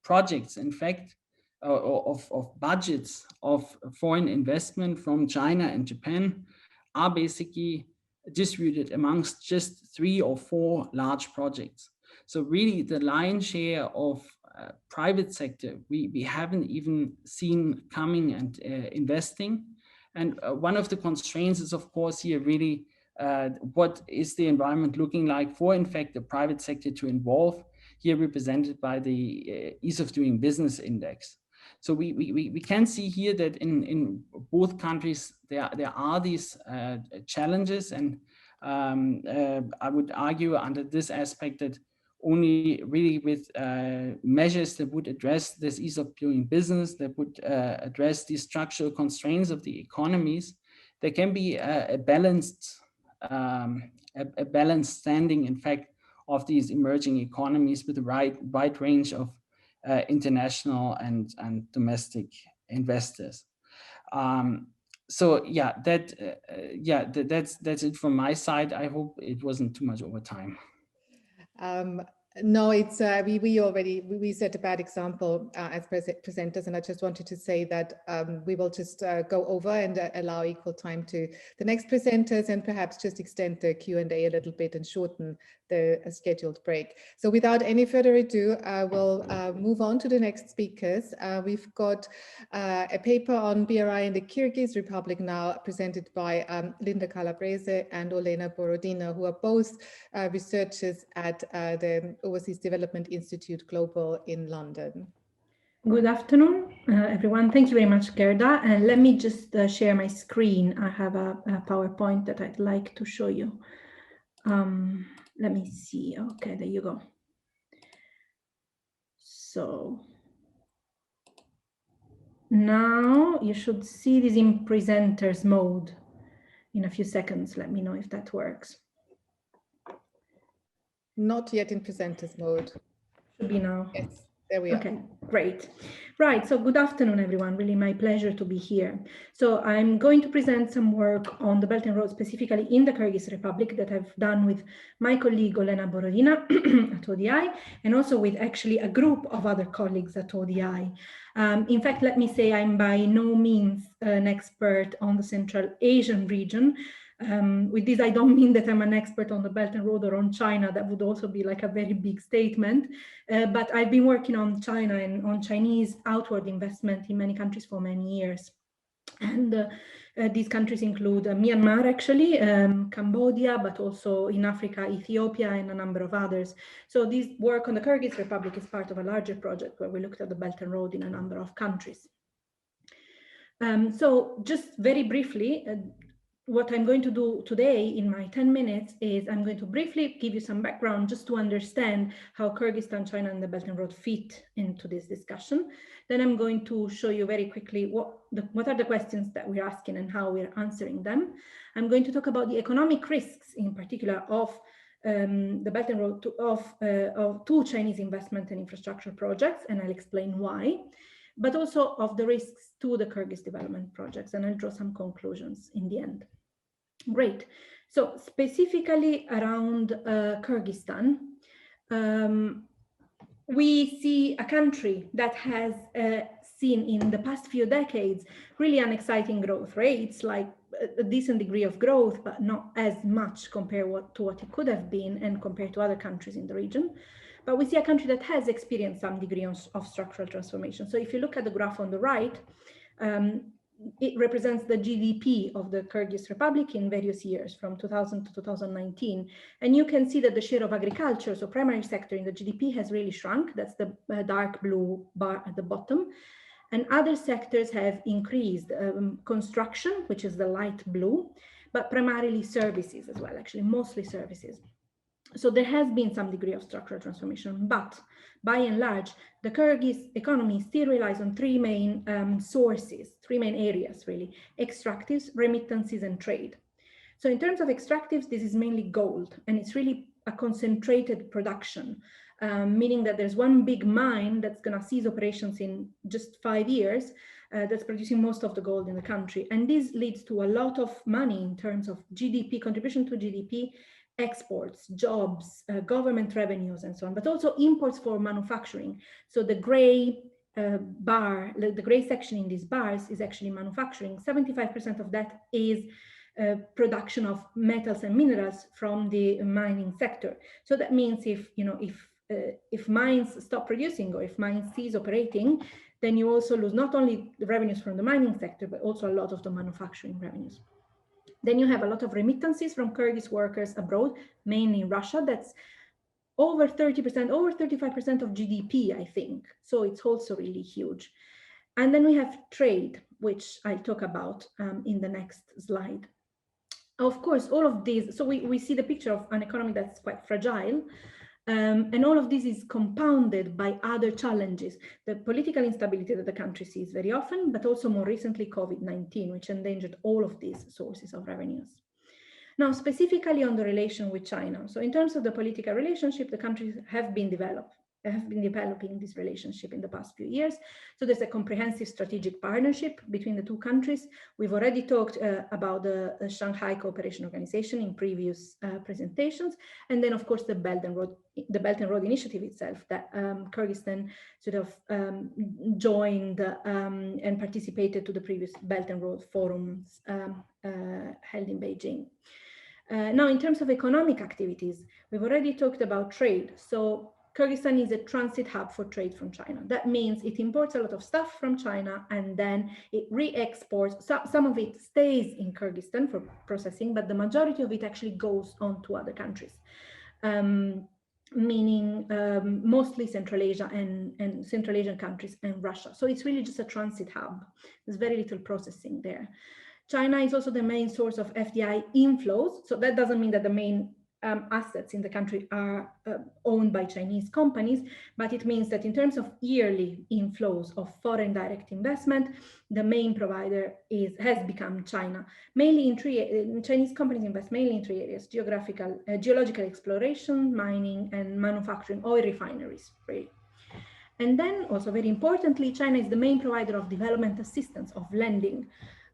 projects, in fact, of budgets of foreign investment from China and Japan are basically distributed amongst just 3 or 4 large projects. So really the lion's share of private sector, we haven't even seen coming and investing. And one of the constraints is, of course, here really what is the environment looking like for, in fact, the private sector to involve, here represented by the Ease of Doing Business Index. So we can see here that in both countries there are these challenges, and I would argue under this aspect that only really with measures that would address this ease of doing business, that would address the structural constraints of the economies, there can be a balanced standing, in fact, of these emerging economies with the wide range of international and domestic investors. So yeah, that's it from my side. I hope it wasn't too much over time. No, it's we set a bad example as presenters, and I just wanted to say that we will just go over and allow equal time to the next presenters, and perhaps just extend the Q&A a little bit and shorten the scheduled break. So without any further ado, we'll move on to the next speakers. We've got a paper on BRI in the Kyrgyz Republic now, presented by Linda Calabrese and Olena Borodina, who are both researchers at the Overseas Development Institute Global in London. Good afternoon, everyone. Thank you very much, Gerda. And let me just share my screen. I have a PowerPoint that I'd like to show you. Let me see. Okay, there you go. So now you should see this in presenters mode in a few seconds. Let me know if that works. Not yet in presenters mode. Should be now. Yes, there we are. Okay, great. Right, so good afternoon, everyone. Really my pleasure to be here. So I'm going to present some work on the Belt and Road, specifically in the Kyrgyz Republic, that I've done with my colleague Olena Borodina at ODI, and also with actually a group of other colleagues at ODI. In fact, let me say I'm by no means an expert on the Central Asian region. With this, I don't mean that I'm an expert on the Belt and Road or on China. That would also be like a very big statement. But I've been working on China and on Chinese outward investment in many countries for many years. And these countries include Myanmar, actually, Cambodia, but also in Africa, Ethiopia, and a number of others. So this work on the Kyrgyz Republic is part of a larger project where we looked at the Belt and Road in a number of countries. So just very briefly, what I'm going to do today in my 10 minutes is I'm going to briefly give you some background just to understand how Kyrgyzstan, China, and the Belt and Road fit into this discussion. Then I'm going to show you very quickly what are the questions that we're asking and how we're answering them. I'm going to talk about the economic risks, in particular, of the Belt and Road to Chinese investment and infrastructure projects, and I'll explain why, but also of the risks to the Kyrgyz development projects, and I'll draw some conclusions in the end. Great. So specifically around Kyrgyzstan, we see a country that has seen in the past few decades really an exciting growth rates, like a decent degree of growth, but not as much compared to what it could have been and compared to other countries in the region. But we see a country that has experienced some degree of structural transformation. So if you look at the graph on the right, it represents the GDP of the Kyrgyz Republic in various years from 2000 to 2019. And you can see that the share of agriculture, so primary sector in the GDP, has really shrunk. That's the dark blue bar at the bottom. And other sectors have increased, construction, which is the light blue, but primarily services as well, actually mostly services. So there has been some degree of structural transformation, but by and large, the Kyrgyz economy still relies on three main sources, three main areas really: extractives, remittances, and trade. So in terms of extractives, this is mainly gold, and it's really a concentrated production, meaning that there's one big mine that's going to cease operations in just 5 years, that's producing most of the gold in the country. And this leads to a lot of money in terms of GDP, contribution to GDP, exports, jobs, government revenues, and so on, but also imports for manufacturing. So the gray bar, the gray section in these bars is actually manufacturing. 75% of that is production of metals and minerals from the mining sector. So that means if mines stop producing or if mines cease operating, then you also lose not only the revenues from the mining sector, but also a lot of the manufacturing revenues. Then you have a lot of remittances from Kyrgyz workers abroad, mainly in Russia. That's over 30%, over 35% of GDP, I think. So it's also really huge. And then we have trade, which I'll talk about in the next slide. Of course, all of these, so we see the picture of an economy that's quite fragile. And all of this is compounded by other challenges, the political instability that the country sees very often, but also more recently Covid19, which endangered all of these sources of revenues. Now, specifically on the relation with China. So in terms of the political relationship, the countries have been developing this relationship in the past few years. So there's a comprehensive strategic partnership between the two countries. We've already talked about the Shanghai Cooperation Organization in previous presentations. And then, of course, the Belt and Road Initiative itself that Kyrgyzstan sort of joined and participated to the previous Belt and Road forums held in Beijing. Now, in terms of economic activities, we've already talked about trade. So Kyrgyzstan is a transit hub for trade from China. That means it imports a lot of stuff from China and then it re-exports. Some of it stays in Kyrgyzstan for processing, but the majority of it actually goes on to other countries, meaning mostly Central Asia and Central Asian countries and Russia. So it's really just a transit hub. There's very little processing there. China is also the main source of FDI inflows. So that doesn't mean that the main assets in the country are owned by Chinese companies, but it means that in terms of yearly inflows of foreign direct investment, the main provider has become China. Mainly in Chinese companies invest mainly in three areas: geological exploration, mining, and manufacturing, oil refineries, really. And then also very importantly, China is the main provider of development assistance, of lending.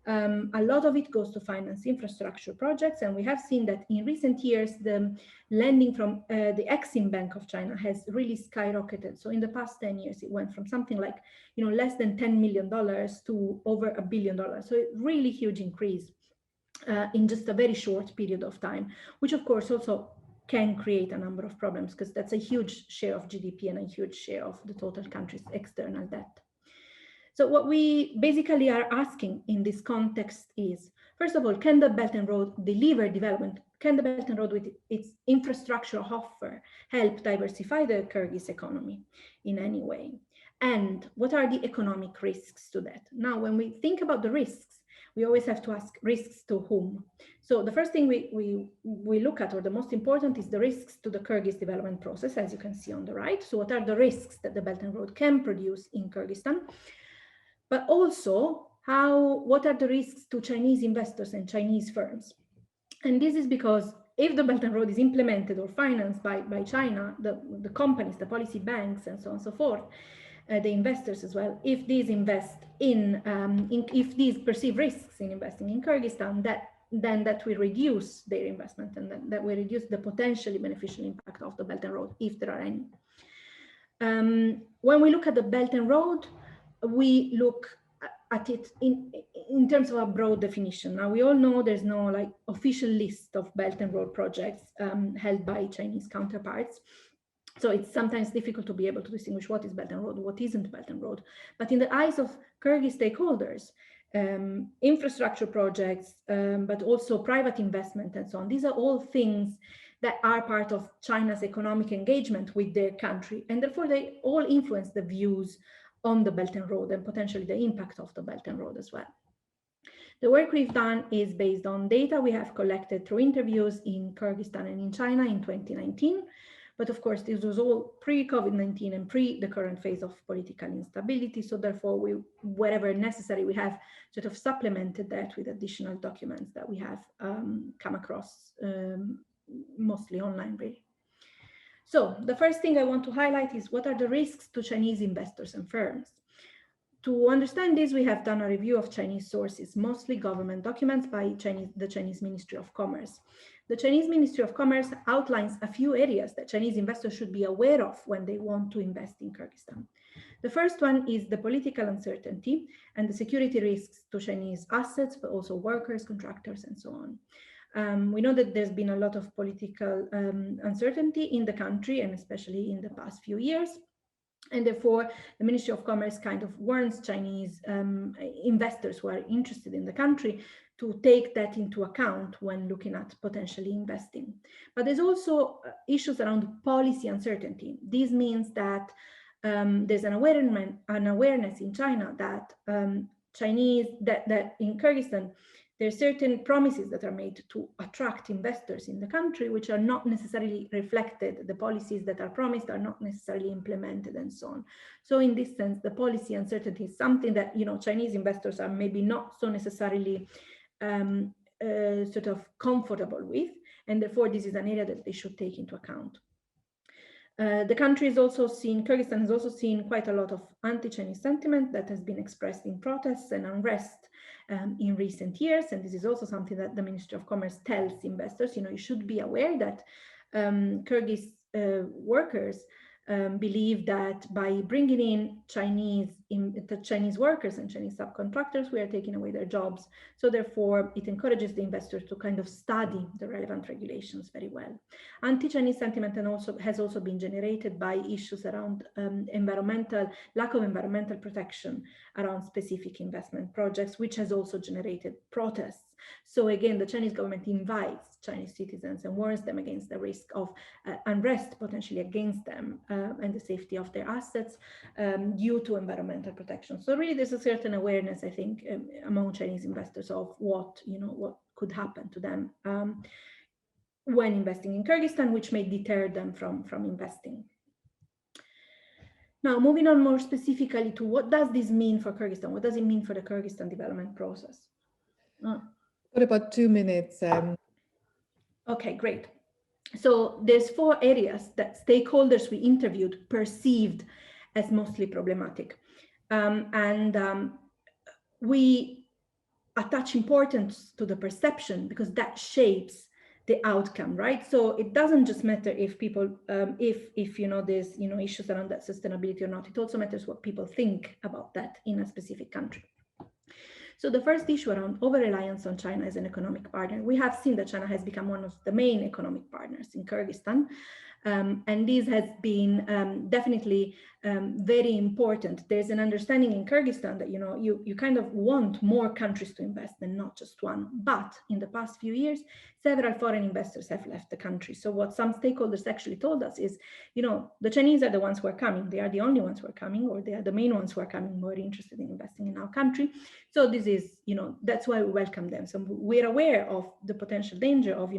A lot of it goes to finance infrastructure projects, and we have seen that in recent years, the lending from the Exim Bank of China has really skyrocketed. So in the past 10 years, it went from something like less than $10 million to over $1 billion. So a really huge increase in just a very short period of time, which of course also can create a number of problems because that's a huge share of GDP and a huge share of the total country's external debt. So what we basically are asking in this context is, first of all, can the Belt and Road deliver development? Can the Belt and Road with its infrastructure offer help diversify the Kyrgyz economy in any way? And what are the economic risks to that? Now, when we think about the risks, we always have to ask risks to whom. So the first thing we look at, or the most important, is the risks to the Kyrgyz development process, as you can see on the right. So what are the risks that the Belt and Road can produce in Kyrgyzstan? But also, what are the risks to Chinese investors and Chinese firms? And this is because if the Belt and Road is implemented or financed by China, the companies, the policy banks, and so on and so forth, the investors as well, if these invest if these perceive risks in investing in Kyrgyzstan, then that will reduce their investment, and that will reduce the potentially beneficial impact of the Belt and Road, if there are any. When we look at the Belt and Road, we look at it in terms of a broad definition. Now, we all know there's no like official list of Belt and Road projects held by Chinese counterparts. So it's sometimes difficult to be able to distinguish what is Belt and Road, what isn't Belt and Road. But in the eyes of Kyrgyz stakeholders, infrastructure projects, but also private investment and so on, these are all things that are part of China's economic engagement with their country. And therefore, they all influence the views on the Belt and Road and potentially the impact of the Belt and Road as well. The work we've done is based on data we have collected through interviews in Kyrgyzstan and in China in 2019. But of course, this was all pre-COVID-19 and pre the current phase of political instability. So therefore, wherever necessary, we have sort of supplemented that with additional documents that we have come across, mostly online, really. So the first thing I want to highlight is what are the risks to Chinese investors and firms? To understand this, we have done a review of Chinese sources, mostly government documents by the Chinese Ministry of Commerce. The Chinese Ministry of Commerce outlines a few areas that Chinese investors should be aware of when they want to invest in Kyrgyzstan. The first one is the political uncertainty and the security risks to Chinese assets, but also workers, contractors, and so on. We know that there's been a lot of political uncertainty in the country, and especially in the past few years. And therefore, the Ministry of Commerce kind of warns Chinese investors who are interested in the country to take that into account when looking at potentially investing. But there's also issues around policy uncertainty. This means that there's an awareness in China that that in Kyrgyzstan, there are certain promises that are made to attract investors in the country, which are not necessarily reflected. The policies that are promised are not necessarily implemented, and so on. So in this sense, the policy uncertainty is something that Chinese investors are maybe not so necessarily sort of comfortable with, and therefore this is an area that they should take into account. The country is also seen, Kyrgyzstan has also seen quite a lot of anti-Chinese sentiment that has been expressed in protests and unrest in recent years. And this is also something that the Ministry of Commerce tells investors, you should be aware that Kyrgyz workers believe that by bringing in Chinese workers and Chinese subcontractors, we are taking away their jobs. So therefore, it encourages the investors to kind of study the relevant regulations very well. Anti-Chinese sentiment has also been generated by issues around lack of environmental protection around specific investment projects, which has also generated protests. So again, the Chinese government invites Chinese citizens and warns them against the risk of unrest potentially against them and the safety of their assets due to environmental protection. So really, there's a certain awareness, I think, among Chinese investors of what could happen to them when investing in Kyrgyzstan, which may deter them from investing. Now, moving on more specifically to what does this mean for Kyrgyzstan? What does it mean for the Kyrgyzstan development process? What about 2 minutes? Okay, great. So there's 4 areas that stakeholders we interviewed perceived as mostly problematic. We attach importance to the perception because that shapes the outcome, right? So it doesn't just matter if people, there's issues around that sustainability or not. It also matters what people think about that in a specific country. So the first issue around over-reliance on China as an economic partner, we have seen that China has become one of the main economic partners in Kyrgyzstan. And this has been definitely very important. There's an understanding in Kyrgyzstan that, you kind of want more countries to invest than not just one. But in the past few years, several foreign investors have left the country. So what some stakeholders actually told us is, the Chinese are the ones who are coming. They are the only ones who are coming, or they are the main ones who are coming, more interested in investing in our country. So this is, that's why we welcome them. So we're aware of the potential danger of,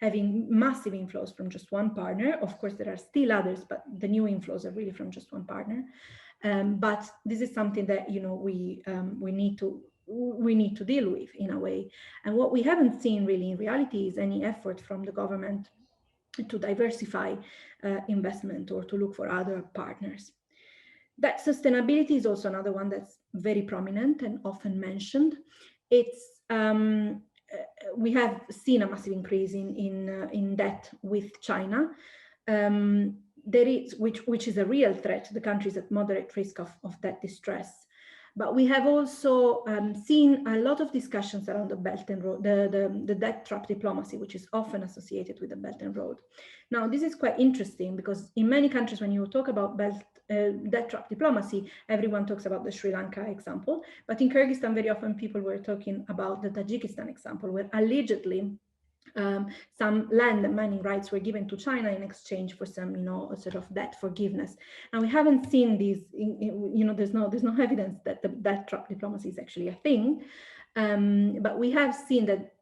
having massive inflows from just one partner. Of course, there are still others, but the new inflows are really from just one partner. But this is something that, we need to deal with in a way. And what we haven't seen really in reality is any effort from the government to diversify investment or to look for other partners. That sustainability is also another one that's very prominent and often mentioned. It's we have seen a massive increase in debt with China. There is, which is a real threat to the countries at moderate risk of debt distress. But we have also seen a lot of discussions around the Belt and Road, the debt trap diplomacy, which is often associated with the Belt and Road. Now, this is quite interesting because in many countries, when you talk about debt trap diplomacy, everyone talks about the Sri Lanka example. But in Kyrgyzstan, very often people were talking about the Tajikistan example, where allegedly some land and mining rights were given to China in exchange for some, sort of debt forgiveness. And we haven't seen these, there's no evidence that the debt trap diplomacy is actually a thing. But we have seen that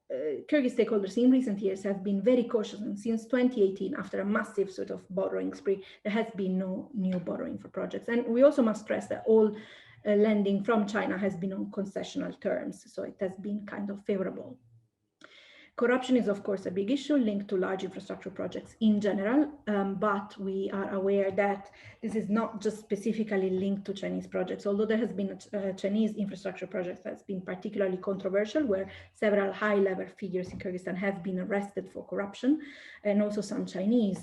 Kyrgyz stakeholders in recent years have been very cautious, and since 2018, after a massive sort of borrowing spree, there has been no new borrowing for projects. And we also must stress that all lending from China has been on concessional terms, so it has been kind of favorable. Corruption is, of course, a big issue linked to large infrastructure projects in general, but we are aware that this is not just specifically linked to Chinese projects, although there has been a Chinese infrastructure project that's been particularly controversial, where several high-level figures in Kyrgyzstan have been arrested for corruption, and also some Chinese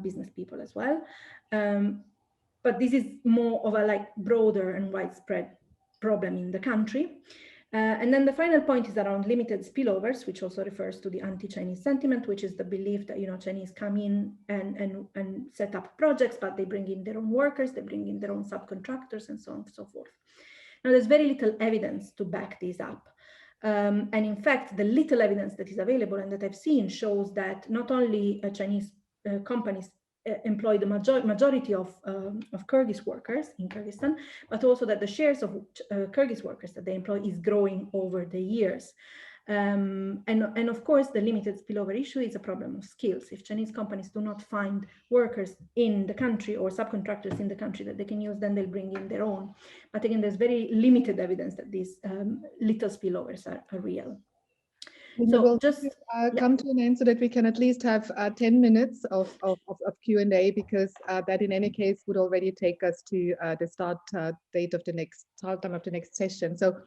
business people as well. But this is more of a broader and widespread problem in the country. And then the final point is around limited spillovers, which also refers to the anti-Chinese sentiment, which is the belief that Chinese come in and set up projects, but they bring in their own workers, they bring in their own subcontractors, and so on and so forth. Now, there's very little evidence to back this up. And in fact, the little evidence that is available and that I've seen shows that not only Chinese companies employ the majority of Kyrgyz workers in Kyrgyzstan, but also that the shares of Kyrgyz workers that they employ is growing over the years. And of course, the limited spillover issue is a problem of skills. If Chinese companies do not find workers in the country or subcontractors in the country that they can use, then they'll bring in their own. But again, there's very limited evidence that these little spillovers are real. So we'll just come to an end so that we can at least have 10 minutes of Q&A, because that in any case would already take us to the start time of the next session. So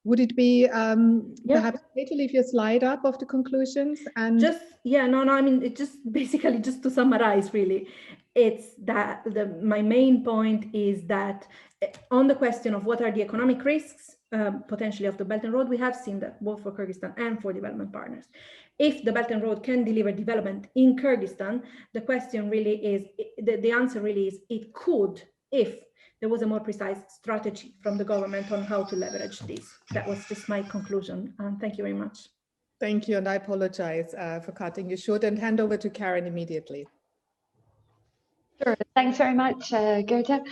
would it be perhaps great to leave your slide up of the conclusions? And I mean, it just basically, just to summarize, really, it's that my main point is that on the question of what are the economic risks potentially of the Belt and Road, we have seen that both for Kyrgyzstan and for development partners. If the Belt and Road can deliver development in Kyrgyzstan, the question really is, the answer really is, it could, if there was a more precise strategy from the government on how to leverage this. That was just my conclusion. Thank you very much. Thank you, and I apologize for cutting you short, and hand over to Karen immediately. Sure. Thanks very much, Gerda.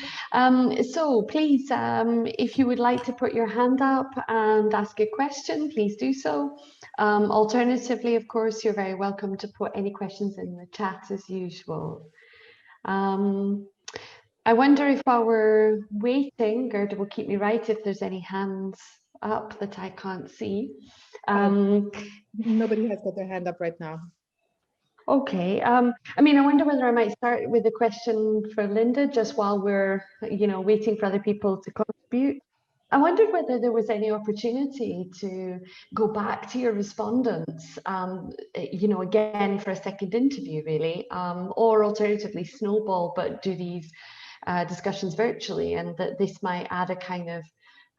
So please, if you would like to put your hand up and ask a question, please do so. Alternatively, of course, you're very welcome to put any questions in the chat as usual. I wonder if while we're waiting, Gerda will keep me right if there's any hands up that I can't see. Nobody has got their hand up right now. Okay, I mean, I wonder whether I might start with a question for Linda, just while we're, waiting for other people to contribute. I wondered whether there was any opportunity to go back to your respondents, again for a second interview, really, or alternatively snowball, but do these discussions virtually, and that this might add a kind of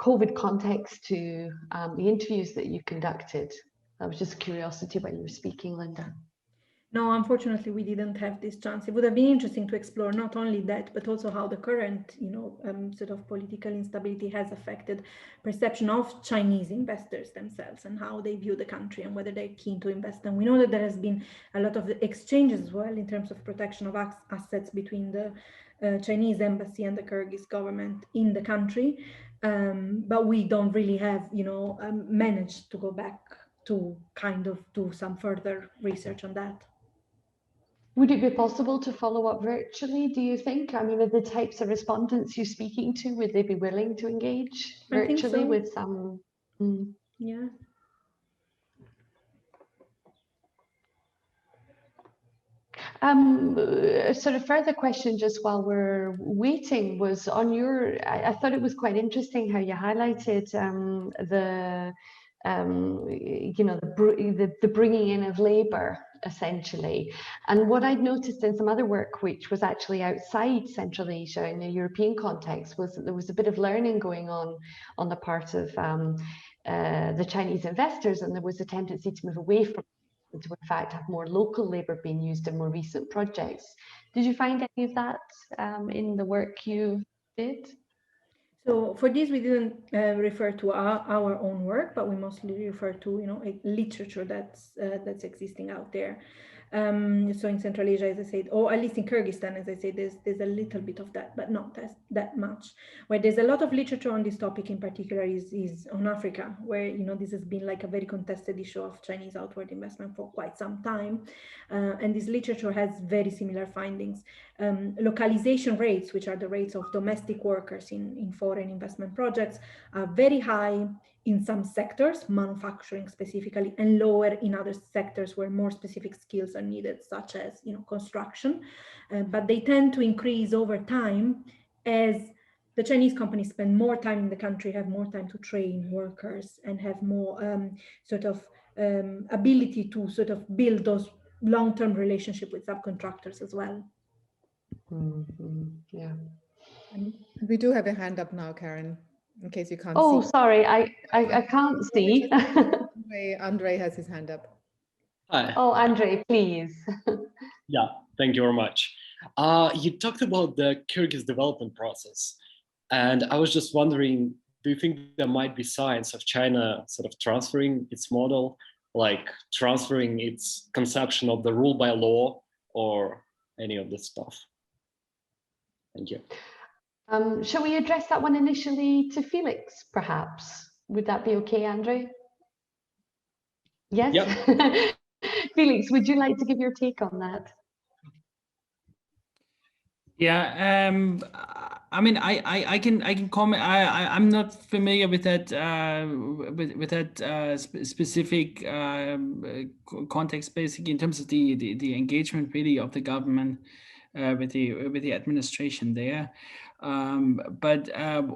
COVID context to the interviews that you conducted. That was just curiosity when you were speaking, Linda. No, unfortunately, we didn't have this chance. It would have been interesting to explore not only that, but also how the current, sort of political instability has affected perception of Chinese investors themselves and how they view the country and whether they're keen to invest. And we know that there has been a lot of exchanges as well in terms of protection of assets between the Chinese embassy and the Kyrgyz government in the country. But we don't really have, managed to go back to kind of do some further research on that. Would it be possible to follow up virtually, do you think? I mean, are the types of respondents you're speaking to, would they be willing to engage virtually with some? Yeah. Sort of further question just while we're waiting was on your, I thought it was quite interesting how you highlighted the bringing in of labor, essentially. And what I'd noticed in some other work, which was actually outside Central Asia in a European context, was that there was a bit of learning going on the part of the Chinese investors, and there was a tendency to move away from to in fact have more local labor being used in more recent projects. Did you find any of that in the work you did? So for this, we didn't refer to our own work, but we mostly refer to literature that's existing out there. So in Central Asia, as I said, or at least in Kyrgyzstan, as I said, there's a little bit of that, but not that much. Where there's a lot of literature on this topic in particular is on Africa, where this has been like a very contested issue of Chinese outward investment for quite some time, and this literature has very similar findings. Localization rates, which are the rates of domestic workers in foreign investment projects, are very high in some sectors, manufacturing specifically, and lower in other sectors where more specific skills are needed, such as construction. But they tend to increase over time as the Chinese companies spend more time in the country, have more time to train workers, and have more ability to sort of build those long-term relationships with subcontractors as well. Yeah. And we do have a hand up now, Karen, in case you can't see. Oh, sorry, I can't see. Andre has his hand up. Hi. Oh, Andre, please. Yeah, thank you very much. You talked about the Kyrgyz development process, and I was just wondering, do you think there might be signs of China sort of transferring its model, like transferring its conception of the rule by law or any of this stuff? Thank you. Shall we address that one initially to Felix, perhaps? Would that be okay, Andre? Yes? Yep. Felix, would you like to give your take on that? Yeah, I mean, I can comment. I'm not familiar with that specific context, basically in terms of the engagement really of the government with the administration there. But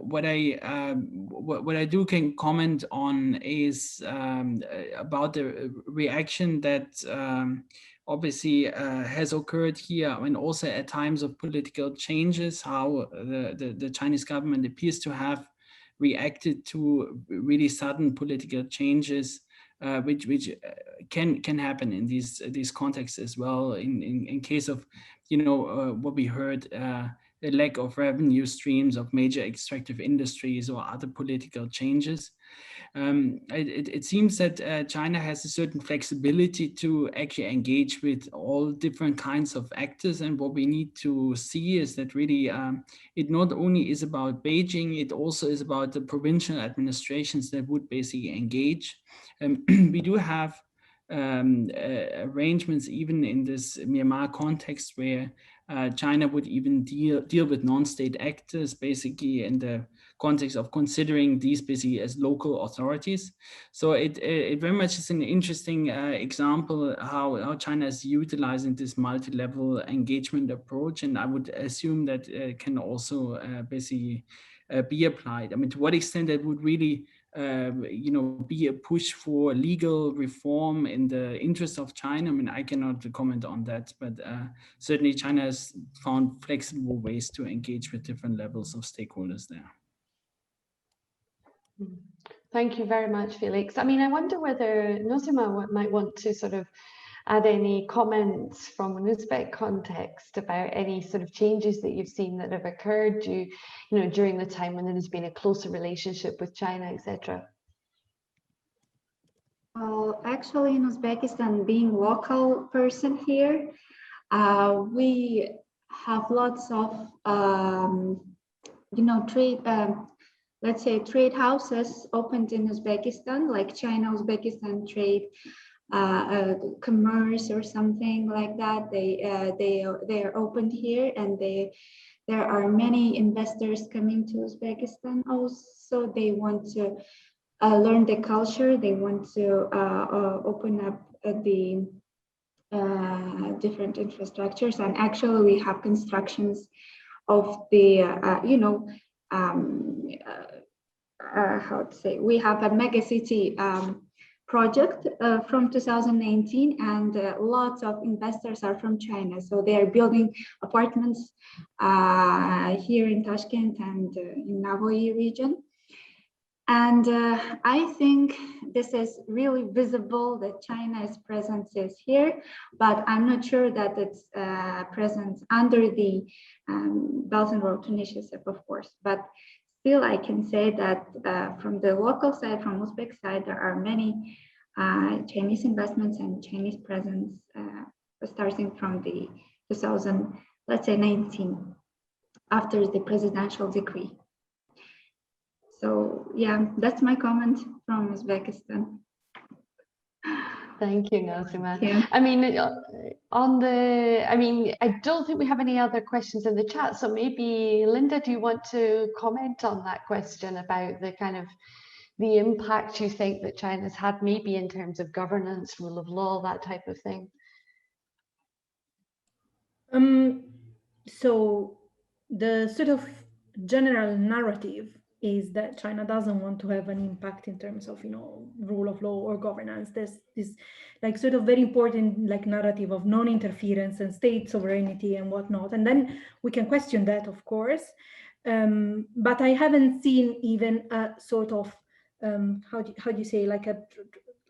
what I do can comment on is about the reaction that obviously has occurred here. I mean, also at times of political changes, how the Chinese government appears to have reacted to really sudden political changes, which can happen in these contexts as well. In case of what we heard. The lack of revenue streams of major extractive industries or other political changes. It seems that China has a certain flexibility to actually engage with all different kinds of actors. And what we need to see is that really it not only is about Beijing, it also is about the provincial administrations that would basically engage. We do have arrangements even in this Myanmar context where China would even deal with non-state actors, basically in the context of considering these basically as local authorities. So it very much is an interesting example how China is utilizing this multi-level engagement approach, and I would assume that it can also basically be applied. I mean, to what extent that would really be a push for legal reform in the interest of China. I mean, I cannot comment on that, but certainly China has found flexible ways to engage with different levels of stakeholders there. Thank you very much, Felix. I mean, I wonder whether Nozima might want to sort of add any comments from an Uzbek context about any sort of changes that you've seen that have occurred during the time when there has been a closer relationship with China, etc.? Well, actually, in Uzbekistan, being local person here, we have lots of, trade, let's say trade houses opened in Uzbekistan, like China-Uzbekistan trade, commerce or something like that. They are opened here, and there are many investors coming to Uzbekistan. Also, they want to learn the culture. They want to open up the different infrastructures, and actually we have constructions of the how to say, we have a mega city project from 2019, and lots of investors are from China, so they are building apartments here in Tashkent and in Navoy region. And I think this is really visible that China's presence is here, but I'm not sure that it's present under the Belt and Road Initiative, of course. But still, I can say that from the local side, from Uzbek side, there are many Chinese investments and Chinese presence starting from the 2019, after the presidential decree. So yeah, that's my comment from Uzbekistan. Thank you, Nazima. Yeah. I mean, I don't think we have any other questions in the chat. So maybe, Linda, do you want to comment on that question about the kind of the impact you think that China's had, maybe in terms of governance, rule of law, that type of thing? So the sort of general narrative is that China doesn't want to have an impact in terms of, rule of law or governance. There's this like sort of very important like narrative of non-interference and state sovereignty and whatnot. And then we can question that, of course. But I haven't seen even a sort of, how do you say,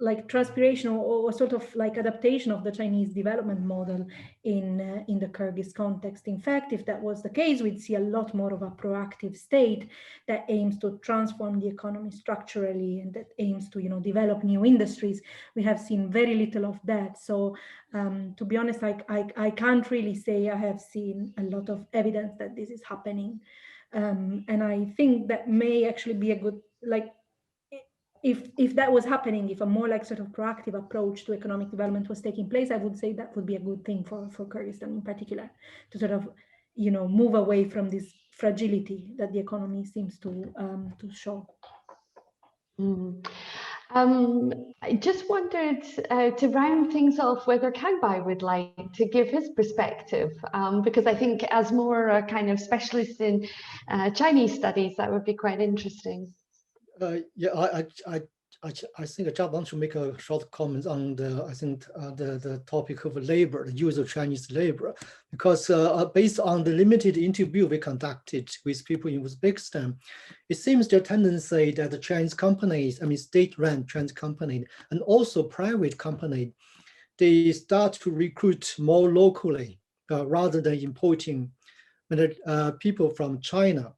like transpiration or sort of like adaptation of the Chinese development model in the Kyrgyz context. In fact, if that was the case, we'd see a lot more of a proactive state that aims to transform the economy structurally and that aims to, develop new industries. We have seen very little of that. So to be honest, I can't really say I have seen a lot of evidence that this is happening. And I think that may actually be a good, if that was happening, if a more like sort of proactive approach to economic development was taking place, I would say that would be a good thing for Kyrgyzstan in particular, to sort of, move away from this fragility that the economy seems to show. I just wondered, to round things off, whether Kangbei would like to give his perspective, because I think as more kind of specialist in Chinese studies, that would be quite interesting. Yeah, I think I just want to make a short comment on the topic of labor, the use of Chinese labor, because based on the limited interview we conducted with people in Uzbekistan, it seems their tendency that the Chinese companies, state-run Chinese companies and also private companies, they start to recruit more locally rather than importing people from China.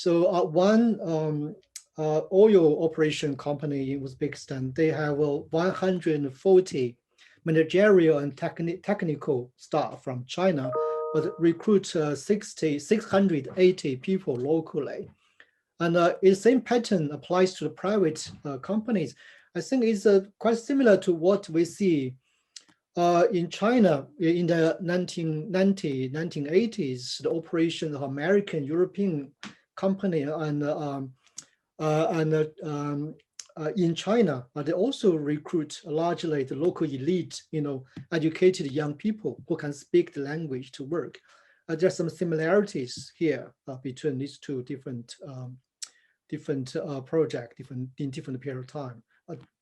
One oil operation company in Uzbekistan, they have 140 managerial and technical staff from China, but recruit 680 people locally. And the same pattern applies to the private companies. I think it's quite similar to what we see in China in the 1980s, the operation of American, European company and in China, they also recruit largely the local elite, educated young people who can speak the language to work. There's some similarities here between these two different projects, in different period of time.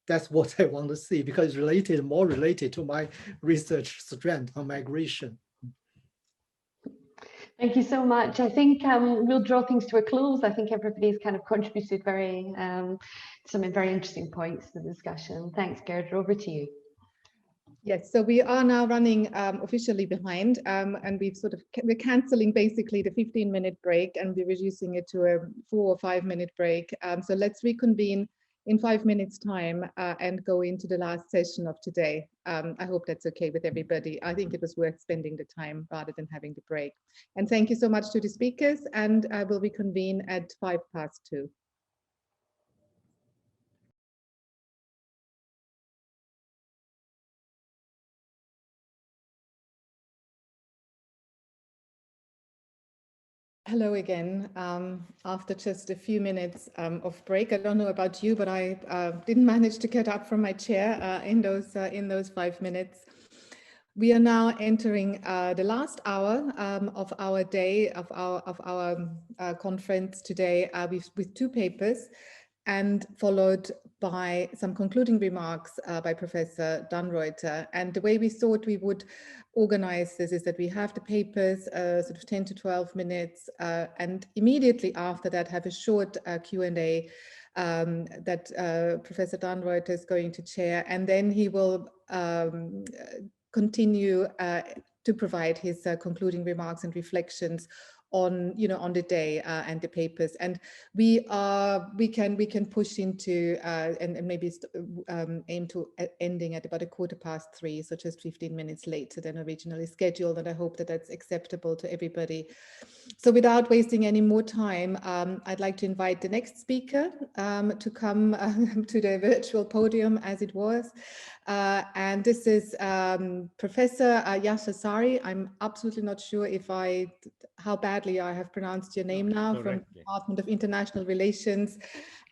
That's what I want to see, because it's more related to my research strand on migration. Thank you so much. I think we'll draw things to a close. I think everybody's kind of contributed some very interesting points to the discussion. Thanks, Gerd. Over to you. Yes, so we are now running officially behind, and we're cancelling basically the 15-minute break, and we're reducing it to a 4 or 5 minute break. So let's reconvene in 5 minutes time and go into the last session of today. I hope that's okay with everybody. I think it was worth spending the time rather than having the break. And thank you so much to the speakers, and I will reconvene at 2:05. Hello again. After just a few minutes of break, I don't know about you, but I didn't manage to get up from my chair in those 5 minutes. We are now entering the last hour of our day, of our conference today, with 2 papers, and followed by some concluding remarks by Professor Dannreuther. And the way we thought we would organize this is that we have the papers sort of 10 to 12 minutes, and immediately after that have a short Q&A that Professor Dannreuther is going to chair, and then he will continue to provide his concluding remarks and reflections on the day and the papers. And we can push into and maybe aim to ending at about 3:15, so just 15 minutes later than originally scheduled, and I hope that that's acceptable to everybody. So without wasting any more time, I'd like to invite the next speaker to come to the virtual podium, as it was. And this is Professor Yasha Sari. I'm absolutely not sure how badly I have pronounced your name now, from the Department of International Relations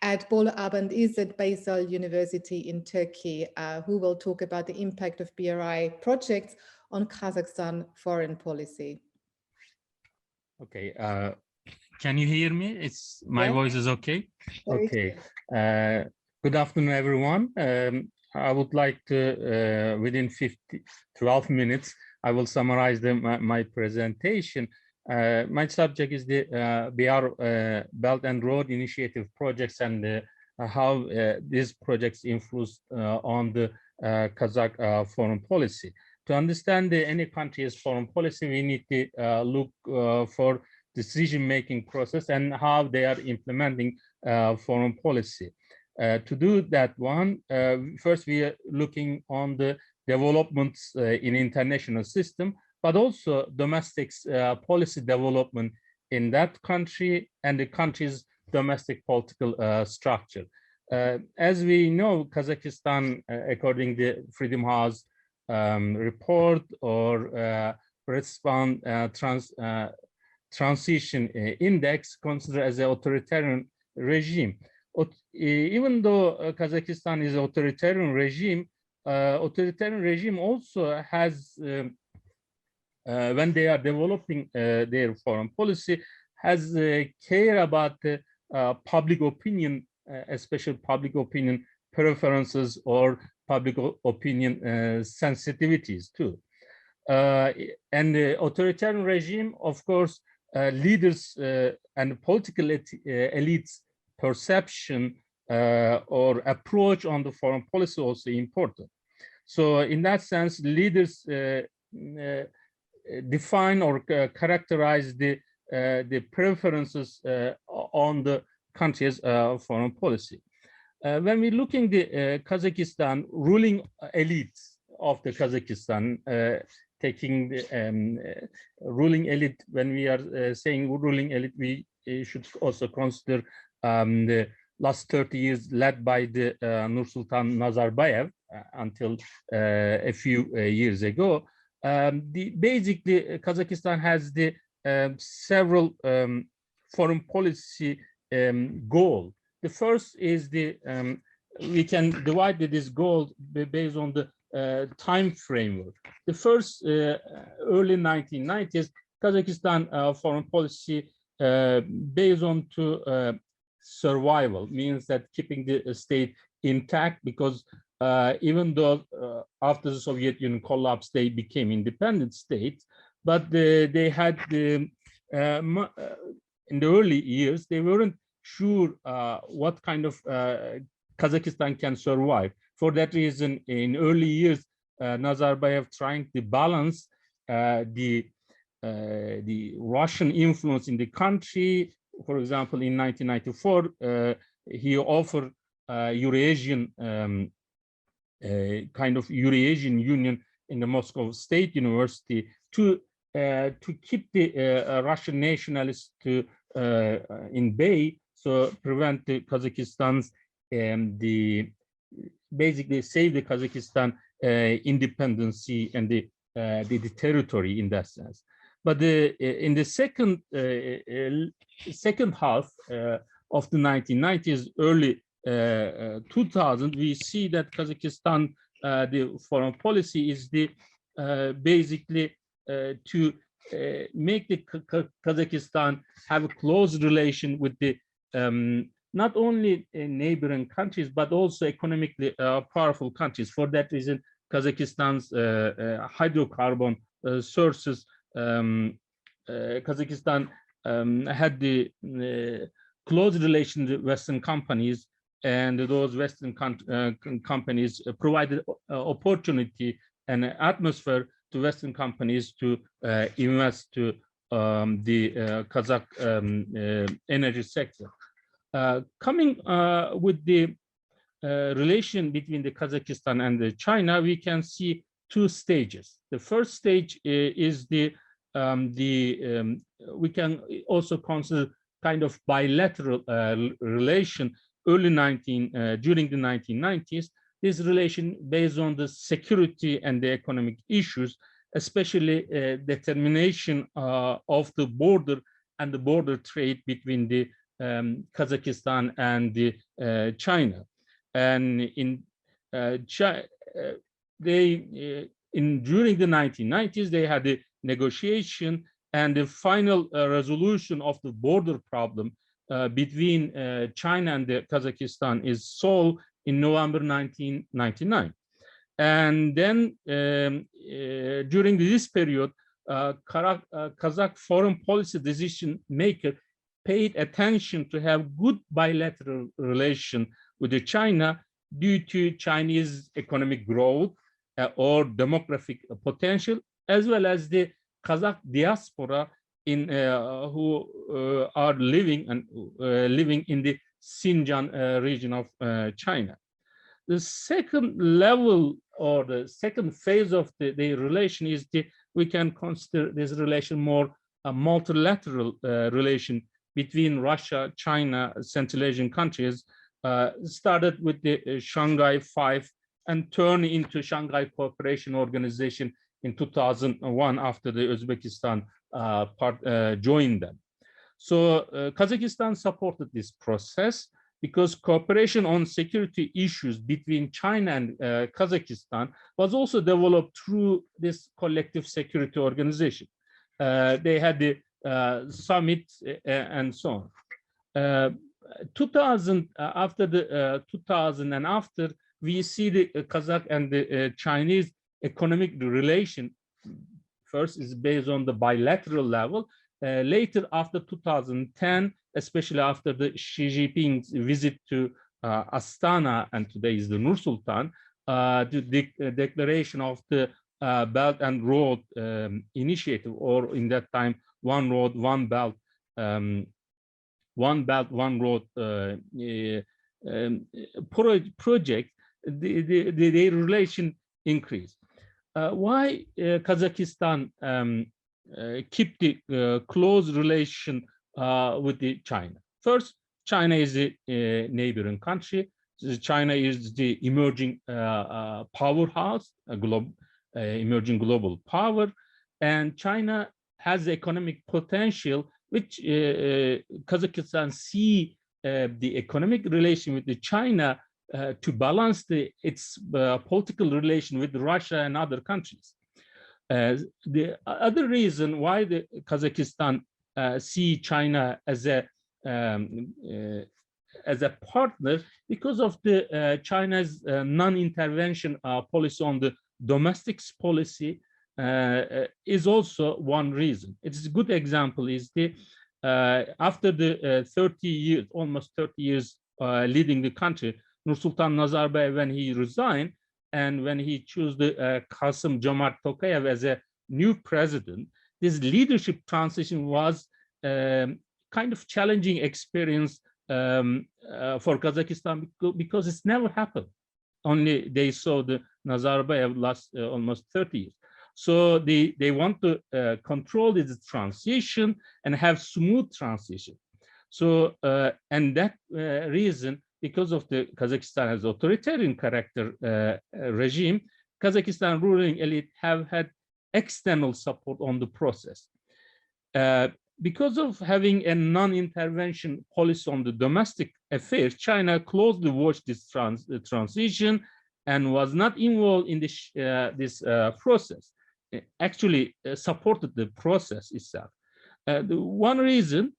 at Bolu Abend İzzet Baysal University in Turkey, who will talk about the impact of BRI projects on Kazakhstan foreign policy. Okay, can you hear me? My voice is okay? Okay. Good afternoon, everyone. I would like to, within 12 minutes, I will summarize my presentation. My subject is the BR Belt and Road Initiative projects, and how these projects influence on the Kazakh foreign policy. To understand any country's foreign policy, we need to look for decision-making process and how they are implementing foreign policy. To do that one, first we are looking on the developments in international system, but also domestic policy development in that country and the country's domestic political structure. As we know, Kazakhstan, according to the Freedom House report or Response Transition Index, considered as an authoritarian regime. Even though Kazakhstan is an authoritarian regime also has, when they are developing their foreign policy, has care about public opinion, especially public opinion preferences or public opinion sensitivities too. And the authoritarian regime, of course, leaders and political elites' perception or approach on the foreign policy also important. So in that sense, leaders define or characterize the preferences on the country's foreign policy. When we looking the Kazakhstan ruling elites of the Kazakhstan, taking the ruling elite, when we are saying ruling elite, we should also consider the last 30 years led by the Nursultan Nazarbayev until a few years ago. Basically, Kazakhstan has the several foreign policy goal. The first is we can divide this goal based on the time framework. The first early 1990s, Kazakhstan foreign policy based on survival, means that keeping the state intact, because even though after the Soviet Union collapsed, they became independent states, but they had in the early years, they weren't sure what kind of Kazakhstan can survive. For that reason, in early years, Nazarbayev trying to balance the Russian influence in the country. For example, in 1994, he offered Eurasian kind of Eurasian Union in the Moscow State University to keep the Russian nationalists in bay, so prevent the Kazakhstan's basically save the Kazakhstan independency and the territory in that sense. But in the second half of the 1990s, early 2000, we see that Kazakhstan, the foreign policy is the basically to make the Kazakhstan have a close relation with the not only neighboring countries but also economically powerful countries. For that reason, Kazakhstan's hydrocarbon sources, Kazakhstan had the close relation with Western companies, and those Western companies provided opportunity and atmosphere to Western companies to invest to the Kazakh energy sector. Coming with the relation between the Kazakhstan and the China, we can see two stages. The first stage is we can also consider kind of bilateral relation during the 1990s. This relation based on the security and the economic issues, especially determination of the border and the border trade between the Kazakhstan and the China. And in during the 1990s, they had a negotiation, and the final resolution of the border problem between China and the Kazakhstan is solved in November 1999. And then during this period, Kazakh foreign policy decision maker paid attention to have good bilateral relation with the China due to Chinese economic growth or demographic potential, as well as the Kazakh diaspora in who are living in the Xinjiang region of China. The second level or the second phase of the relation is we can consider this relation more a multilateral relation between Russia, China, Central Asian countries, started with the Shanghai Five and turned into Shanghai Cooperation Organization in 2001 after the Uzbekistan joined them. So Kazakhstan supported this process because cooperation on security issues between China and Kazakhstan was also developed through this collective security organization. They had the summit and so on. 2000, after the 2000 and after, we see the Kazakh and the Chinese economic relation first is based on the bilateral level. Later, after 2010, especially after the Xi Jinping's visit to Astana, and today is the Nur Sultan, the declaration of the Belt and Road Initiative, or in that time, One Road, One Belt, One Road project, the relation increased. Why Kazakhstan keep the close relation with the China? First, China is a neighboring country. China is the emerging powerhouse, emerging global power, and China has economic potential, which Kazakhstan see the economic relation with the China to balance its political relation with Russia and other countries. The other reason why the Kazakhstan see China as a partner, because of the China's non-intervention policy on the domestic policy, is also one reason. It's a good example is the after the 30 years, almost 30 years leading the country, Nursultan Nazarbayev, when he resigned, and when he chose the Kasım-Jomart Tokayev as a new president, this leadership transition was kind of challenging experience for Kazakhstan because it's never happened. Only they saw the Nazarbayev last almost 30 years. So they want to control this transition and have smooth transition. So and that reason, because of the Kazakhstan has authoritarian character regime, Kazakhstan ruling elite have had external support on the process. Because of having a non-intervention policy on the domestic affairs, China closely watched this transition and was not involved in this process. Actually supported the process itself. The one reason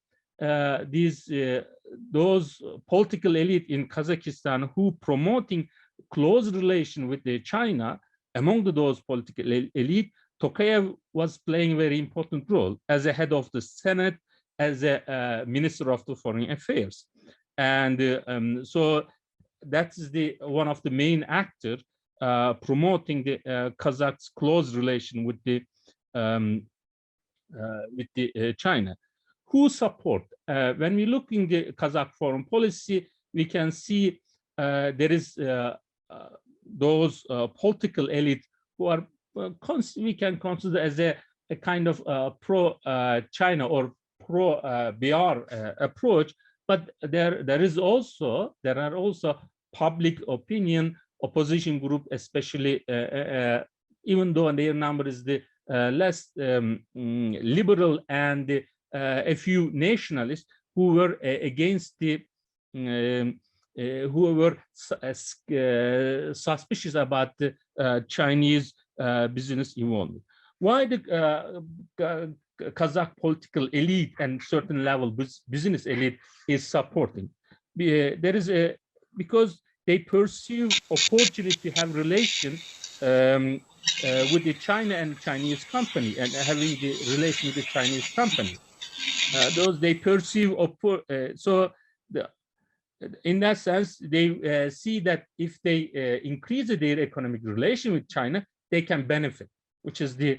those political elite in Kazakhstan who promoting close relation with China, among those political elite, Tokayev was playing a very important role as a head of the Senate, as a minister of the foreign affairs. And so that's one of the main actors promoting the Kazakhs' close relation with China. Who support? When we look in the Kazakh foreign policy, we can see there is those political elite who are we can consider as a kind of pro-China or pro-BR approach, but there are also public opinion opposition group, especially even though their number is the less liberal, and a few nationalists who were against the who were suspicious about the Chinese business involvement. Why the Kazakh political elite and certain level business elite is supporting? There is because they pursue opportunity to have relation with the China and Chinese company, and having the relation with the Chinese company. Those they perceive in that sense, they see that if they increase their economic relation with China, they can benefit, which is the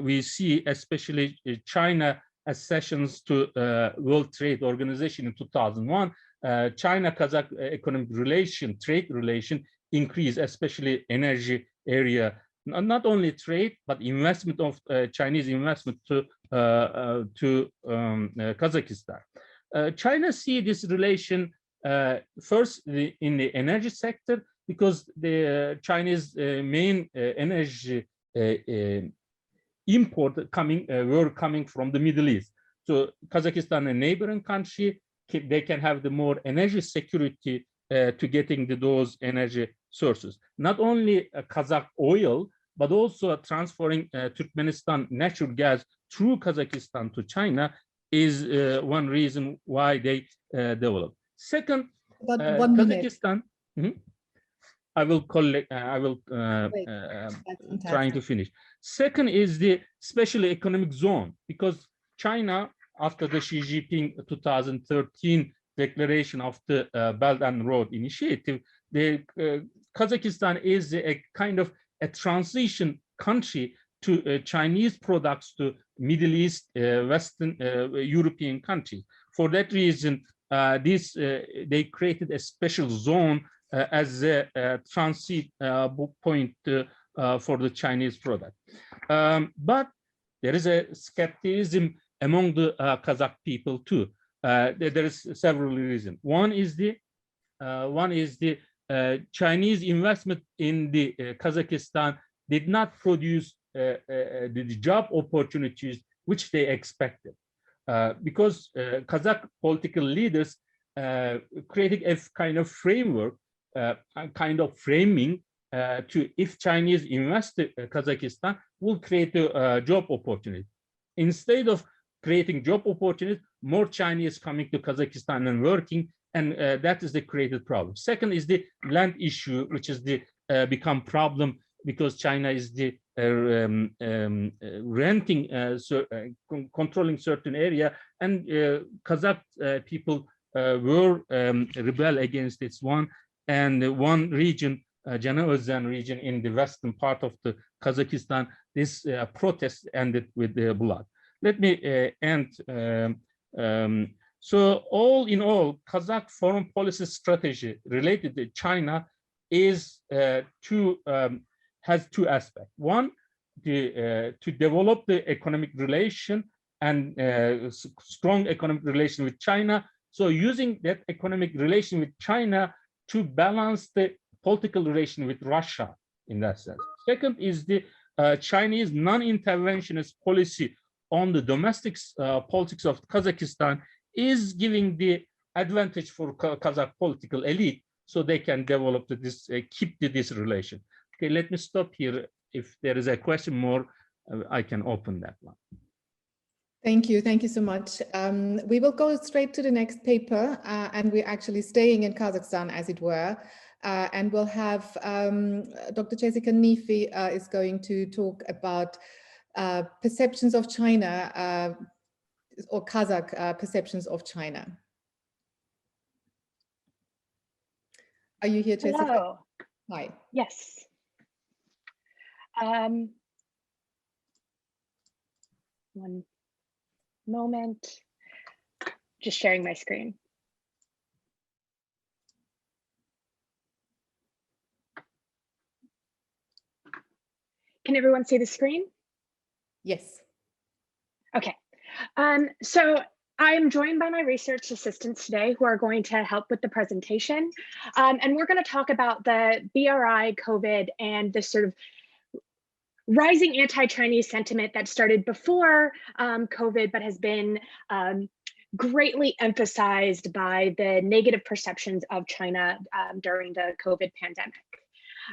we see especially China accessions to World Trade Organization in 2001. China-Kazakh economic relation, trade relation increase, especially energy area. Not only trade, but investment of Chinese investment to Kazakhstan. China see this relation first in the energy sector, because the Chinese main energy import were coming from the Middle East. So Kazakhstan, a neighboring country, they can have the more energy security to getting those energy sources. Not only Kazakh oil, but also transferring Turkmenistan natural gas through Kazakhstan to China is one reason why they develop. Second, Kazakhstan. I will collect. I will trying to finish. Second is the special economic zone, because China, after the Xi Jinping 2013 declaration of the Belt and Road Initiative, the Kazakhstan is a kind of a transition country to Chinese products to Middle East, Western European countries. For that reason, they created a special zone as a transit point for the Chinese product. But there is a skepticism among the Kazakh people too. There is several reasons. One is the Chinese investment in the Kazakhstan did not produce the job opportunities which they expected, because Kazakh political leaders created a kind of framework, kind of framing to if Chinese invest in Kazakhstan will create a job opportunity. Instead of creating job opportunities, more Chinese coming to Kazakhstan and working, and that is the created problem. Second is the land issue, which is the become problem because China is the renting, controlling certain area, and Kazakh people were rebel against this one, and one region Januzhan region in the western part of the Kazakhstan, this protest ended with blood. Let me end. So all in all, Kazakh foreign policy strategy related to China is has two aspects. One, to develop the economic relation and strong economic relation with China. So using that economic relation with China to balance the political relation with Russia in that sense. Second is the Chinese non-interventionist policy on the domestic politics of Kazakhstan is giving the advantage for Kazakh political elite, so they can develop this, keep this relation. Okay, let me stop here. If there is a question more, I can open that one. Thank you so much. We will go straight to the next paper, and we're actually staying in Kazakhstan, as it were, and we'll have Dr. Jessica Nefi is going to talk about perceptions of China, or Kazakh perceptions of China. Are you here, Jessica? Hello. Hi. Yes. One moment. Just sharing my screen. Can everyone see the screen? Yes. Okay. So I am joined by my research assistants today who are going to help with the presentation. And we're going to talk about the BRI, COVID, and the sort of rising anti-Chinese sentiment that started before COVID, but has been greatly emphasized by the negative perceptions of China during the COVID pandemic.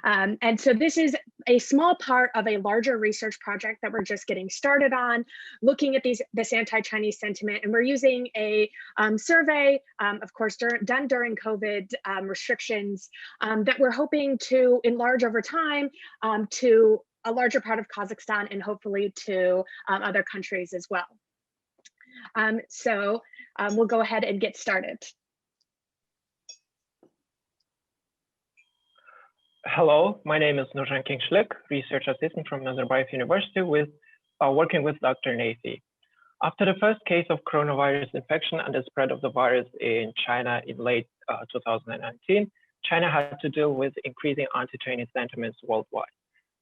And so this is a small part of a larger research project that we're just getting started on, looking at this anti-Chinese sentiment. And we're using a survey, of course, done during COVID restrictions that we're hoping to enlarge over time to a larger part of Kazakhstan and hopefully to other countries as well. So we'll go ahead and get started. Hello, my name is Nurjan Kingshlik, research assistant from Nazarbayev University working with Dr. Nefi. After the first case of coronavirus infection and the spread of the virus in China in late 2019, China had to deal with increasing anti-Chinese sentiments worldwide.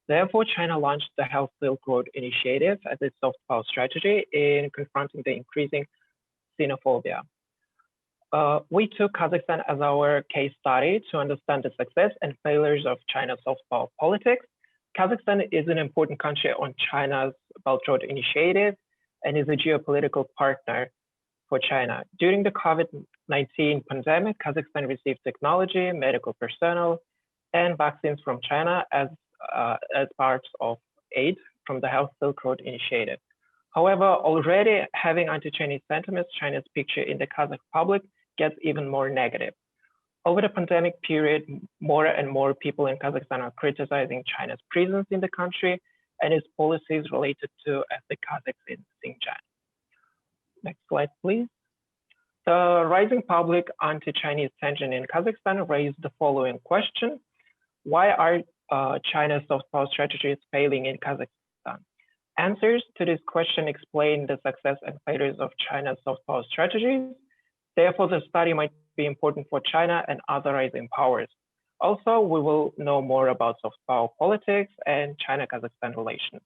Therefore, China launched the Health Silk Road initiative as its soft power strategy in confronting the increasing xenophobia. We took Kazakhstan as our case study to understand the success and failures of China's soft power politics. Kazakhstan is an important country on China's Belt Road initiative and is a geopolitical partner for China. During the COVID-19 pandemic, Kazakhstan received technology, medical personnel, and vaccines from China as parts of aid from the Health Silk Road initiative. However, already having anti-Chinese sentiments, China's picture in the Kazakh public gets even more negative. Over the pandemic period, more and more people in Kazakhstan are criticizing China's presence in the country and its policies related to ethnic Kazakhs in Xinjiang. Next slide, please. The rising public anti-Chinese tension in Kazakhstan raised the following question: why are China's soft power strategies failing in Kazakhstan? Answers to this question explain the success and failures of China's soft power strategies. Therefore, the study might be important for China and other rising powers. Also, we will know more about soft power politics and China-Kazakhstan relations.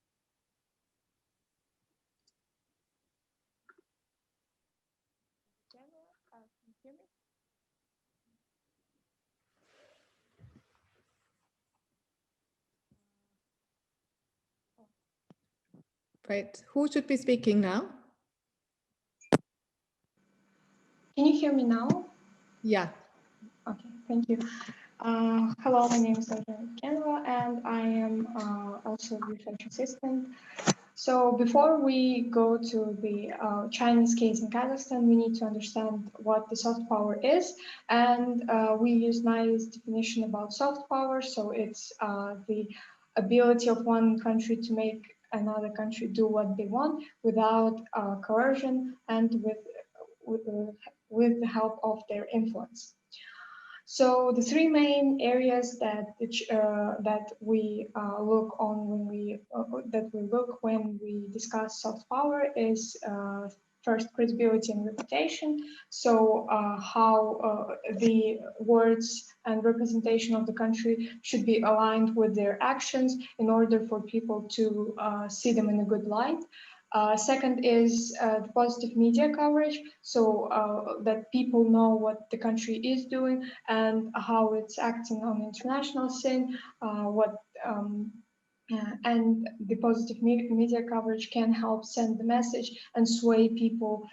Great. Who should be speaking now? Can you hear me now? Yeah. Okay, thank you. Hello, my name is Dr. Kenva, and I am also a research assistant. So before we go to the Chinese case in Kazakhstan, we need to understand what the soft power is. And we use nice definition about soft power. So it's the ability of one country to make another country do what they want without coercion and with the help of their influence. So the three main areas that we look when we discuss soft power is first, credibility and reputation. So how the words and representation of the country should be aligned with their actions in order for people to see them in a good light. Second is the positive media coverage, so that people know what the country is doing and how it's acting on the international scene, and the positive media coverage can help send the message and sway people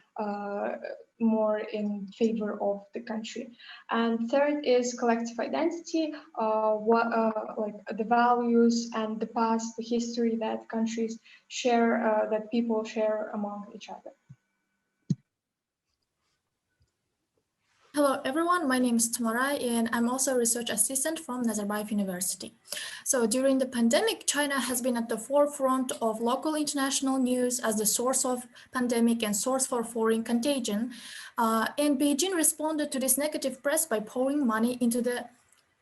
more in favor of the country. And third is collective identity, like the values and the past, the history that countries share, that people share among each other. Hello everyone, my name is Tamara and I'm also a research assistant from Nazarbayev University. So during the pandemic, China has been at the forefront of local international news as the source of pandemic and source for foreign contagion. And Beijing responded to this negative press by pouring money into the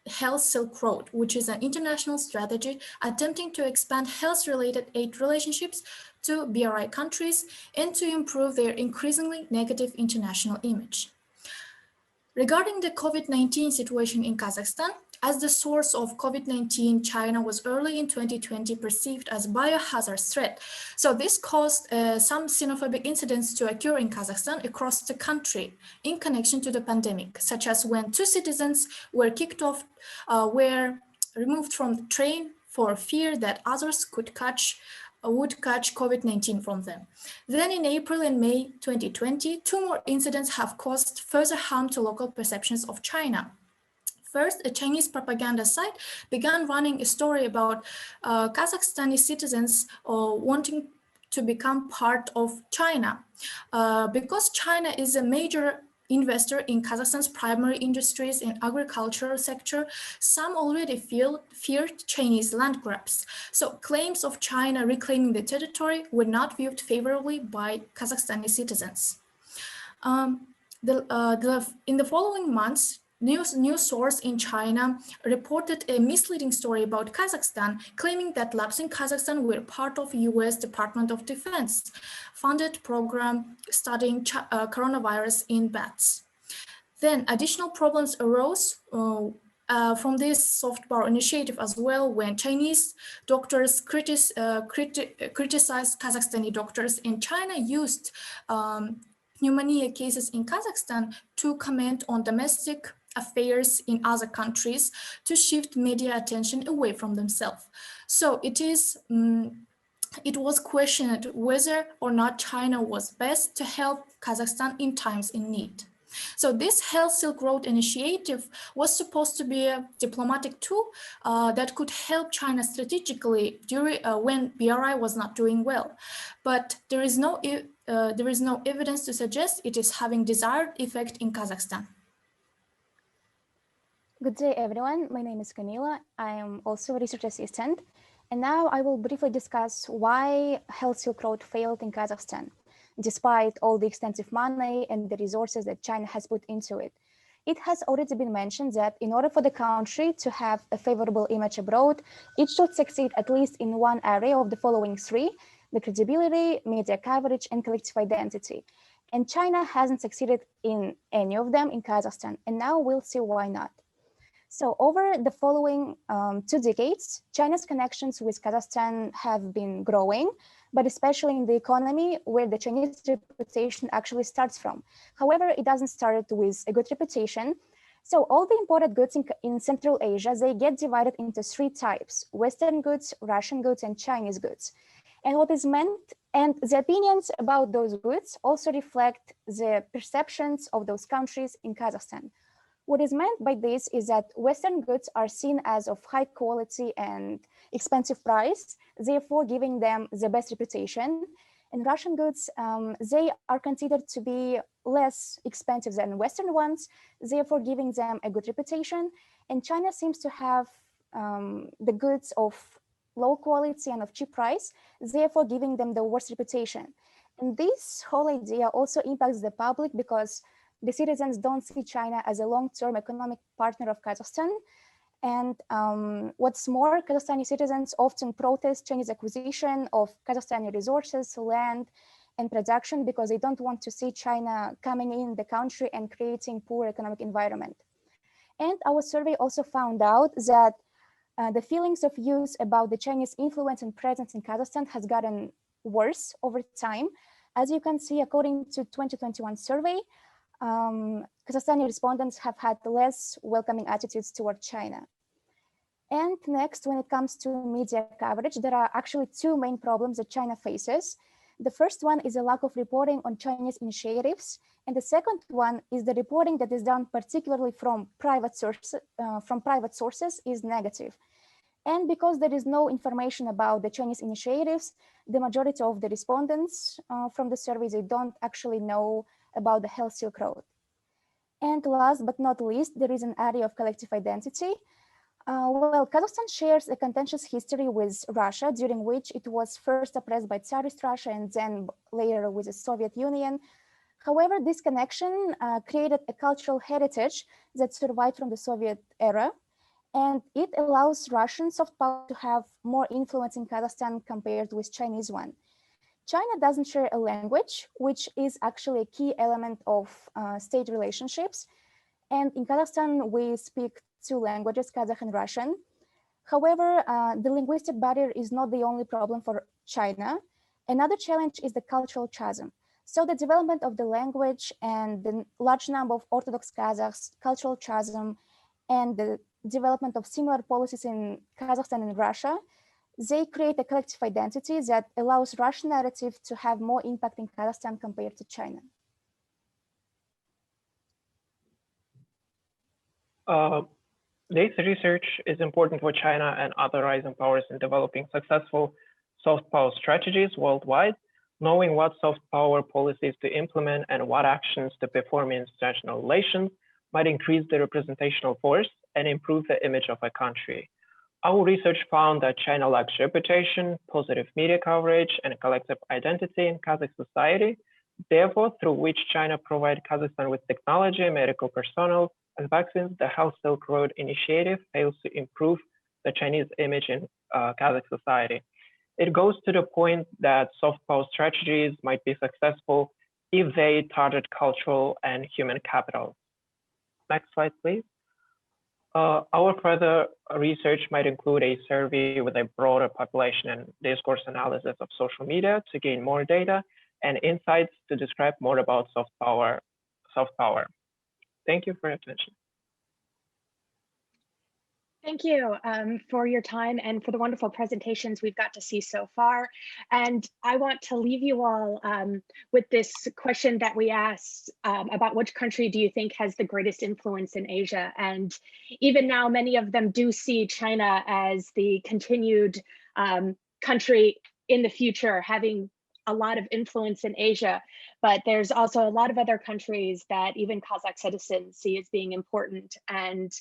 Health Silk Road, which is an international strategy attempting to expand health-related aid relationships to BRI countries and to improve their increasingly negative international image. Regarding the COVID-19 situation in Kazakhstan, as the source of COVID-19, China was early in 2020 perceived as a biohazard threat. So this caused some xenophobic incidents to occur in Kazakhstan across the country in connection to the pandemic, such as when two citizens were were removed from the train for fear that others would catch COVID-19 from them. Then in April and May 2020, two more incidents have caused further harm to local perceptions of China. First, a Chinese propaganda site began running a story about Kazakhstani citizens wanting to become part of China. Because China is a major investor in Kazakhstan's primary industries and agricultural sector, some already feared Chinese land grabs. So claims of China reclaiming the territory were not viewed favorably by Kazakhstani citizens. In the following months, news source in China reported a misleading story about Kazakhstan, claiming that labs in Kazakhstan were part of US Department of Defense funded program studying coronavirus in bats. Then additional problems arose from this soft power initiative as well, when Chinese doctors criticized Kazakhstani doctors, and China used pneumonia cases in Kazakhstan to comment on domestic affairs in other countries to shift media attention away from themselves. So it was questioned whether or not China was best to help Kazakhstan in times in need. So this Health Silk Road initiative was supposed to be a diplomatic tool that could help China strategically during when BRI was not doing well. But there is no evidence to suggest it is having desired effect in Kazakhstan. Good day, everyone. My name is Camila. I am also a research assistant. And now I will briefly discuss why Health Silk Road failed in Kazakhstan, despite all the extensive money and the resources that China has put into it. It has already been mentioned that in order for the country to have a favorable image abroad, it should succeed at least in one area of the following three: the credibility, media coverage, and collective identity. And China hasn't succeeded in any of them in Kazakhstan, and now we'll see why not. So over the following 2 decades, China's connections with Kazakhstan have been growing, but especially in the economy, where the Chinese reputation actually starts from. However, it doesn't start with a good reputation. So all the imported goods in Central Asia, they get divided into 3 types: Western goods, Russian goods, and Chinese goods. And what is meant, and the opinions about those goods also reflect the perceptions of those countries in Kazakhstan. What is meant by this is that Western goods are seen as of high quality and expensive price, therefore giving them the best reputation. And Russian goods, they are considered to be less expensive than Western ones, therefore giving them a good reputation. And China seems to have the goods of low quality and of cheap price, therefore giving them the worst reputation. And this whole idea also impacts the public, because the citizens don't see China as a long-term economic partner of Kazakhstan. And what's more, Kazakhstani citizens often protest Chinese acquisition of Kazakhstani resources, land, and production because they don't want to see China coming in the country and creating poor economic environment. And our survey also found out that the feelings of youth about the Chinese influence and presence in Kazakhstan has gotten worse over time. As you can see, according to 2021 survey, Kazakhstani respondents have had less welcoming attitudes toward China. And next, when it comes to media coverage, there are actually two main problems that China faces. The first one is a lack of reporting on Chinese initiatives. And the second one is the reporting that is done particularly from private sources is negative. And because there is no information about the Chinese initiatives, the majority of the respondents from the survey, they don't actually know about the Health Silk Road. And last but not least, there is an area of collective identity. Well, Kazakhstan shares a contentious history with Russia, during which it was first oppressed by Tsarist Russia and then later with the Soviet Union. However, this connection created a cultural heritage that survived from the Soviet era, and it allows Russian soft power to have more influence in Kazakhstan compared with Chinese one. China doesn't share a language, which is actually a key element of state relationships. And in Kazakhstan, we speak two languages, Kazakh and Russian. However, the linguistic barrier is not the only problem for China. Another challenge is the cultural chasm. So the development of the language and the large number of Orthodox Kazakhs, cultural chasm, and the development of similar policies in Kazakhstan and Russia, they create a collective identity that allows Russian narrative to have more impact in Kazakhstan compared to China. This research is important for China and other rising powers in developing successful soft power strategies worldwide. Knowing what soft power policies to implement and what actions to perform in international relations might increase the representational force and improve the image of a country. Our research found that China lacks reputation, positive media coverage, and collective identity in Kazakh society. Therefore, through which China provides Kazakhstan with technology, medical personnel, and vaccines, the Health Silk Road initiative fails to improve the Chinese image in Kazakh society. It goes to the point that soft power strategies might be successful if they target cultural and human capital. Next slide, please. Our further research might include a survey with a broader population and discourse analysis of social media to gain more data and insights to describe more about soft power. Thank you for your attention. Thank you for your time and for the wonderful presentations we've got to see so far. And I want to leave you all with this question that we asked about which country do you think has the greatest influence in Asia? And even now, many of them do see China as the continued country in the future having a lot of influence in Asia, but there's also a lot of other countries that even Kazakh citizens see as being important, and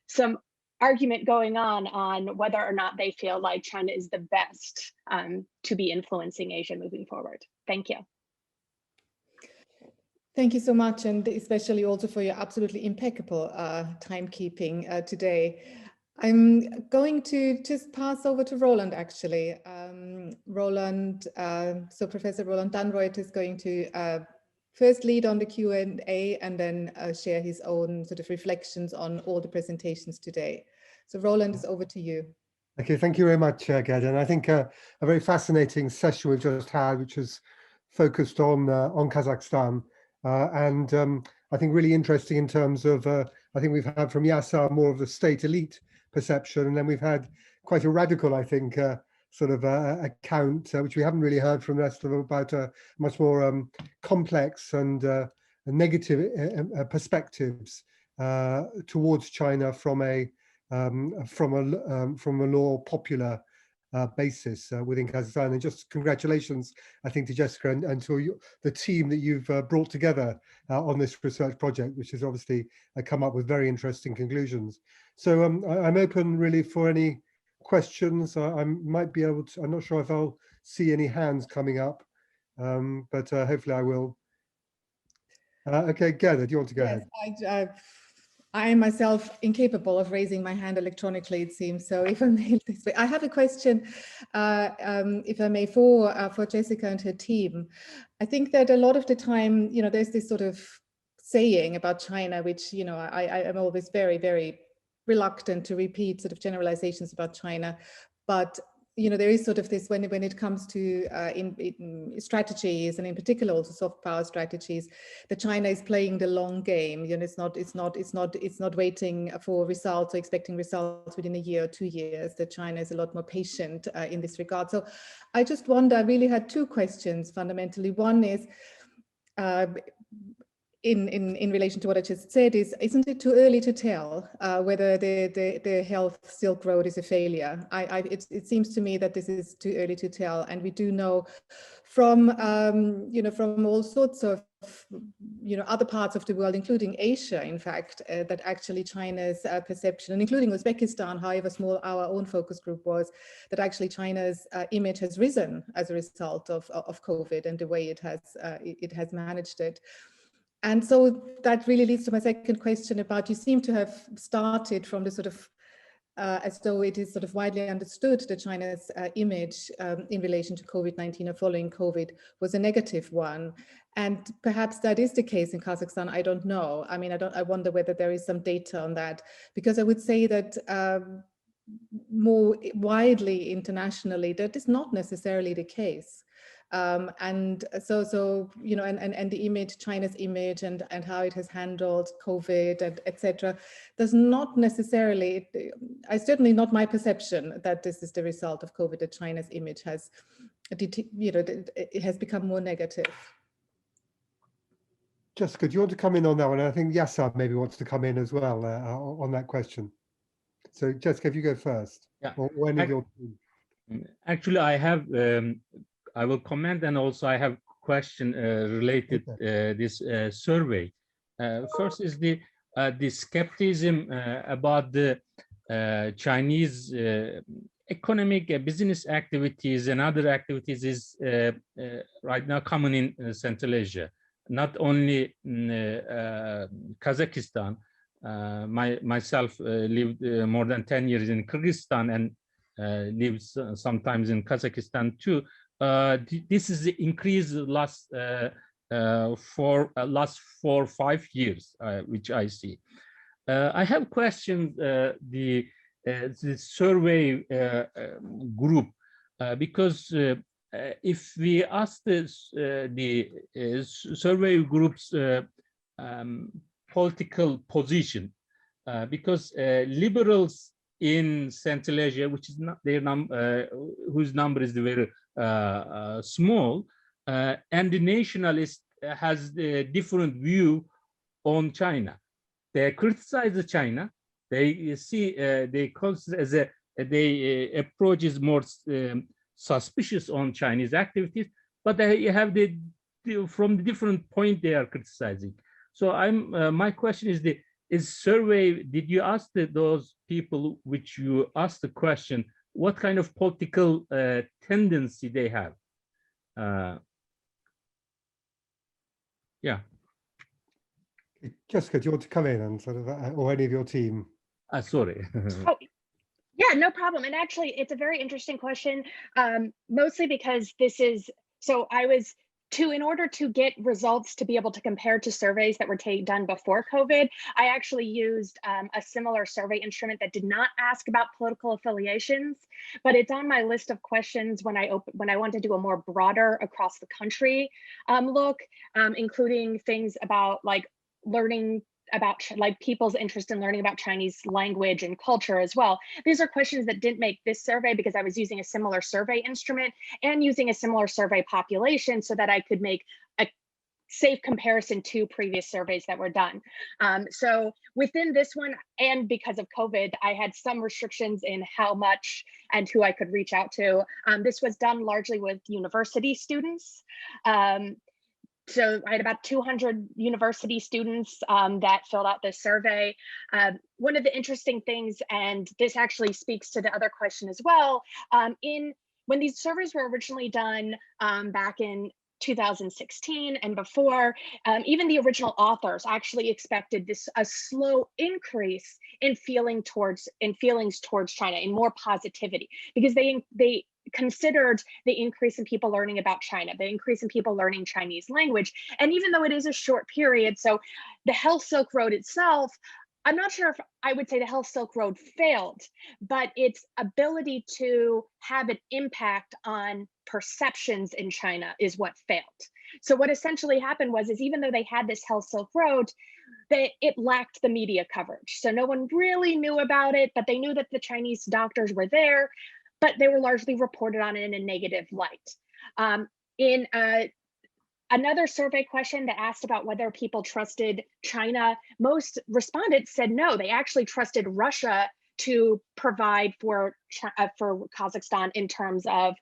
some argument going on whether or not they feel like China is the best to be influencing Asia moving forward. Thank you. Thank you so much, and especially also for your absolutely impeccable timekeeping today. I'm going to just pass over to Roland, actually. Roland, so Professor Roland Dunroyd is going to first lead on the Q&A and then share his own sort of reflections on all the presentations today. So Roland, is over to you. Okay, thank you very much, Gerd. I think a very fascinating session we've just had, which was focused on Kazakhstan. I think really interesting in terms of, I think we've had from Yasar more of the state elite perception, and then we've had quite a radical, I think, sort of account, which we haven't really heard from the rest of them, about much more complex and negative perspectives towards China from a more popular basis within Kazakhstan. And just congratulations, I think, to Jessica and to the team that you've brought together on this research project, which has obviously come up with very interesting conclusions. So I'm open really for any questions. I might be able to, I'm not sure if I'll see any hands coming up, but hopefully I will. Okay, Gerda, do you want to go ahead? I am myself incapable of raising my hand electronically, it seems. So if I may, this way, I have a question, if I may, for Jessica and her team. I think that a lot of the time, you know, there's this sort of saying about China, which, you know, I am always very, very reluctant to repeat sort of generalizations about China, but you know, there is sort of this when it comes to in strategies, and in particular also soft power strategies, that China is playing the long game. You know, it's not waiting for results or expecting results within a year or 2 years. That China is a lot more patient in this regard. So I just wonder, I really had two questions fundamentally. One is, in relation to what I just said, isn't it too early to tell whether the health Silk Road is a failure? It seems to me that this is too early to tell, and we do know from you know, from all sorts of, you know, other parts of the world, including Asia, in fact, that actually China's perception, and including Uzbekistan, however small our own focus group was, that actually China's image has risen as a result of COVID and the way it has managed it. And so that really leads to my second question about, you seem to have started from the sort of, as though it is sort of widely understood that China's image in relation to COVID-19 or following COVID was a negative one. And perhaps that is the case in Kazakhstan, I don't know. I mean, I wonder whether there is some data on that, because I would say that more widely internationally, that is not necessarily the case. And so you know, and the image, China's image, and how it has handled COVID and etc., does not necessarily, certainly not my perception that this is the result of COVID, that China's image has, you know, it has become more negative. Jessica, do you want to come in on that one? I think Yasser maybe wants to come in as well on that question. So Jessica, if you go first, yeah. Or any of your team. Actually, I will comment, and also I have question related this survey. First is the skepticism about the Chinese economic business activities and other activities is right now common in Central Asia, not only in Kazakhstan. Myself lived more than 10 years in Kyrgyzstan and lived sometimes in Kazakhstan too. This is the increase last 4 or 5 years, which I see. I have questioned the survey group because if we ask the survey group's political position, because liberals in Central Asia, which is not their whose number is very small, and the nationalist has a different view on China. They criticize China. They see they consider as they approach is more suspicious on Chinese activities, but they have from the different point they are criticizing. So my question is survey, did you ask those people which you asked the question, what kind of political tendency they have? Yeah. Jessica, do you want to come in and sort of, or any of your team? Sorry. Oh, yeah, no problem. And actually, it's a very interesting question, mostly because this is, so I was in order to get results to be able to compare to surveys that were done before COVID, I actually used a similar survey instrument that did not ask about political affiliations, but it's on my list of questions when I want to do a more broader across the country look, including things about like learning about like people's interest in learning about Chinese language and culture as well. These are questions that didn't make this survey because I was using a similar survey instrument and using a similar survey population so that I could make a safe comparison to previous surveys that were done. So within this one, and because of COVID, I had some restrictions in how much and who I could reach out to. This was done largely with university students. So I had about 200 university students that filled out this survey. One of the interesting things, and this actually speaks to the other question as well, when these surveys were originally done back in 2016 and before. Even the original authors actually expected a slow increase in feelings towards China, in more positivity, because they considered the increase in people learning about China, the increase in people learning Chinese language. And even though it is a short period, so the Health Silk Road itself, I'm not sure if I would say the Health Silk Road failed, but its ability to have an impact on perceptions in China is what failed. So what essentially happened was, even though they had this Health Silk Road, it lacked the media coverage. So no one really knew about it, but they knew that the Chinese doctors were there, but they were largely reported on in a negative light. Another survey question that asked about whether people trusted China, most respondents said no, they actually trusted Russia to provide for Kazakhstan in terms of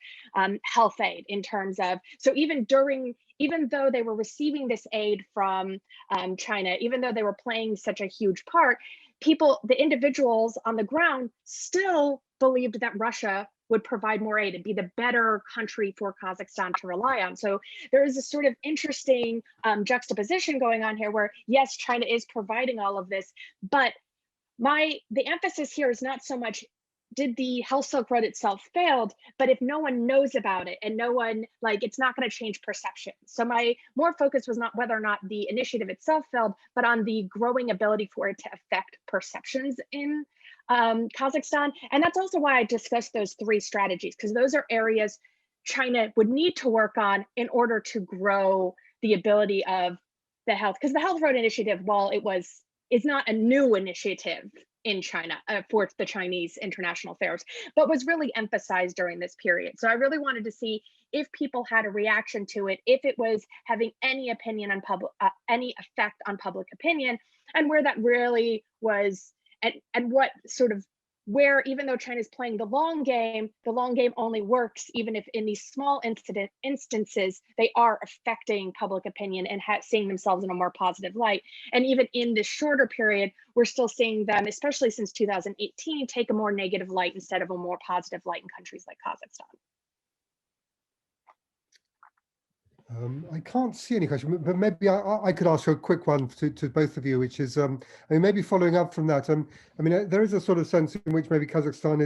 health aid, in terms of, so even though they were receiving this aid from China, even though they were playing such a huge part, the individuals on the ground still believed that Russia would provide more aid and be the better country for Kazakhstan to rely on. So there is a sort of interesting juxtaposition going on here where, yes, China is providing all of this, but the emphasis here is not so much did the Health Silk Road itself failed, but if no one knows about it and no one, it's not going to change perception. So my more focus was not whether or not the initiative itself failed, but on the growing ability for it to affect perceptions in Kazakhstan. And that's also why I discussed those three strategies, because those are areas China would need to work on in order to grow the ability of the health, because the Health Road Initiative, while is not a new initiative in China for the Chinese international affairs, but was really emphasized during this period. So I really wanted to see if people had a reaction to it, if it was having any opinion on any effect on public opinion, and where that really was, and what sort of, where even though China's playing the long game only works even if in these small instances they are affecting public opinion and seeing themselves in a more positive light. And even in this shorter period, we're still seeing them, especially since 2018, take a more negative light instead of a more positive light in countries like Kazakhstan. I can't see any question, but maybe I could ask a quick one to both of you, which is, maybe following up from that. There is a sort of sense in which maybe Kazakhstan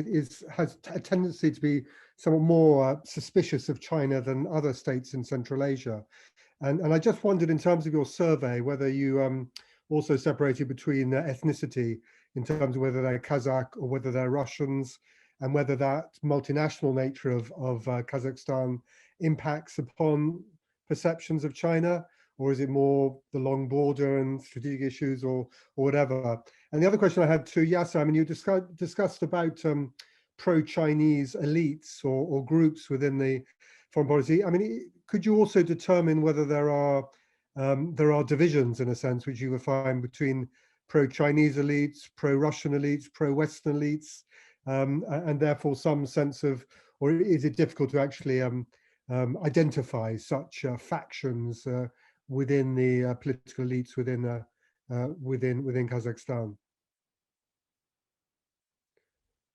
has a tendency to be somewhat more suspicious of China than other states in Central Asia. And I just wondered, in terms of your survey, whether you also separated between ethnicity in terms of whether they're Kazakh or whether they're Russians, and whether that multinational nature of Kazakhstan impacts upon perceptions of China, or is it more the long border and strategic issues or whatever? And the other question I had to Yasser, you discussed about pro-Chinese elites or groups within the foreign policy. Could you also determine whether there are divisions, in a sense, which you would find between pro-Chinese elites, pro-Russian elites, pro-Western elites, and therefore some sense of, or is it difficult to actually identify such factions within the political elites within Kazakhstan?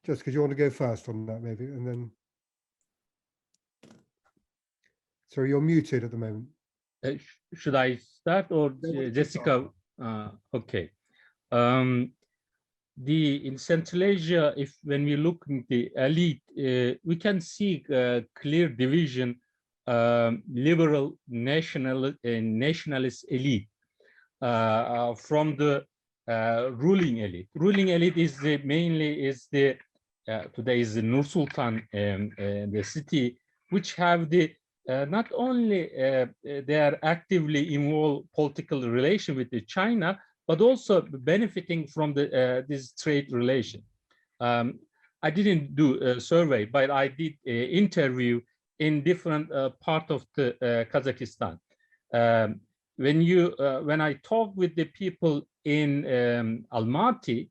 Just because you want to go first on that, maybe, and then. Sorry, you're muted at the moment. Should I start, or Jessica? Okay. In Central Asia, when we look at the elite, we can see a clear division. Liberal nationalist elite from the ruling elite. Ruling elite is mainly today is the Nur Sultan, the city, which have not only they are actively involved political relation with China, but also benefiting from this trade relation. I didn't do a survey, but I did interview in different part of the Kazakhstan. When I talk with the people in Almaty,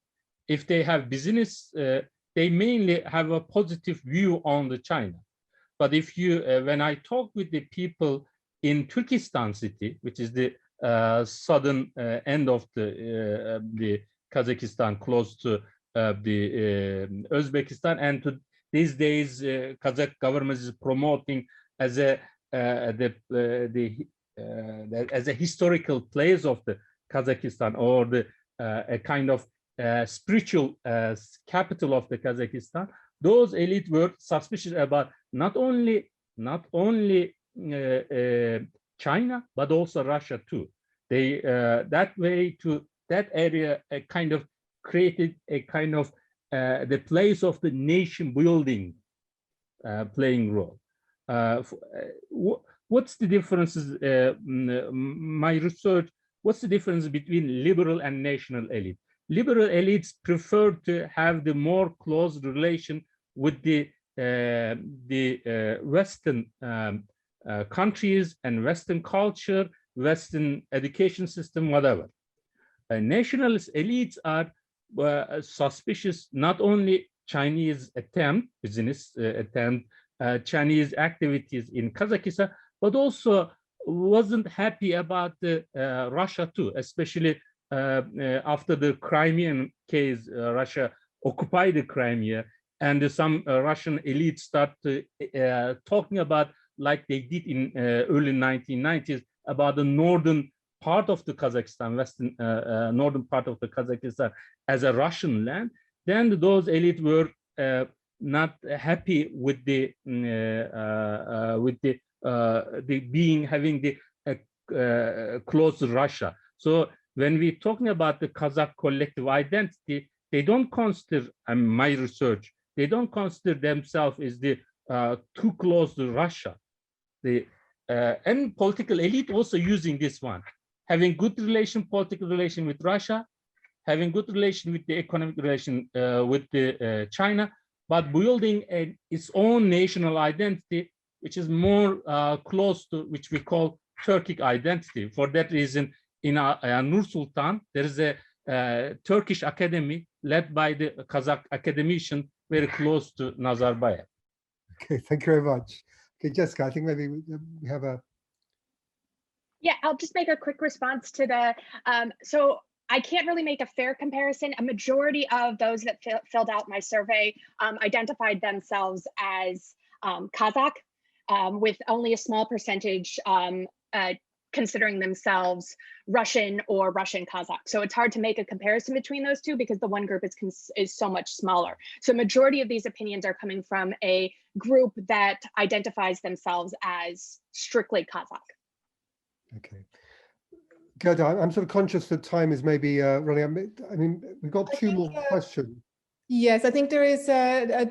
if they have business, they mainly have a positive view on the China. But when I talk with the people in Turkestan city, which is the southern end of the Kazakhstan, close to the Uzbekistan, and these days Kazakh government is promoting as a as a historical place of the Kazakhstan, or the a kind of spiritual capital of the Kazakhstan, those elites were suspicious about not only China but also Russia too. They that area kind of created a kind of the place of the nation building playing role. What's the differences? My research. What's the difference between liberal and national elite? Liberal elites prefer to have the more close relation with the Western countries and Western culture, Western education system, whatever. Nationalist elites are suspicious not only Chinese business attempt, Chinese activities in Kazakhstan, but also wasn't happy about Russia too, especially after the Crimean case. Russia occupied the Crimea, and some Russian elites start talking about, like they did in early 1990s, about the northern part of the Kazakhstan, western northern part of the Kazakhstan as a Russian land. Then those elites were not happy with the having the close to Russia. So when we're talking about the Kazakh collective identity, they don't consider, my research, they don't consider themselves as the too close to Russia. And political elite also using this one, having good political relation with Russia, having good relation with the economic relation with the China, but building its own national identity, which is more close to, which we call Turkic identity. For that reason, in Nur Sultan, there is a Turkish academy led by the Kazakh academician, very close to Nazarbayev. Okay, thank you very much. Okay, Jessica, I think maybe we have a... Yeah, I'll just make a quick response to the, so I can't really make a fair comparison. A majority of those that filled out my survey identified themselves as Kazakh, with only a small percentage considering themselves Russian or Russian Kazakh. So it's hard to make a comparison between those two because the one group is so much smaller. So majority of these opinions are coming from a group that identifies themselves as strictly Kazakh. Okay. Gerda, I'm sort of conscious that time is maybe running out. I mean, we've got two more questions. Yes, I think there is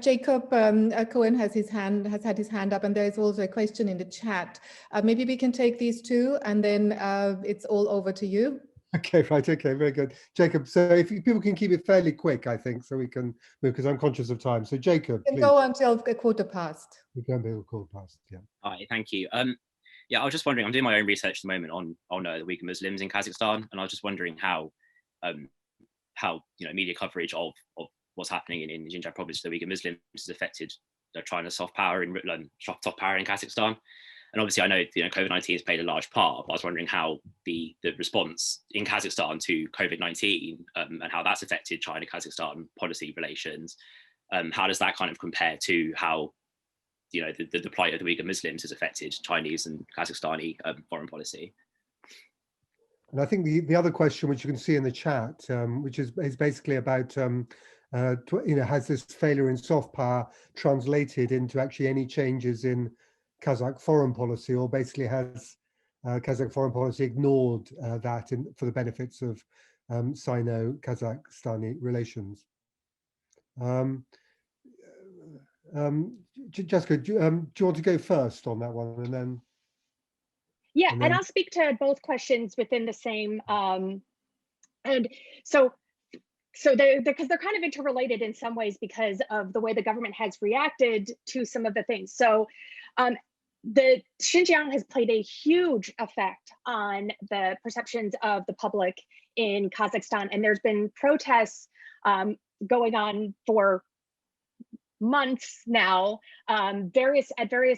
Jacob Cohen has had his hand up, and there is also a question in the chat. Maybe we can take these two, and then it's all over to you. Okay, right. Okay, very good, Jacob. So if people can keep it fairly quick, I think, so we can move, because I'm conscious of time. So Jacob, you can go until a quarter past. We can be a quarter past. Yeah. Hi, thank you. Yeah, I was just wondering, I'm doing my own research at the moment on the Uyghur Muslims in Kazakhstan, and I was just wondering how media coverage of what's happening in Xinjiang province to the Uyghur Muslims has affected China's soft power in Kazakhstan. And obviously, I know COVID-19 has played a large part, but I was wondering how the response in Kazakhstan to COVID-19 and how that's affected China-Kazakhstan policy relations. How does that kind of compare to how the plight of the Uyghur Muslims has affected Chinese and Kazakhstani foreign policy? And I think the other question, which you can see in the chat, which is basically about has this failure in soft power translated into actually any changes in Kazakh foreign policy, or basically has Kazakh foreign policy ignored that for the benefits of Sino-Kazakhstani relations? Jessica, do you want to go first on that one, and then? Yeah, and I'll speak to both questions within the same, and so because they're kind of interrelated in some ways because of the way the government has reacted to some of the things. So the Xinjiang has played a huge effect on the perceptions of the public in Kazakhstan, and there's been protests going on for months now, at various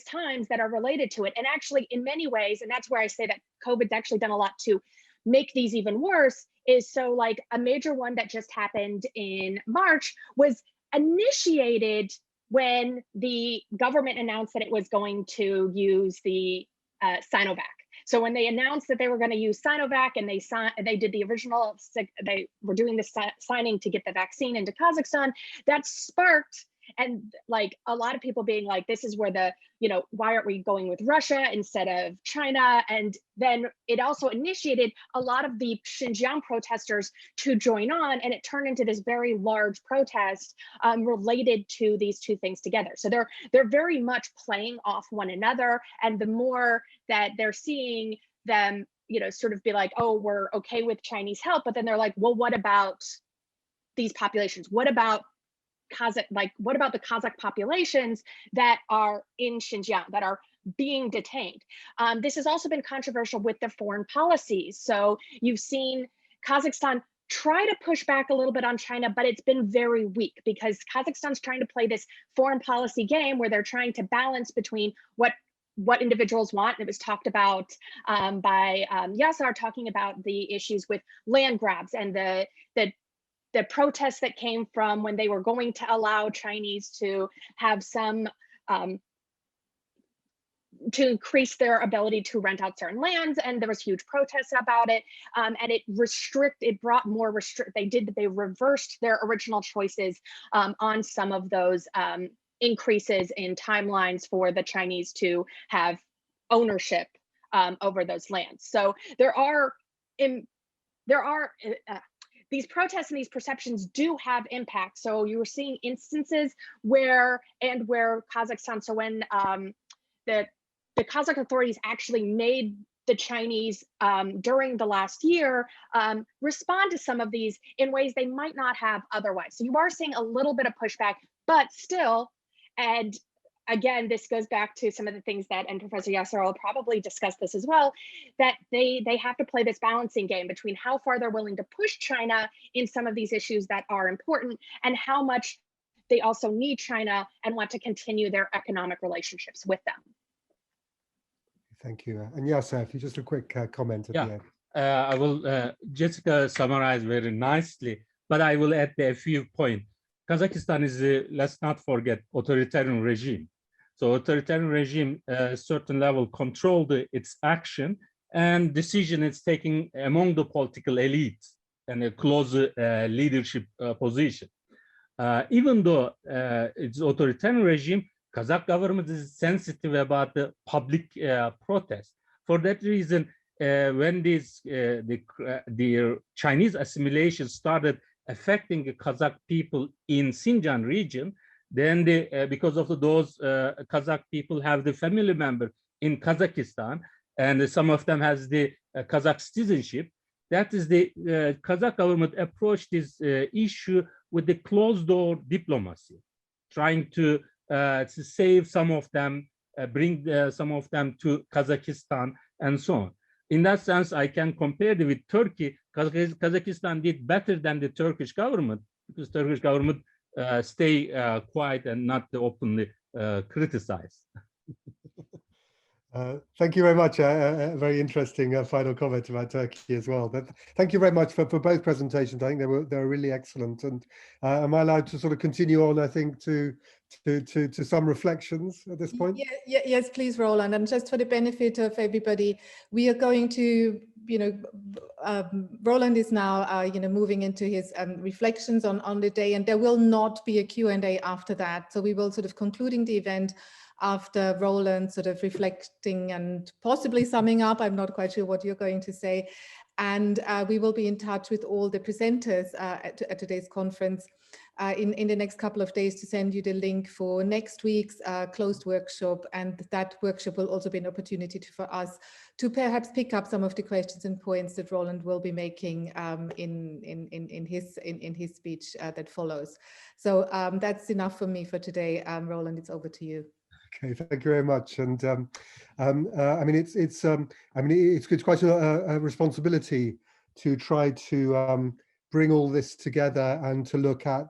times that are related to it. And actually, in many ways, and that's where I say that COVID's actually done a lot to make these even worse, is so like a major one that just happened in March was initiated when the government announced that it was going to use the Sinovac. So when they announced that they were going to use Sinovac and they did the original, they were doing the signing to get the vaccine into Kazakhstan, that sparked, and like a lot of people being like, this is where the, you know, why aren't we going with Russia instead of China? And then it also initiated a lot of the Xinjiang protesters to join on, and it turned into this very large protest related to these two things together. So they're very much playing off one another, and the more that they're seeing them, you know, sort of be like, oh, we're okay with Chinese help, but then they're like, well, what about these populations? What about what about the Kazakh populations that are in Xinjiang, that are being detained? This has also been controversial with their foreign policies. So you've seen Kazakhstan try to push back a little bit on China, but it's been very weak because Kazakhstan's trying to play this foreign policy game where they're trying to balance between what individuals want. It was talked about by Yasser, talking about the issues with land grabs and the protests that came from when they were going to allow Chinese to have some, to increase their ability to rent out certain lands, and there was huge protests about it, and it brought more they reversed their original choices on some of those increases in timelines for the Chinese to have ownership over those lands. So these protests and these perceptions do have impact. So you were seeing instances where Kazakhstan, so when the Kazakh authorities actually made the Chinese during the last year respond to some of these in ways they might not have otherwise. So you are seeing a little bit of pushback, but still, and again, this goes back to some of the things that, and Professor Yasser will probably discuss this as well, that they have to play this balancing game between how far they're willing to push China in some of these issues that are important and how much they also need China and want to continue their economic relationships with them. Thank you. And Yasser, if you just a quick comment at the end. I will, Jessica summarized very nicely, but I will add a few points. Kazakhstan is, let's not forget, authoritarian regime. So authoritarian regime, certain level control its action and decision it's taking among the political elite and a close leadership position. Even though it's authoritarian regime, Kazakh government is sensitive about the public protest. For that reason, when the Chinese assimilation started affecting the Kazakh people in Xinjiang region, then because of those Kazakh people have the family member in Kazakhstan, and some of them has the Kazakh citizenship. That is the Kazakh government approached this issue with the closed door diplomacy, trying to save some of them, bring some of them to Kazakhstan and so on. In that sense, I can compare it with Turkey. Kazakhstan did better than the Turkish government because Turkish government stay quiet and not openly criticize. Thank you very much. A very interesting final comment about Turkey as well. But thank you very much for both presentations. I think they were really excellent. And am I allowed to sort of continue on? I think to some reflections at this point. Yes, please, Roland. And just for the benefit of everybody, we are going to, Roland is now, moving into his reflections on the day, and there will not be a Q&A after that. So we will sort of concluding the event after Roland sort of reflecting and possibly summing up. I'm not quite sure what you're going to say. And we will be in touch with all the presenters at today's conference in the next couple of days to send you the link for next week's closed workshop. And that workshop will also be an opportunity for us to perhaps pick up some of the questions and points that Roland will be making in his speech that follows. So that's enough for me for today. Roland, it's over to you. Okay, thank you very much. And I mean, it's quite a responsibility to try to bring all this together and to look at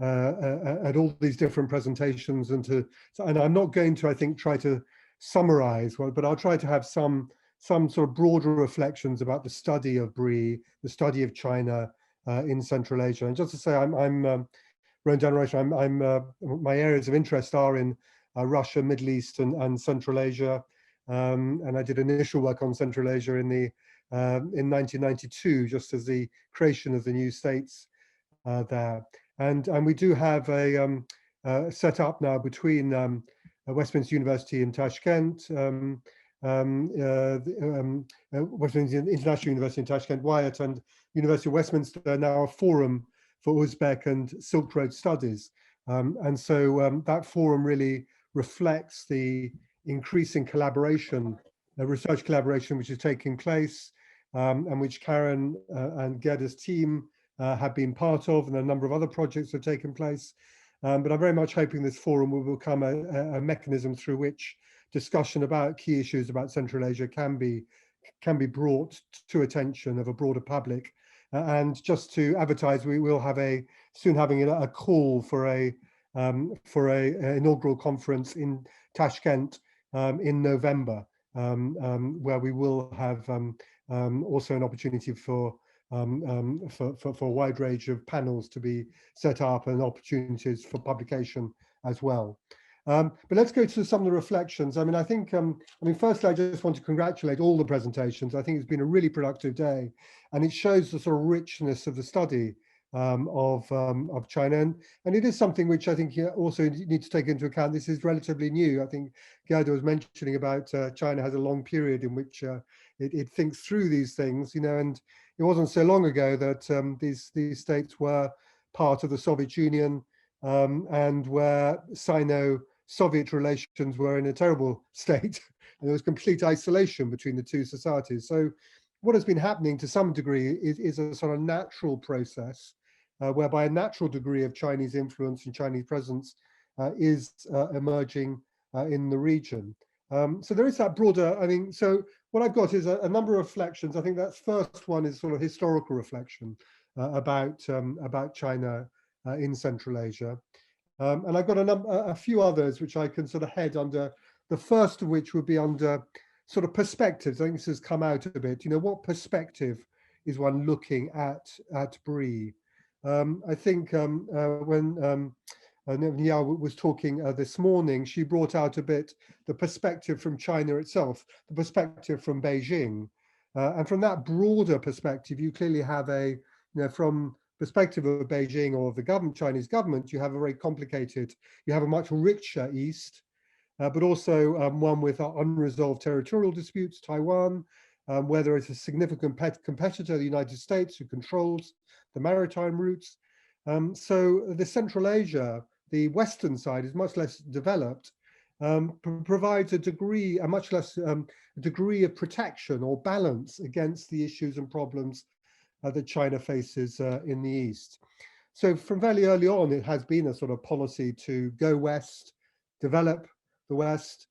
at all these different presentations and I'm not going to, I think, try to summarize, but I'll try to have some sort of broader reflections about the study of BRI, the study of China in Central Asia. And just to say, I'm Rowan Generation, my areas of interest are in Russia, Middle East, and Central Asia. And I did initial work on Central Asia in 1992, just as the creation of the new states there. And we do have a set up now between Westminster University in Tashkent, Westminster International University in Tashkent, Wyatt, and University of Westminster, now a forum for Uzbek and Silk Road studies. And so that forum really reflects the increasing collaboration, research collaboration, which is taking place, and which Karen and Gerda's team have been part of, and a number of other projects have taken place. But I'm very much hoping this forum will become a mechanism through which discussion about key issues about Central Asia can be brought to attention of a broader public. And just to advertise, we will have soon having a call for a inaugural conference in Tashkent in November, where we will have also an opportunity for a wide range of panels to be set up and opportunities for publication as well. But let's go to some of the reflections. I mean, I think, firstly, I just want to congratulate all the presentations. I think it's been a really productive day, and it shows the sort of richness of the study of China. And it is something which I think you also need to take into account. This is relatively new. I think Gerda was mentioning about China has a long period in which it thinks through these things, and it wasn't so long ago that these states were part of the Soviet Union, and where Sino-Soviet relations were in a terrible state, and there was complete isolation between the two societies. So what has been happening to some degree is a sort of natural process, whereby a natural degree of Chinese influence and Chinese presence is emerging in the region. So there is that broader, so what I've got is a number of reflections. I think that first one is sort of historical reflection about China in Central Asia. And I've got a few others which I can sort of head under, the first of which would be under sort of perspectives. I think this has come out a bit, what perspective is one looking at BRI? I think when Nia was talking this morning, she brought out a bit the perspective from China itself, the perspective from Beijing. And from that broader perspective, you clearly have from perspective of Beijing or of the Chinese government, you have a very complicated, you have a much richer East, but also one with unresolved territorial disputes, Taiwan, where there is a significant competitor, the United States, who controls the maritime routes. So the Central Asia, the Western side, is much less developed, provides a much less degree of protection or balance against the issues and problems that China faces in the East. So from very early on, it has been a sort of policy to go west, develop the West.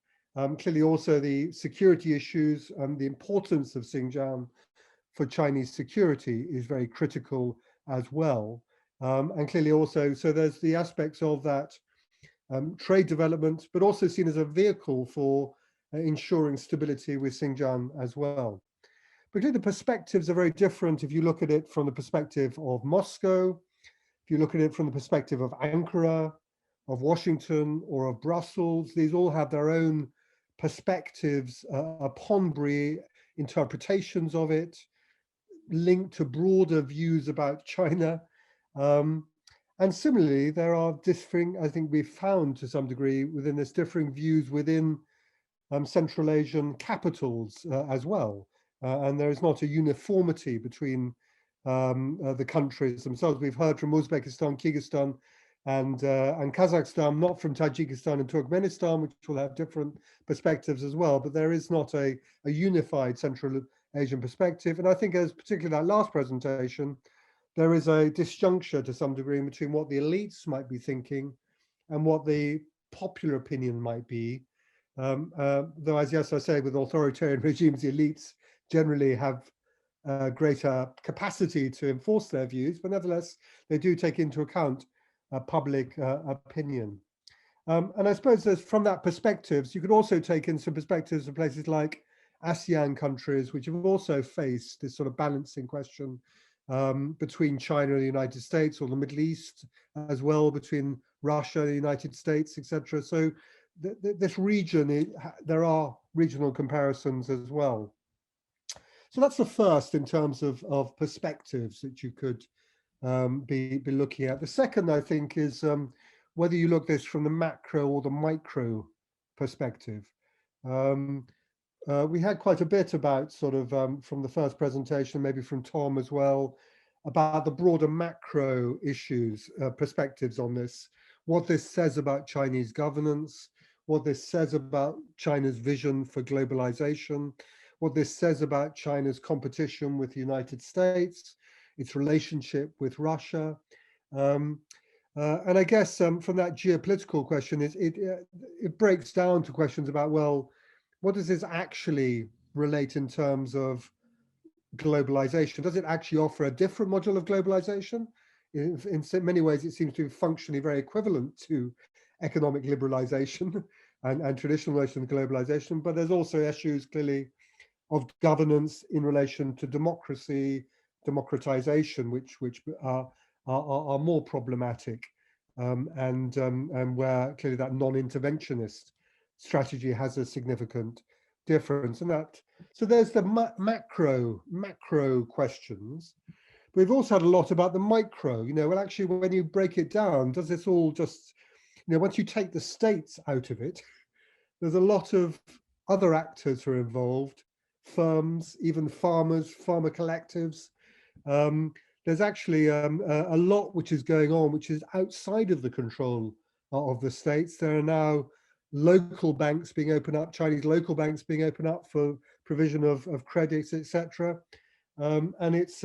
Clearly also the security issues, the importance of Xinjiang for Chinese security is very critical as well. And clearly also, so there's the aspects of that trade development, but also seen as a vehicle for ensuring stability with Xinjiang as well. But clearly the perspectives are very different if you look at it from the perspective of Moscow, if you look at it from the perspective of Ankara, of Washington, or of Brussels. These all have their own perspectives upon BRI, interpretations of it, linked to broader views about China. And similarly, there are differing, I think we've found to some degree within this, differing views within Central Asian capitals as well. And there is not a uniformity between the countries themselves. We've heard from Uzbekistan, Kyrgyzstan, and Kazakhstan, not from Tajikistan and Turkmenistan, which will have different perspectives as well. But there is not a unified Central Asian perspective. And I think, as particularly that last presentation, there is a disjuncture to some degree between what the elites might be thinking and what the popular opinion might be. Though, as yes, I say, with authoritarian regimes, the elites generally have greater capacity to enforce their views, but nevertheless, they do take into account public opinion. And I suppose there's, from that perspectives, you could also take in some perspectives of places like ASEAN countries, which have also faced this sort of balancing question between China and the United States, or the Middle East as well, between Russia and the United States, etc. So this region, there are regional comparisons as well. So that's the first in terms of perspectives that you could be looking at. The second, I think, is whether you look at this from the macro or the micro perspective. We had quite a bit about sort of from the first presentation, maybe from Tom as well, about the broader macro issues, perspectives on this, what this says about Chinese governance, what this says about China's vision for globalization, what this says about China's competition with the United States, its relationship with Russia. And I guess from that geopolitical question, it breaks down to questions about, well, what does this actually relate in terms of globalization? Does it actually offer a different module of globalization? In many ways, it seems to be functionally very equivalent to economic liberalization and traditional notion of globalization, but there's also issues clearly of governance in relation to democracy, democratization, which are more problematic, and where clearly that non-interventionist strategy has a significant difference. And that, so there's the macro questions. We've also had a lot about the micro, well, actually, when you break it down, does this all just, once you take the states out of it, there's a lot of other actors who are involved, firms, even farmers, farmer collectives. There's actually a lot which is going on, which is outside of the control of the states. There are now local banks being opened up, Chinese local banks being opened up for provision of credits, etc. And it's,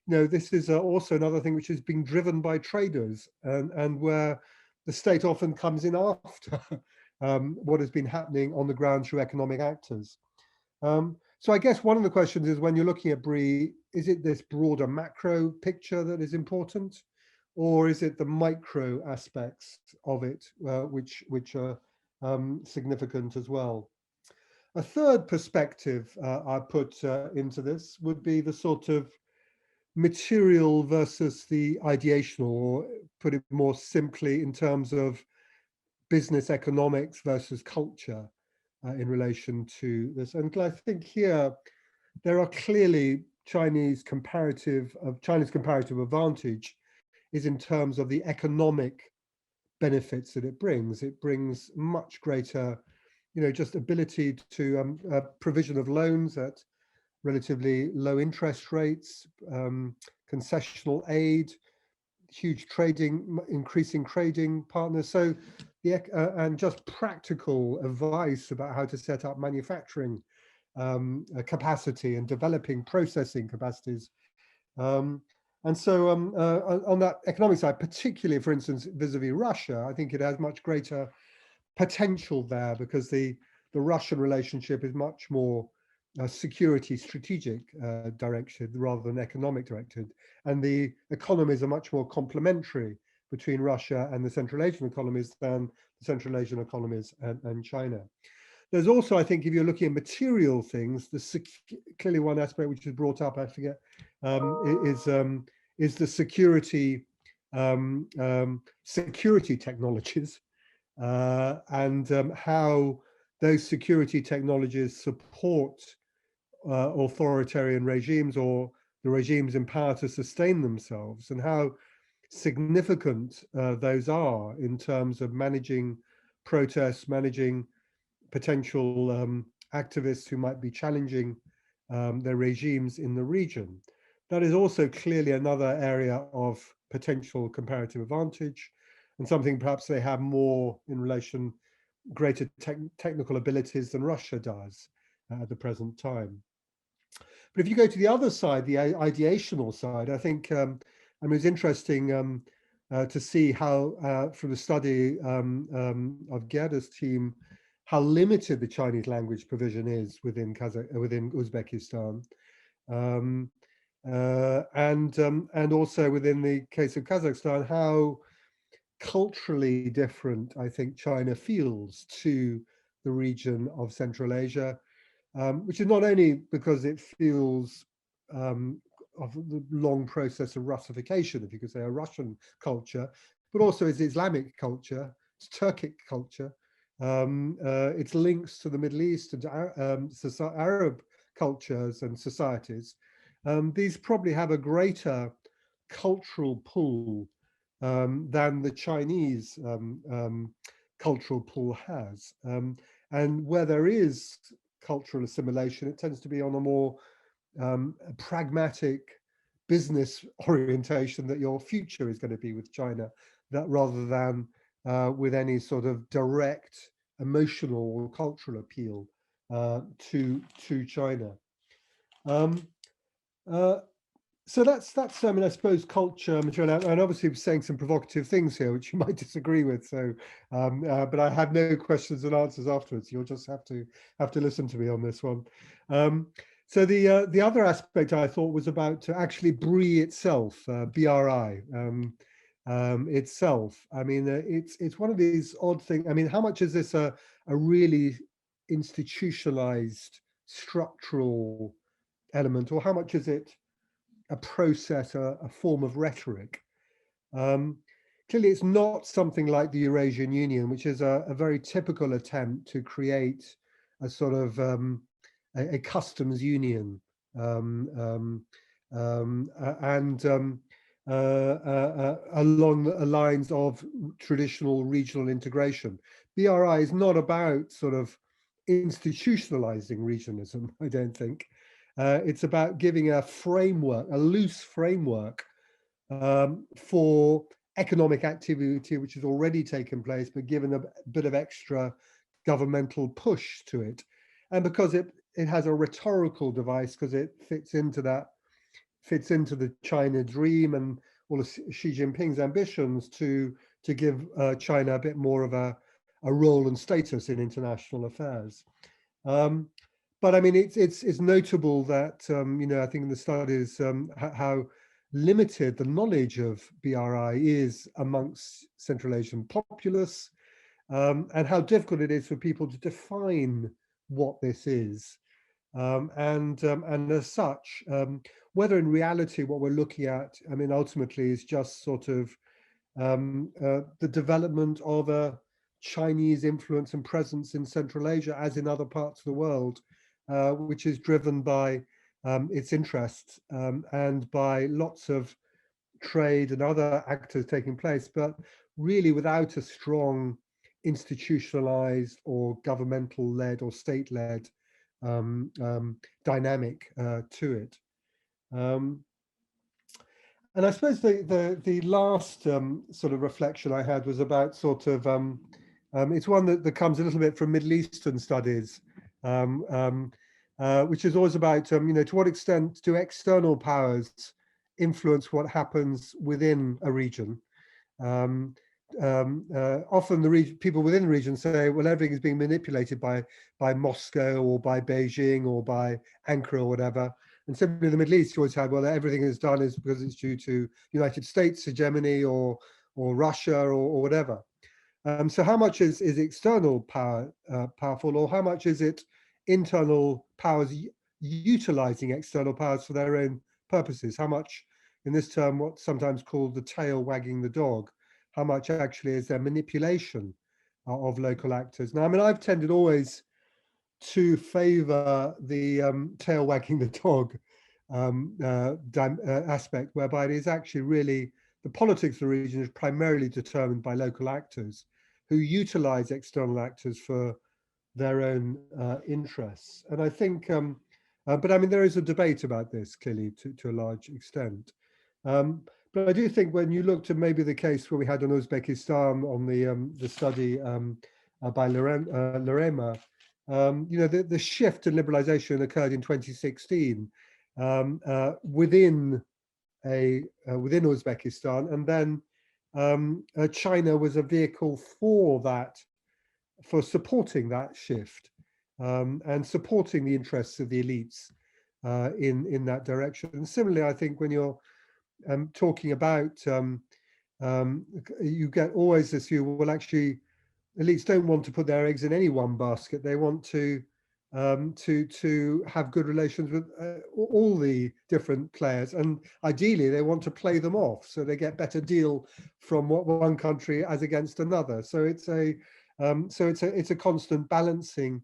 this is also another thing which is being driven by traders, and where the state often comes in after what has been happening on the ground through economic actors. So I guess one of the questions is, when you're looking at BRI, is it this broader macro picture that is important, or is it the micro aspects of it which are significant as well? A third perspective I put into this would be the sort of material versus the ideational, or put it more simply in terms of business economics versus culture in relation to this. And I think here there are clearly China's comparative advantage is in terms of the economic benefits that it brings. It brings much greater, just ability to provision of loans at relatively low interest rates, concessional aid, huge trading, increasing trading partners. So and just practical advice about how to set up manufacturing capacity and developing processing capacities. And so on that economic side, particularly, for instance, vis-a-vis Russia, I think it has much greater potential there, because the Russian relationship is much more security strategic directed rather than economic directed. And the economies are much more complementary between Russia and the Central Asian economies than the Central Asian economies and China. There's also, I think, if you're looking at material things, clearly one aspect which is brought up, I forget, is the security technologies and how those security technologies support authoritarian regimes, or the regimes in power to sustain themselves, and how significant those are in terms of managing protests, managing potential activists who might be challenging their regimes in the region. That is also clearly another area of potential comparative advantage, and something perhaps they have more in relation, greater technical abilities than Russia does at the present time. But if you go to the other side, the ideational side, I think it's interesting to see how, from the study of Gerda's team, how limited the Chinese language provision is within Uzbekistan, and also within the case of Kazakhstan, how culturally different I think China feels to the region of Central Asia, which is not only because it feels of the long process of Russification, if you could say, a Russian culture, but also its Islamic culture, its Turkic culture, its links to the Middle East and to Arab cultures and societies, these probably have a greater cultural pull than the Chinese cultural pull has. And where there is cultural assimilation, it tends to be on a more pragmatic business orientation that your future is going to be with China, that rather than with any sort of direct emotional or cultural appeal to China. So that's I mean, I suppose culture, material, and obviously saying some provocative things here, which you might disagree with. So, but I have no questions and answers afterwards. You'll just have to listen to me on this one. So the other aspect I thought was about actually BRI itself, BRI itself. I mean, it's one of these odd things. I mean, how much is this a really institutionalized structural element, or how much is it a process, a form of rhetoric? Clearly, it's not something like the Eurasian Union, which is a very typical attempt to create a sort of a customs union along the lines of traditional regional integration. BRI is not about sort of institutionalizing regionalism, I don't think. It's about giving a framework, a loose framework for economic activity which has already taken place, but given a bit of extra governmental push to it. And because it has a rhetorical device, because it fits into the China dream and all of Xi Jinping's ambitions to give China a bit more of a role and status in international affairs. But I mean, it's notable that, you know, I think in the studies, how limited the knowledge of BRI is amongst Central Asian populace, and how difficult it is for people to define what this is. And as such, whether in reality what we're looking at, I mean, ultimately is just sort of the development of a Chinese influence and presence in Central Asia, as in other parts of the world, which is driven by its interests and by lots of trade and other actors taking place, but really without a strong institutionalized or governmental led or state led dynamic to it. And I suppose the last sort of reflection I had was about sort of, it's one that comes a little bit from Middle Eastern studies, which is always about, you know, to what extent do external powers influence what happens within a region? Often the people within the region say, well, everything is being manipulated by Moscow or by Beijing or by Ankara or whatever. And simply in the Middle East, you always have, well, everything is done is because it's due to United States hegemony or Russia or whatever. So how much is external power powerful, or how much is it internal powers utilizing external powers for their own purposes? How much, in this term, what's sometimes called the tail wagging the dog, how much actually is there manipulation of local actors? Now, I mean, I've tended always to favor the tail wagging the dog aspect, whereby it is actually really the politics of the region is primarily determined by local actors who utilize external actors for their own interests. And I think, but I mean, there is a debate about this clearly to a large extent. But I do think when you look to maybe the case where we had in Uzbekistan on the study by Lorema, you know, the shift in liberalization occurred in 2016 within Uzbekistan, and then China was a vehicle for that, for supporting that shift and supporting the interests of the elites in that direction. And similarly, I think when you're talking about, you get always this view, well, actually, elites don't want to put their eggs in any one basket. They want to have good relations with all the different players, and ideally they want to play them off so they get better deal from one country as against another. So it's a So it's a constant balancing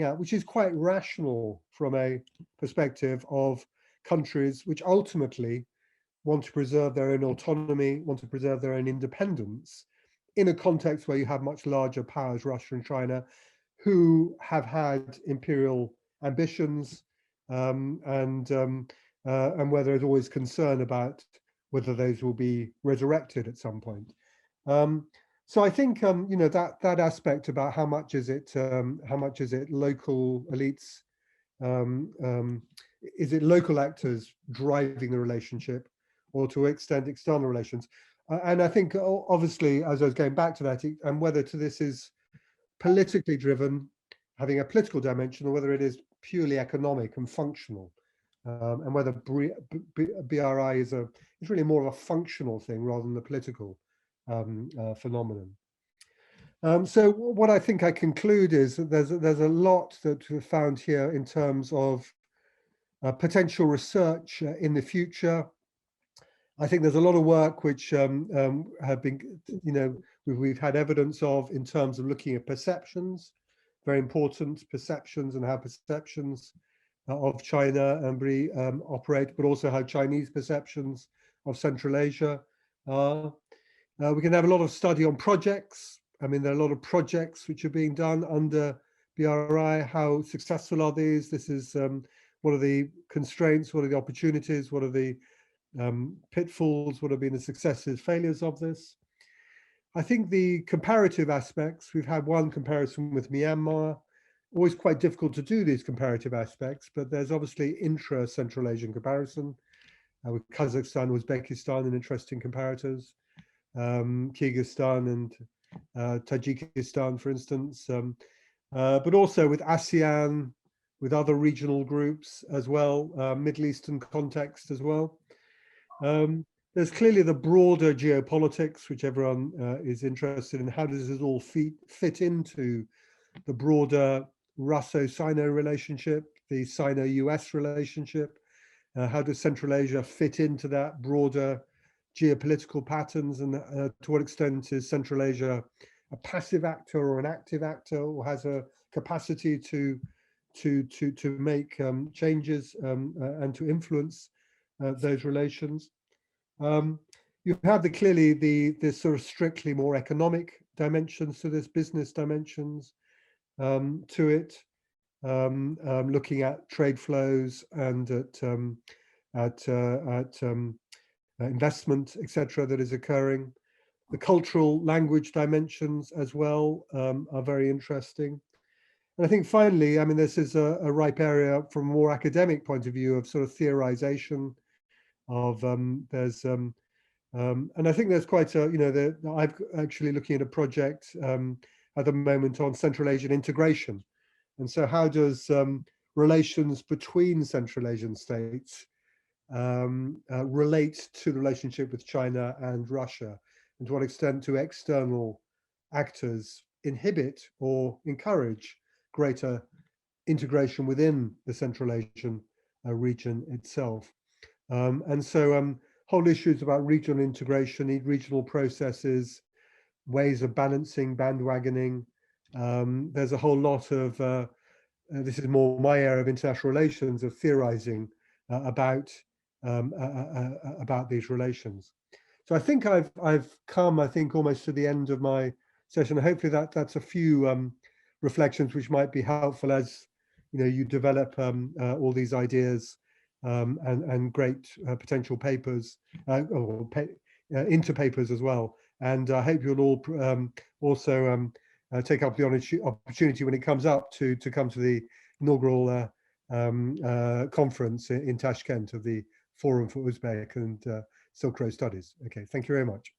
out, which is quite rational from a perspective of countries which ultimately want to preserve their own autonomy, want to preserve their own independence in a context where you have much larger powers, Russia and China, who have had imperial ambitions, and where there is always concern about whether those will be resurrected at some point. So I think you know, that aspect about how much is it local elites, is it local actors driving the relationship, or to extend external relations? And I think obviously, as I was going back to that, and whether this is politically driven, having a political dimension, or whether it is purely economic and functional, and whether BRI is really more of a functional thing rather than the political phenomenon. So what I think I conclude is that there's a lot that we've found here in terms of potential research in the future. I think there's a lot of work which have been, you know, we've had evidence of in terms of looking at perceptions, very important perceptions, and how perceptions of China and BRI operate, but also how Chinese perceptions of Central Asia are. We can have a lot of study on projects. I mean, there are a lot of projects which are being done under BRI. How successful are these? This is what are the constraints? What are the opportunities? What are the pitfalls? What have been the successes, failures of this? I think the comparative aspects, we've had one comparison with Myanmar, always quite difficult to do these comparative aspects, but there's obviously intra-Central Asian comparison with Kazakhstan, Uzbekistan, and interesting comparators, Kyrgyzstan and Tajikistan, for instance, but also with ASEAN, with other regional groups as well, Middle Eastern context as well. There's clearly the broader geopolitics, which everyone is interested in. How does this all fit into the broader Russo-Sino relationship, the Sino-US relationship? How does Central Asia fit into that broader geopolitical patterns, and to what extent is Central Asia a passive actor or an active actor, or has a capacity to make changes and to influence those relations? You have clearly the sort of strictly more economic dimensions to this, business dimensions to it, looking at trade flows and at investment, etc., that is occurring. The cultural language dimensions as well are very interesting. And I think finally, I mean, this is a ripe area from a more academic point of view of sort of theorization of and I think there's quite a, you know, I'm actually looking at a project at the moment on Central Asian integration. And so how does relations between Central Asian states relate to the relationship with China and Russia, and to what extent do external actors inhibit or encourage greater integration within the Central Asian region itself? And so whole issues about regional integration, regional processes, ways of balancing, bandwagoning. There's a whole lot of, this is more my area of international relations, of theorizing about these relations. So I think I've come, I think, almost to the end of my session. Hopefully that's a few reflections which might be helpful as, you know, you develop all these ideas and great potential papers, into papers as well. And I hope you'll all also take up the opportunity when it comes up to come to the inaugural conference in Tashkent of the Forum for Uzbek and Silk Road Studies. Okay, thank you very much.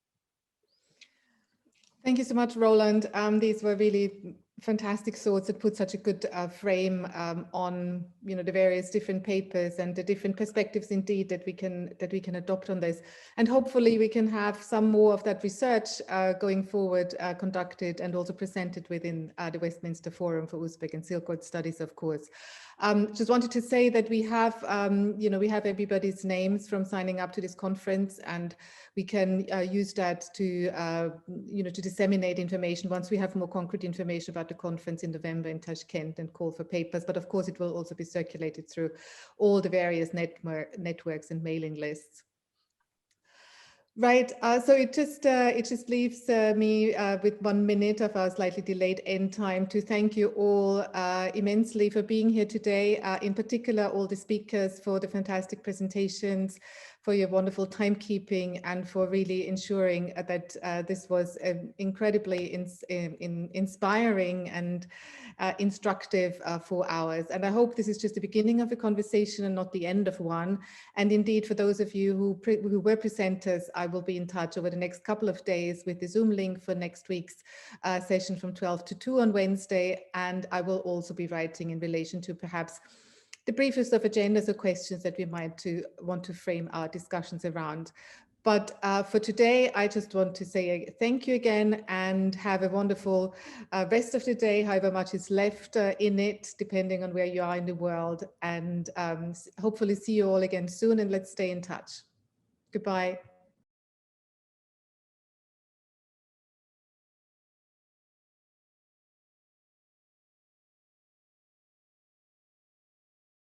Thank you so much, Roland. These were really fantastic thoughts that put such a good frame on, you know, the various different papers and the different perspectives indeed that we can adopt on this. And hopefully we can have some more of that research going forward conducted and also presented within the Westminster Forum for Uzbek and Silk Road Studies, of course. Just wanted to say that we have, we have everybody's names from signing up to this conference, and we can use that to, to disseminate information once we have more concrete information about the conference in November in Tashkent, and call for papers. But of course, it will also be circulated through all the various networks and mailing lists. Right, so it just leaves me with 1 minute of our slightly delayed end time to thank you all immensely for being here today, in particular all the speakers for the fantastic presentations, for your wonderful timekeeping, and for really ensuring that this was incredibly inspiring and instructive 4 hours. And I hope this is just the beginning of a conversation and not the end of one. And indeed, for those of you who were presenters, I will be in touch over the next couple of days with the Zoom link for next week's session from 12 to 2 on Wednesday. And I will also be writing in relation to perhaps the briefest of agendas or questions that we might want to frame our discussions around. But for today, I just want to say thank you again, and have a wonderful rest of the day, however much is left in it, depending on where you are in the world. And hopefully see you all again soon, and let's stay in touch. Goodbye.